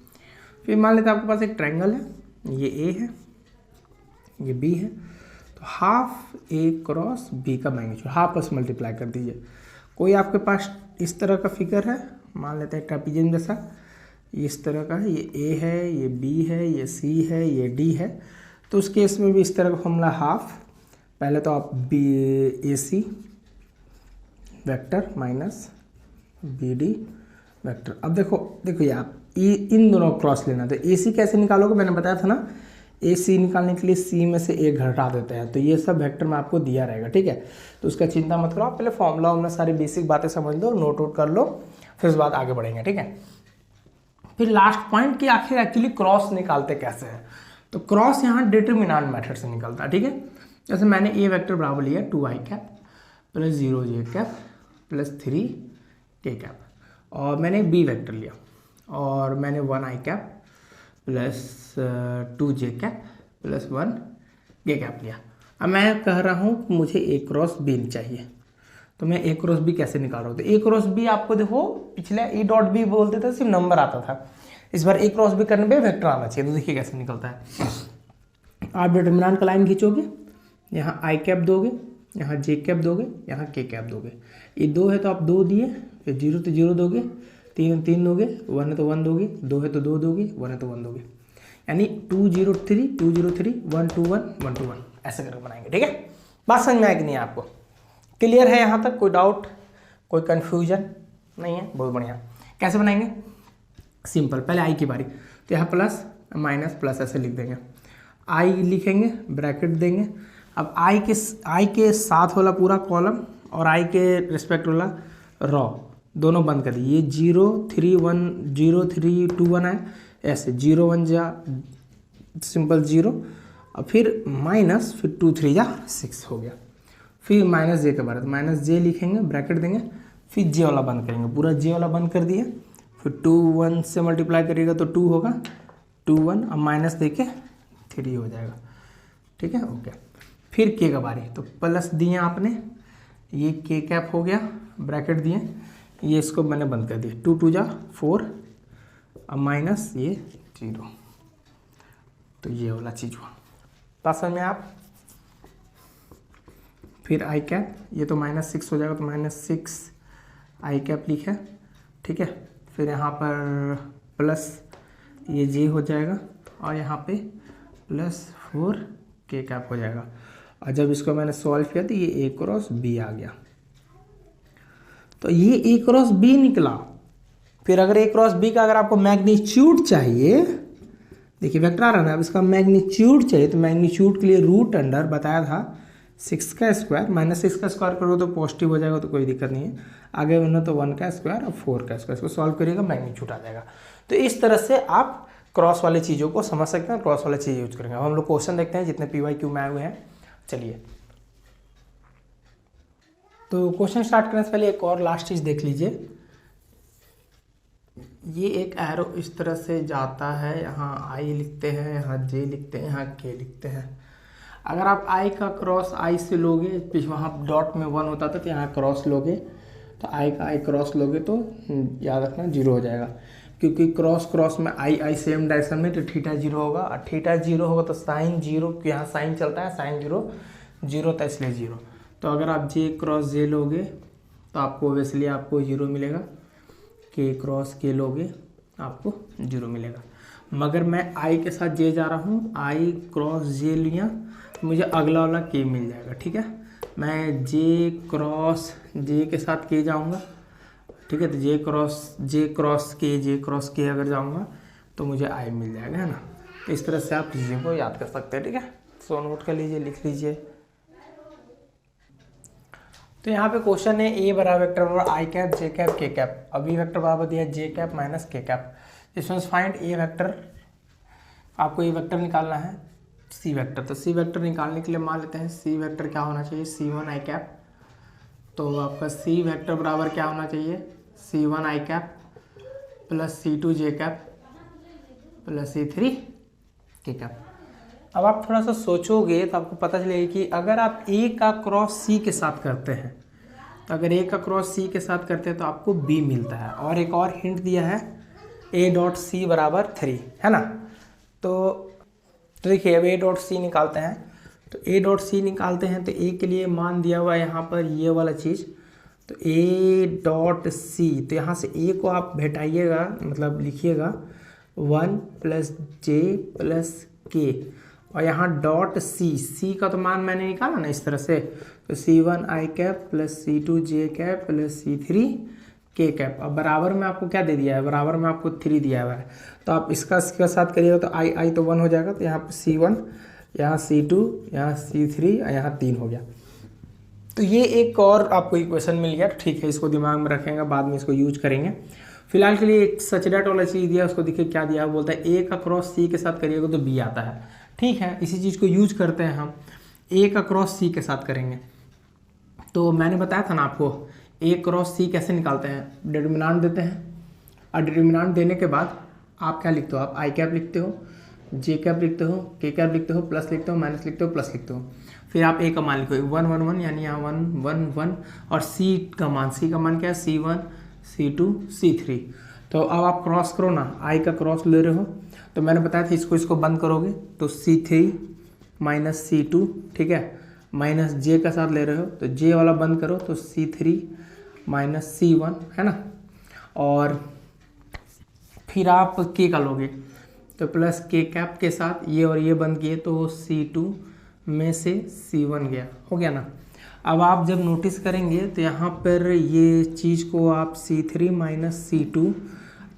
फिर मान लेते हैं आपके पास एक ट्रायंगल है, ये ए है, ये बी है, तो हाफ ए क्रॉस बी का मैग्नीट्यूड हाफ प्लस मल्टीप्लाई कर दीजिए। कोई आपके पास इस तरह का फिगर है, मान लेते हैं ट्रेपेजियम जैसा, इस तरह का है, ये ए है, ये बी है, ये सी है, ये डी है, तो उस केस में भी इस तरह का फॉर्मूला हाफ, पहले तो आप B A C vector minus B D vector. अब देखो ये आप इन दोनों क्रॉस लेना, तो ए सी कैसे निकालोगे, मैंने बताया था ना, ए सी निकालने के लिए सी में से ए घटा देते हैं, तो ये सब वेक्टर में आपको दिया रहेगा, ठीक है। तो उसका चिंता मत करो, आप पहले फॉर्मूला में सारी बेसिक बातें समझ लो, नोट आउट कर लो, फिर उस बाद आगे बढ़ेंगे, ठीक है। फिर लास्ट पॉइंट कि आखिर एक्चुअली क्रॉस निकालते कैसे हैं, तो क्रॉस यहाँ डिटरमिनेंट मेथड से निकलता है, ठीक है। जैसे मैंने ए वेक्टर बराबर लिया 2i cap plus 0j cap plus 3k cap, और मैंने बी वेक्टर लिया और मैंने 1i cap plus 2j cap plus 1k cap लिया। अब मैं कह रहा हूँ मुझे ए क्रॉस बी चाहिए, तो मैं ए क्रॉस बी कैसे निकाल रहा हूँ, तो ए क्रॉस बी आपको देखो पिछले ए डॉट बी बोलते थे, सिर्फ नंबर आता था, इस बार ए क्रॉस बी करने पे वेक्टर आना चाहिए, तो देखिए कैसे निकलता है। आप डिटरमिनेंट का लाइन खींचोगे, यहाँ आई कैप दोगे, यहाँ जे कैप दोगे, यहाँ के कैप दोगे, ये 2 है तो आप 2 दिए, फिर 0 तो 0 दोगे, 3 3 दोगे, 1 है तो 1 दोगे, 2 है तो 2 दोगे, 1 है तो 1 दोगे, यानी 2 0 3 2 0 3 1 2 1 1 2 1 ऐसे करके बनाएंगे, ठीक है। बात समझ में आएगी नहीं आपको, क्लियर है यहाँ तक, कोई डाउट कोई कन्फ्यूजन नहीं है, बहुत बढ़िया। कैसे बनाएंगे, सिंपल, पहले आई की बारी, तो यहाँ प्लस माइनस प्लस ऐसे लिख देंगे, आई लिखेंगे ब्रैकेट देंगे, अब आई के साथ वाला पूरा कॉलम और आई के रिस्पेक्ट वाला रॉ दोनों बंद कर दिए, ये 0 3 1 0 3 2 1 है, ऐसे 0 1 जा सिंपल 0, और फिर माइनस, फिर 2 3 जा 6 हो गया, फिर माइनस जे के बारे, तो माइनस जे लिखेंगे ब्रैकेट देंगे, फिर जे वाला बंद करेंगे, पूरा जे वाला बंद कर दिए, फिर 2 1 से मल्टीप्लाई करिएगा तो 2 होगा, 2 1, अब माइनस देके 3 हो जाएगा, ठीक है, ओके। फिर के का बारी, तो प्लस दिए आपने, ये के कैप हो गया, ब्रैकेट दिए, ये इसको मैंने बंद कर दिया, 2 2 जा 4, अब माइनस ये 0, तो ये वाला चीज़ हुआ, बात समझ में आप। फिर आई कैप, ये तो -6 हो जाएगा, तो -6 आई कैप लिखा, ठीक है। फिर यहाँ पर प्लस ये जे हो जाएगा और यहाँ पे +4 के कैप हो जाएगा, और जब इसको मैंने सॉल्व किया तो ये ए क्रॉस बी आ गया, तो ये ए क्रॉस बी निकला। फिर अगर ए क्रॉस बी का अगर आपको मैग्नीट्यूड चाहिए, देखिए वेक्टर आ रहा है ना, अब इसका मैग्नीट्यूड चाहिए, तो मैग्नीट्यूड के लिए रूट अंडर बताया था 6 का स्क्वायर, -6 का स्क्वायर करोगे तो पॉजिटिव हो जाएगा, तो कोई दिक्कत नहीं है, आगे बनना तो 1 का स्क्वायर और 4 का स्क्वायर, इसको सॉल्व करिएगा मैग्नीट्यूड आ जाएगा। तो इस तरह से आप क्रॉस वाली चीज़ों को समझ सकते हैं, क्रॉस वाली चीज़ यूज करेंगे। अब हम लोग क्वेश्चन देखते हैं जितने PYQ में आए हुए हैं, चलिए। तो क्वेश्चन स्टार्ट करने से पहले एक और लास्ट चीज़ देख लीजिए, ये एक एरो इस तरह से जाता है, यहाँ आई लिखते हैं, यहाँ जे लिखते हैं, यहाँ के लिखते हैं। अगर आप आई का क्रॉस आई से लोगे, वहाँ डॉट में 1 होता था, तो यहाँ क्रॉस लोगे, तो आई का आई क्रॉस लोगे तो याद रखना 0 हो जाएगा, क्योंकि क्रॉस में आई सेम डायरेक्शन में, तो थीटा 0 होगा, और थीटा 0 होगा तो साइन 0, यहाँ साइन चलता है, साइन 0 था इसलिए 0। तो अगर आप जे क्रॉस जे लोगे तो आपको ओबियसली आपको 0 मिलेगा, के क्रॉस के लोगे आपको 0 मिलेगा। मगर मैं आई के साथ जे जा रहा हूँ, आई क्रॉस जे लिया तो मुझे अगला वाला के मिल जाएगा, ठीक है। मैं जे क्रॉस जे के साथ के जाऊँगा, ठीक है, तो जे क्रॉस के अगर जाऊँगा तो मुझे आई मिल जाएगा, है ना। तो इस तरह से आप चीज़ों को याद कर सकते हैं, ठीक है। सो नोट कर लीजिए, लिख लीजिए। तो यहाँ पे क्वेश्चन है ए बराबर वेक्टर बराबर आई कैप जे कैप के कैप, अब ई वेक्टर बराबर दिया जे कैप माइनस के कैप। इसमें फाइंड ए वेक्टर, आपको ए वेक्टर निकालना है सी वेक्टर। तो सी वेक्टर निकालने के लिए मान लेते हैं सी वेक्टर क्या होना चाहिए, C1 आई कैप। तो आपका सी वेक्टर बराबर क्या होना चाहिए, C1 आई कैप प्लस C2 जे कैप प्लस C3 के कैप। अब आप थोड़ा सा सोचोगे तो आपको पता चलेगा कि अगर आप A का क्रॉस C के साथ करते हैं, तो अगर A का क्रॉस C के साथ करते हैं तो आपको B मिलता है। और एक और हिंट दिया है A डॉट C बराबर 3, है ना। तो देखिए अब A डॉट C निकालते हैं, तो A डॉट C निकालते हैं तो A के लिए मान दिया हुआ है यहाँ पर ये वाला चीज़, तो A डॉट C, तो यहाँ से A को आप घटाइएगा, मतलब लिखिएगा 1 प्लस J प्लस K, और यहाँ डॉट C का तो मान मैंने निकाला ना इस तरह से, तो C1 I cap plus C2 J cap plus C3 K cap. अब बराबर में आपको क्या दे दिया है, बराबर में आपको 3 दिया हुआ है, तो आप इसका साथ करिएगा तो I तो 1 हो जाएगा, तो यहाँ पर C1, यहाँ C2, यहाँ C3 और यहाँ 3 हो गया। तो ये एक और आपको इक्वेशन मिल गया, ठीक है, इसको दिमाग में रखेंगे, बाद में इसको यूज करेंगे। फिलहाल के लिए एक सच डेट वाला चीज़ दिया, उसको देखिए क्या दिया, बोलता है A का क्रॉस C के साथ करिएगा तो B आता है, ठीक है। इसी चीज़ को यूज करते हैं हम, A का क्रॉस C के साथ करेंगे। तो मैंने बताया था ना आपको A क्रॉस C कैसे निकालते हैं, डिटर्मिनेंट देते हैं, और डिटर्मिनेंट देने के बाद आप क्या लिखते हो, आप I कैप लिखते हो, J कैप लिखते हो, K कैप लिखते हो, प्लस लिखते हो, माइनस लिखते हो, प्लस लिखते हो, फिर आप A का मान लिखो 1 1 1, यानी यहाँ 1 1 1, और C का मान क्या है, C1 C2 C3। तो अब आप क्रॉस करो ना, I का क्रॉस ले रहे हो, तो मैंने बताया था इसको बंद करोगे तो C3 माइनस C2, ठीक है, माइनस J का साथ ले रहे हो तो J वाला बंद करो तो C3 माइनस C1, है ना। और फिर आप K का लोगे तो प्लस K कैप के साथ ये और ये बंद किए तो C2 में से C1 गया, हो गया ना। अब आप जब नोटिस करेंगे तो यहाँ पर ये चीज़ को आप C3 minus C2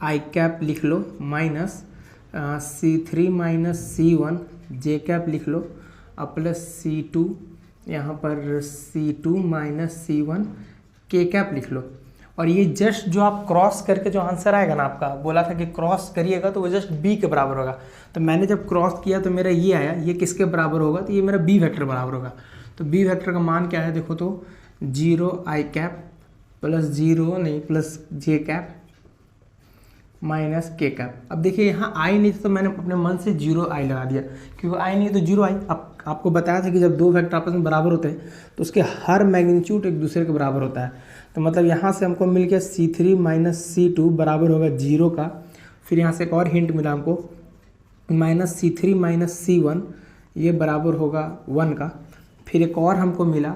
I cap लिख लो, minus C3 minus C1 J cap लिख लो, अब प्लस C2, यहाँ पर C2 minus C1 K cap लिख लो। और ये जस्ट जो आप क्रॉस करके जो आंसर आएगा ना, आपका बोला था कि क्रॉस करिएगा तो वो जस्ट B के बराबर होगा, तो मैंने जब क्रॉस किया तो मेरा ये आया, ये किसके बराबर होगा, तो ये मेरा B वेक्टर बराबर होगा। तो B वेक्टर का मान क्या है, देखो तो 0 I कैप प्लस 0 नहीं plus J cap minus K cap. अब देखिए यहाँ I नहीं था तो मैंने अपने मन से 0 I लगा दिया, क्योंकि I नहीं तो 0 I। अब आपको बताया था कि जब दो वेक्टर आपस में बराबर होते हैं तो उसके हर मैग्नीट्यूड एक दूसरे के बराबर होता है। तो मतलब यहाँ से हमको मिल गया C3 माइनस C2 बराबर होगा 0 का। फिर यहाँ से एक और हिंट मिला हमको, माइनस C3 माइनस C1 ये बराबर होगा 1 का। फिर एक और हमको मिला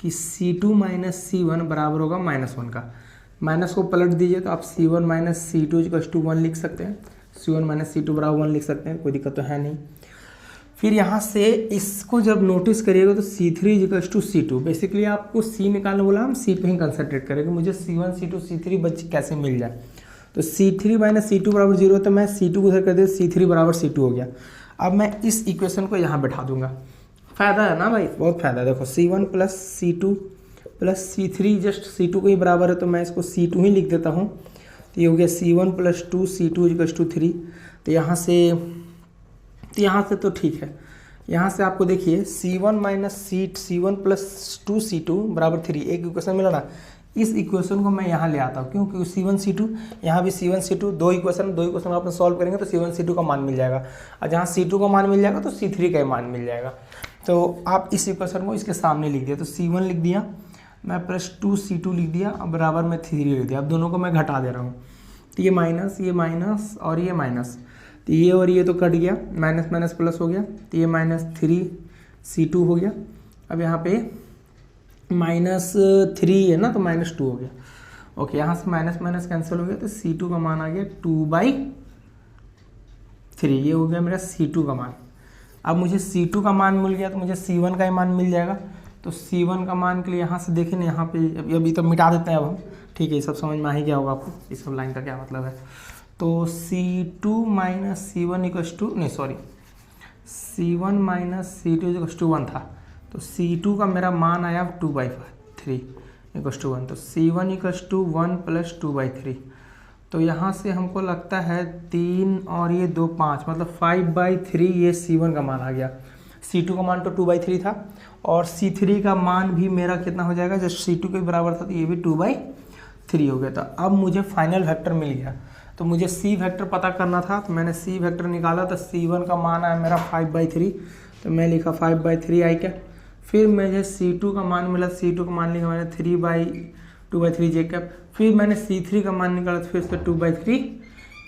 कि C2 माइनस C1 बराबर होगा -1 का। माइनस को पलट दीजिए तो आप C1 minus C2 equals to 1 लिख सकते हैं, C1 माइनस C2 बराबर 1 लिख सकते हैं, कोई दिक्कत तो है नहीं। फिर यहाँ से इसको जब नोटिस करिएगा तो C3 equals to C2, basically आपको C निकालने बोला, हम C पे ही कंसंट्रेट करेंगे, मुझे C1 C2 C3 बच कैसे मिल जाए। तो C3 माइनस C2 बराबर 0, तो मैं C2 को उधर कर दिया, C3 बराबर C2 हो गया। अब मैं इस इक्वेशन को यहाँ बैठा दूंगा, फ़ायदा है ना भाई, बहुत फ़ायदा है। देखो C1 plus C2 plus C3 just C2 के ही बराबर है, तो मैं इसको C2 ही लिख देता हूँ। तो ये हो गया C1 plus 2 C2 equals to 3। तो यहाँ से तो ठीक है, यहाँ से आपको देखिए C1 minus C1 plus 2 C2 बराबर 3, एक इक्वेशन मिला ना। इस इक्वेशन को मैं यहाँ ले आता हूँ, क्योंकि C1 C2, यहाँ भी C1 C2, दो इक्वेशन आप सॉल्व करेंगे तो C1 C2 का मान मिल जाएगा, और जहाँ C2 का मान मिल जाएगा तो C3 का मान मिल जाएगा। तो आप इस इक्वेशन को इसके सामने लिख दिया, तो C1 लिख दिया मैं, प्लस 2 C2 लिख दिया, अब बराबर में 3 लिख दिया। अब दोनों को मैं घटा दे रहा हूँ, तो ये माइनस और ये माइनस, तो ये और ये तो कट गया, माइनस माइनस प्लस हो गया, तो ये माइनस 3 C2 हो गया। अब यहाँ पे -3 है ना, तो -2 हो गया। ओके, यहाँ से माइनस माइनस कैंसिल हो गया, तो C2 का मान आ गया 2/3, ये हो गया मेरा C2 का मान। अब मुझे C2 का मान मिल गया तो मुझे C1 का ही मान मिल जाएगा। तो C1 का मान के लिए यहाँ से देखें ना, यहाँ पे अभी तो मिटा देते हैं अब हम, ठीक है, ये सब समझ में आ ही गया होगा आपको, इस सब लाइन का क्या मतलब है। तो C2 minus C1 equals to C1 minus C2 equals to 1 था, तो C2 का मेरा मान आया 2/3 इक्वल्स टू 1, तो C1 इक्वल्स टू 1 प्लस 2/3। तो यहाँ से हमको लगता है 3 और ये 2 5, मतलब 5/3 ये C1 का मान आ गया। C2 का मान तो 2/3 था, और C3 का मान भी मेरा कितना हो जाएगा, जब C2 के बराबर था तो ये भी 2/3 हो गया। तो अब मुझे फाइनल वेक्टर मिल गया। तो मुझे सी वेक्टर पता करना था, तो मैंने सी वेक्टर निकाला, तो C1 का मान आया मेरा 5/3, तो मैं लिखा 5/3 आई कैप। फिर मुझे C2 का मान मिला, C2 का मान लिखा मैंने 3/2/3 जे कैप। फिर मैंने C3 का मान निकाला, तो फिर से 2/3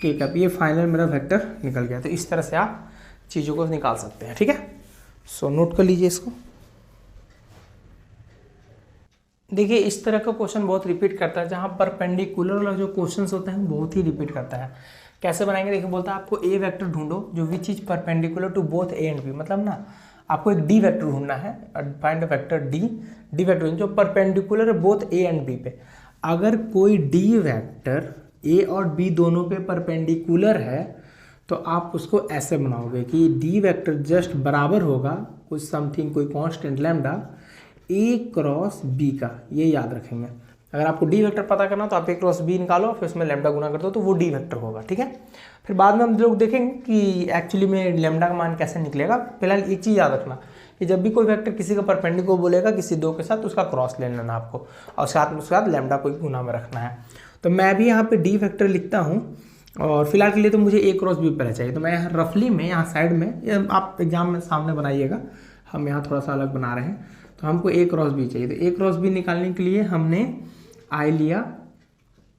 के कैप। ये फाइनल मेरा वेक्टर निकल गया। तो इस तरह से आप चीज़ों को निकाल सकते हैं, ठीक है। सो नोट कर लीजिए इसको। देखिए इस तरह का क्वेश्चन बहुत रिपीट करता है, जहाँ परपेंडिकुलर वाला जो क्वेश्चंस होते हैं बहुत ही रिपीट करता है। कैसे बनाएंगे, देखिए बोलता है आपको ए वेक्टर ढूंढो जो which is perpendicular to both a and b. मतलब ना आपको एक डी वेक्टर ढूंढना है, find a vector d vector जो परपेंडिकुलर है बोथ ए एंड बी पे। अगर कोई डी वेक्टर ए और बी दोनों पे परपेंडिकुलर है तो आप उसको ऐसे बनाओगे कि डी वेक्टर जस्ट बराबर होगा कुछ समथिंग, कोई कांस्टेंट लैम्डा ए क्रॉस बी का। ये याद रखेंगे। अगर आपको डी वेक्टर पता करना तो आप ए क्रॉस बी निकालो, फिर उसमें लैम्डा गुना कर दो, तो वो डी वेक्टर होगा, ठीक है। फिर बाद में हम लोग देखेंगे कि एक्चुअली में लैम्डा का मान कैसे निकलेगा। फिलहाल एक चीज़ याद रखना कि जब भी कोई वेक्टर किसी का परपेंडिकुलर बोलेगा किसी दो के साथ, तो उसका क्रॉस ले लेना आपको, और साथ में उसके साथ लैम्डा को गुना में रखना है। तो मैं भी यहाँ पे डी वेक्टर लिखता हूँ, और फिलहाल के लिए तो मुझे ए क्रॉस बी पहले चाहिए। तो मैं यहाँ रफली में यहाँ साइड में, आप एग्जाम में सामने बनाइएगा, हम यहाँ थोड़ा सा अलग बना रहे हैं। तो हमको ए क्रॉस बी चाहिए। तो ए क्रॉस बी निकालने के लिए हमने आई लिया,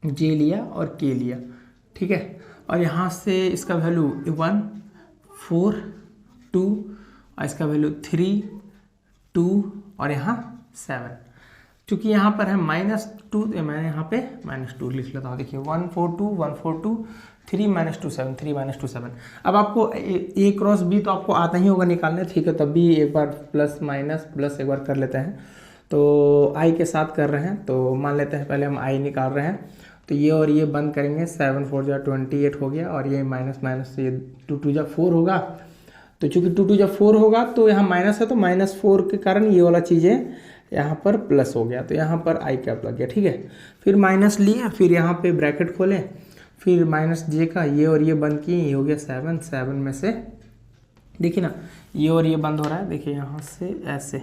जे लिया और के लिया, ठीक है। और यहाँ से इसका वैल्यू 1 4 2 और इसका वैल्यू 3 2 और यहाँ 7। चूँकि यहाँ पर है -2, तो मैंने यहाँ पे -2 लिख लेता हूँ। देखिए 1 4 2 1 4 2 3 -2 7 3 -2 7। अब आपको ए क्रॉस बी तो आपको आता ही होगा निकालने, ठीक है। तब भी एक बार प्लस माइनस प्लस एक बार कर लेते हैं। तो आई के साथ कर रहे हैं, तो मान लेते हैं पहले हम आई निकाल रहे हैं। तो ये और ये बंद करेंगे, 7 4 जा 28 हो गया, और ये माइनस माइनस से 2 2 जा 4 होगा। तो चूँकि 2 2 जा 4 होगा तो यहाँ माइनस है, तो -4 के कारण ये वाला चीज़ें यहाँ पर प्लस हो गया, तो यहाँ पर आई कैप लग गया, ठीक है। फिर माइनस लिए, फिर यहाँ पे ब्रैकेट खोलें, फिर माइनस जे का ये और ये बंद किए, ये हो गया 7 में से देखिए ना ये और ये बंद हो रहा है। देखिए यहाँ से ऐसे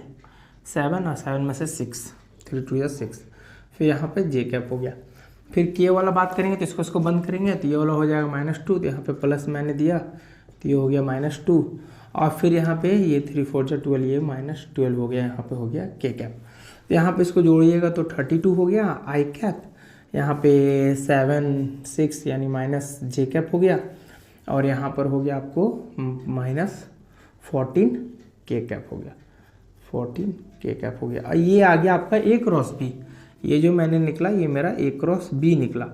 7 और 7 में से 6, 3 2 6। फिर यहाँ पे जे कैप हो गया। फिर के वाला बात करेंगे तो इसको बंद करेंगे, तो ये वाला हो जाएगा -2, तो यहाँ पे प्लस मैंने दिया तो ये हो गया -2। और फिर यहाँ पे ये 3 4 जा 12, ये -12 हो गया, यहाँ पे हो गया के कैप। तो यहाँ पे इसको जोड़िएगा तो 32 हो गया आई कैप। यहाँ पे 7 6 यानी माइनस जे कैप हो गया, और यहाँ पर हो गया आपको -14 के कैप हो गया, 14 के कैप हो गया। और ये आ गया आपका ए क्रॉस बी। ये जो मैंने निकला ये मेरा ए क्रॉस बी निकला।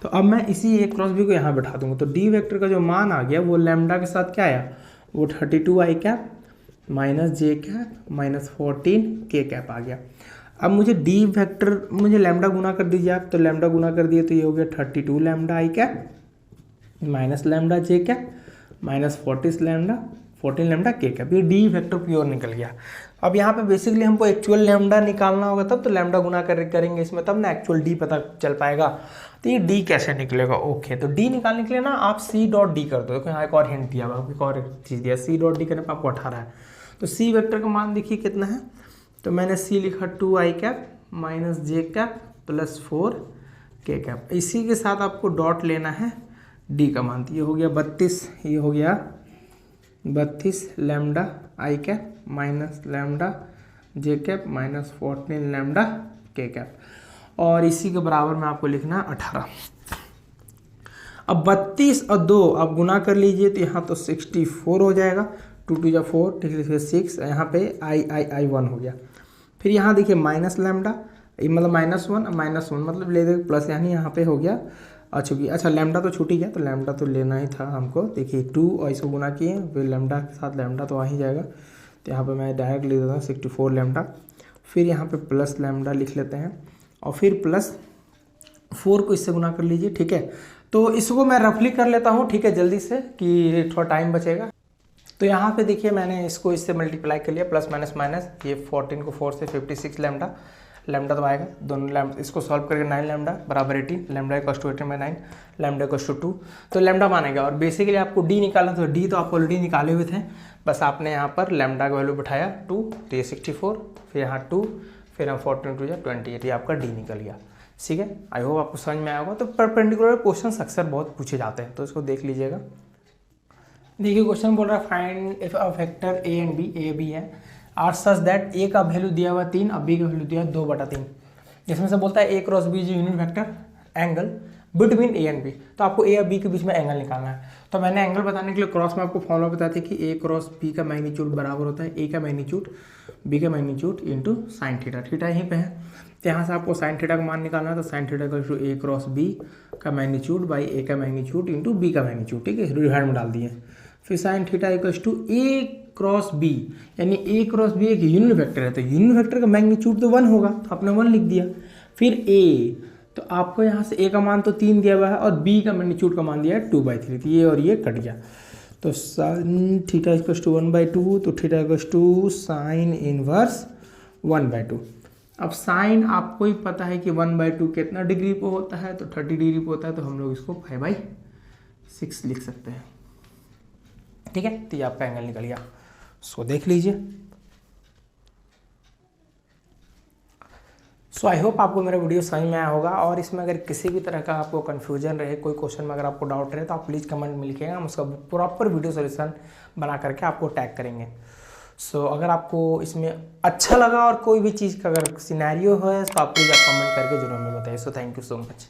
तो अब मैं इसी ए क्रॉस बी को यहाँ बैठा दूंगा। तो डी वेक्टर का जो मान आ गया वो लैम्डा के साथ क्या आया, वो 32 आई कैप माइनस जे कैप -14 के कैप आ गया। अब मुझे डी वेक्टर, मुझे लैम्डा गुना कर दीजिए आप। तो लैम्डा गुना कर दिए तो ये हो गया 32 लैम्डा आई कैप माइनस लैम्डा जे कैप -14 लैम्डा के कैप। ये डी वेक्टर प्योर निकल गया। अब यहाँ पे बेसिकली हमको एक्चुअल लैम्डा निकालना होगा, तब तो लैम्डा गुना करेंगे इसमें, तब ना एक्चुअल डी पता चल पाएगा। तो ये डी कैसे निकलेगा, ओके। तो डी निकालने के लिए ना आप C.D कर दो। यहाँ एक और हिंट दिया, एक और चीज़ दिया, C.D करने पर आपको 18 है। तो सी वेक्टर का मान देखिए कितना है। तो मैंने सी लिखा 2 आई कैप माइनस जे कैप +4 के कैप। इसी के साथ आपको डॉट लेना है डी का मान। ये हो गया 32, ये हो गया 32 लैम्डा आई कैप माइनस लैम्डा जे कैप -14 लैम्डा के कैप। और इसी के बराबर में आपको लिखना है 18। अब 32 और 2 आप गुना कर लीजिए, तो यहाँ तो 64 हो जाएगा। 2 2 जा 4, ठीक है, 6। यहाँ पे आई 1 हो गया। फिर यहाँ देखिए माइनस लैम्डा, मतलब -1 मतलब ले दे प्लस, यानी यहाँ पे हो गया अच्छा लैम्डा तो छूट ही गया, तो लैम्डा तो लेना ही था हमको। देखिए 2 और इसको गुना किए, फिर लैम्डा के साथ लैम्डा तो आ ही जाएगा। तो यहाँ पे मैं डायरेक्ट लिख देता हूँ 64 लैम्डा। फिर यहाँ पे प्लस लैम्डा लिख लेते हैं, और फिर +4 को इससे गुना कर लीजिए, ठीक है। तो इसको मैं रफली कर लेता हूँ, ठीक है, जल्दी से, कि थोड़ा टाइम बचेगा। तो यहाँ पे देखिए मैंने इसको इससे मल्टीप्लाई कर लिया, प्लस माइनस ये 14 को 4 से 56 लैम्डा तो आएगा। दोनों लैम्डा इसको सॉल्व करके 9 लैम्डा बराबर 18, लैम्डा इक्वल टू 18 में 9, लैम्डा इक्वल टू 2। तो लैम्डा मानेगा। और बेसिकली आपको डी निकालना, तो डी तो आप ऑलरेडी निकाले हुए थे, बस आपने यहाँ पर लैम्डा का वैल्यू बिठाया 2, तो ये 64, फिर यहाँ 2, फिर हम 14 2 28, ये आपका डी निकल गया। ठीक है, आई होप आपको समझ में आया होगा। तो परपेंडिकुलर क्वेश्चन अक्सर बहुत पूछे जाते हैं, तो इसको देख लीजिएगा। देखिए क्वेश्चन बोल रहा है find if a vector A and B, A B है, आर सच दैट ए का वैल्यू दिया हुआ 3 और बी का वैल्यू दिया 2/3, जिसमें से बोलता है A cross B is unit vector angle between A and B. तो आपको ए और बी के बीच में एंगल निकालना है। तो मैंने एंगल बताने के लिए क्रॉस में आपको फॉर्मूला बताया था कि ए क्रॉस बी का मैग्नीट्यूड बराबर होता है ए का मैग्नीट्यूड बी का magnitude into sine theta. Theta यहीं पे है, तो यहाँ से आपको साइन थीटा का मान निकालना है। तो sine theta equal to A cross B का मैग्नीट्यूड बाई ए का मैग्नीट्यूड इंटू बी का मैग्नीट्यूड, ठीक है, डिवाइड में डाल दिए। फिर sine theta equal to A cross B, यानी ए क्रॉस बी एक यूनिट वेक्टर है, तो यूनिट वेक्टर का मैग्नीट्यूड तो 1 होगा, तो आपने 1 लिख दिया। फिर ए, तो आपको यहाँ से ए का मान तो 3 दिया हुआ है और बी का मैग्नीट्यूड का मान दिया है 2/3, तो ये और ये कट गया। तो साइन थीटा इक्वल टू 1/2, तो theta equal to sine inverse 1/2। अब साइन आपको ही पता है कि 1/2 कितना डिग्री पे होता है, तो 30 डिग्री पे होता है, तो हम लोग इसको 5/6 लिख सकते हैं, ठीक है। तो ये आपका एंगल निकल गया, इसको देख लीजिए। सो आई होप आपको मेरा वीडियो समझ में आया होगा, और इसमें अगर किसी भी तरह का आपको कन्फ्यूजन रहे, कोई क्वेश्चन में अगर आपको डाउट रहे, तो आप प्लीज़ कमेंट में लिखिएगा, हम उसका प्रॉपर वीडियो सोल्यूशन बना करके आपको टैग करेंगे। सो अगर आपको इसमें अच्छा लगा और कोई भी चीज़ का अगर सिनेरियो है, तो आप प्लीज़ आप कमेंट करके जरूर हमें बताइए। So thank you so much.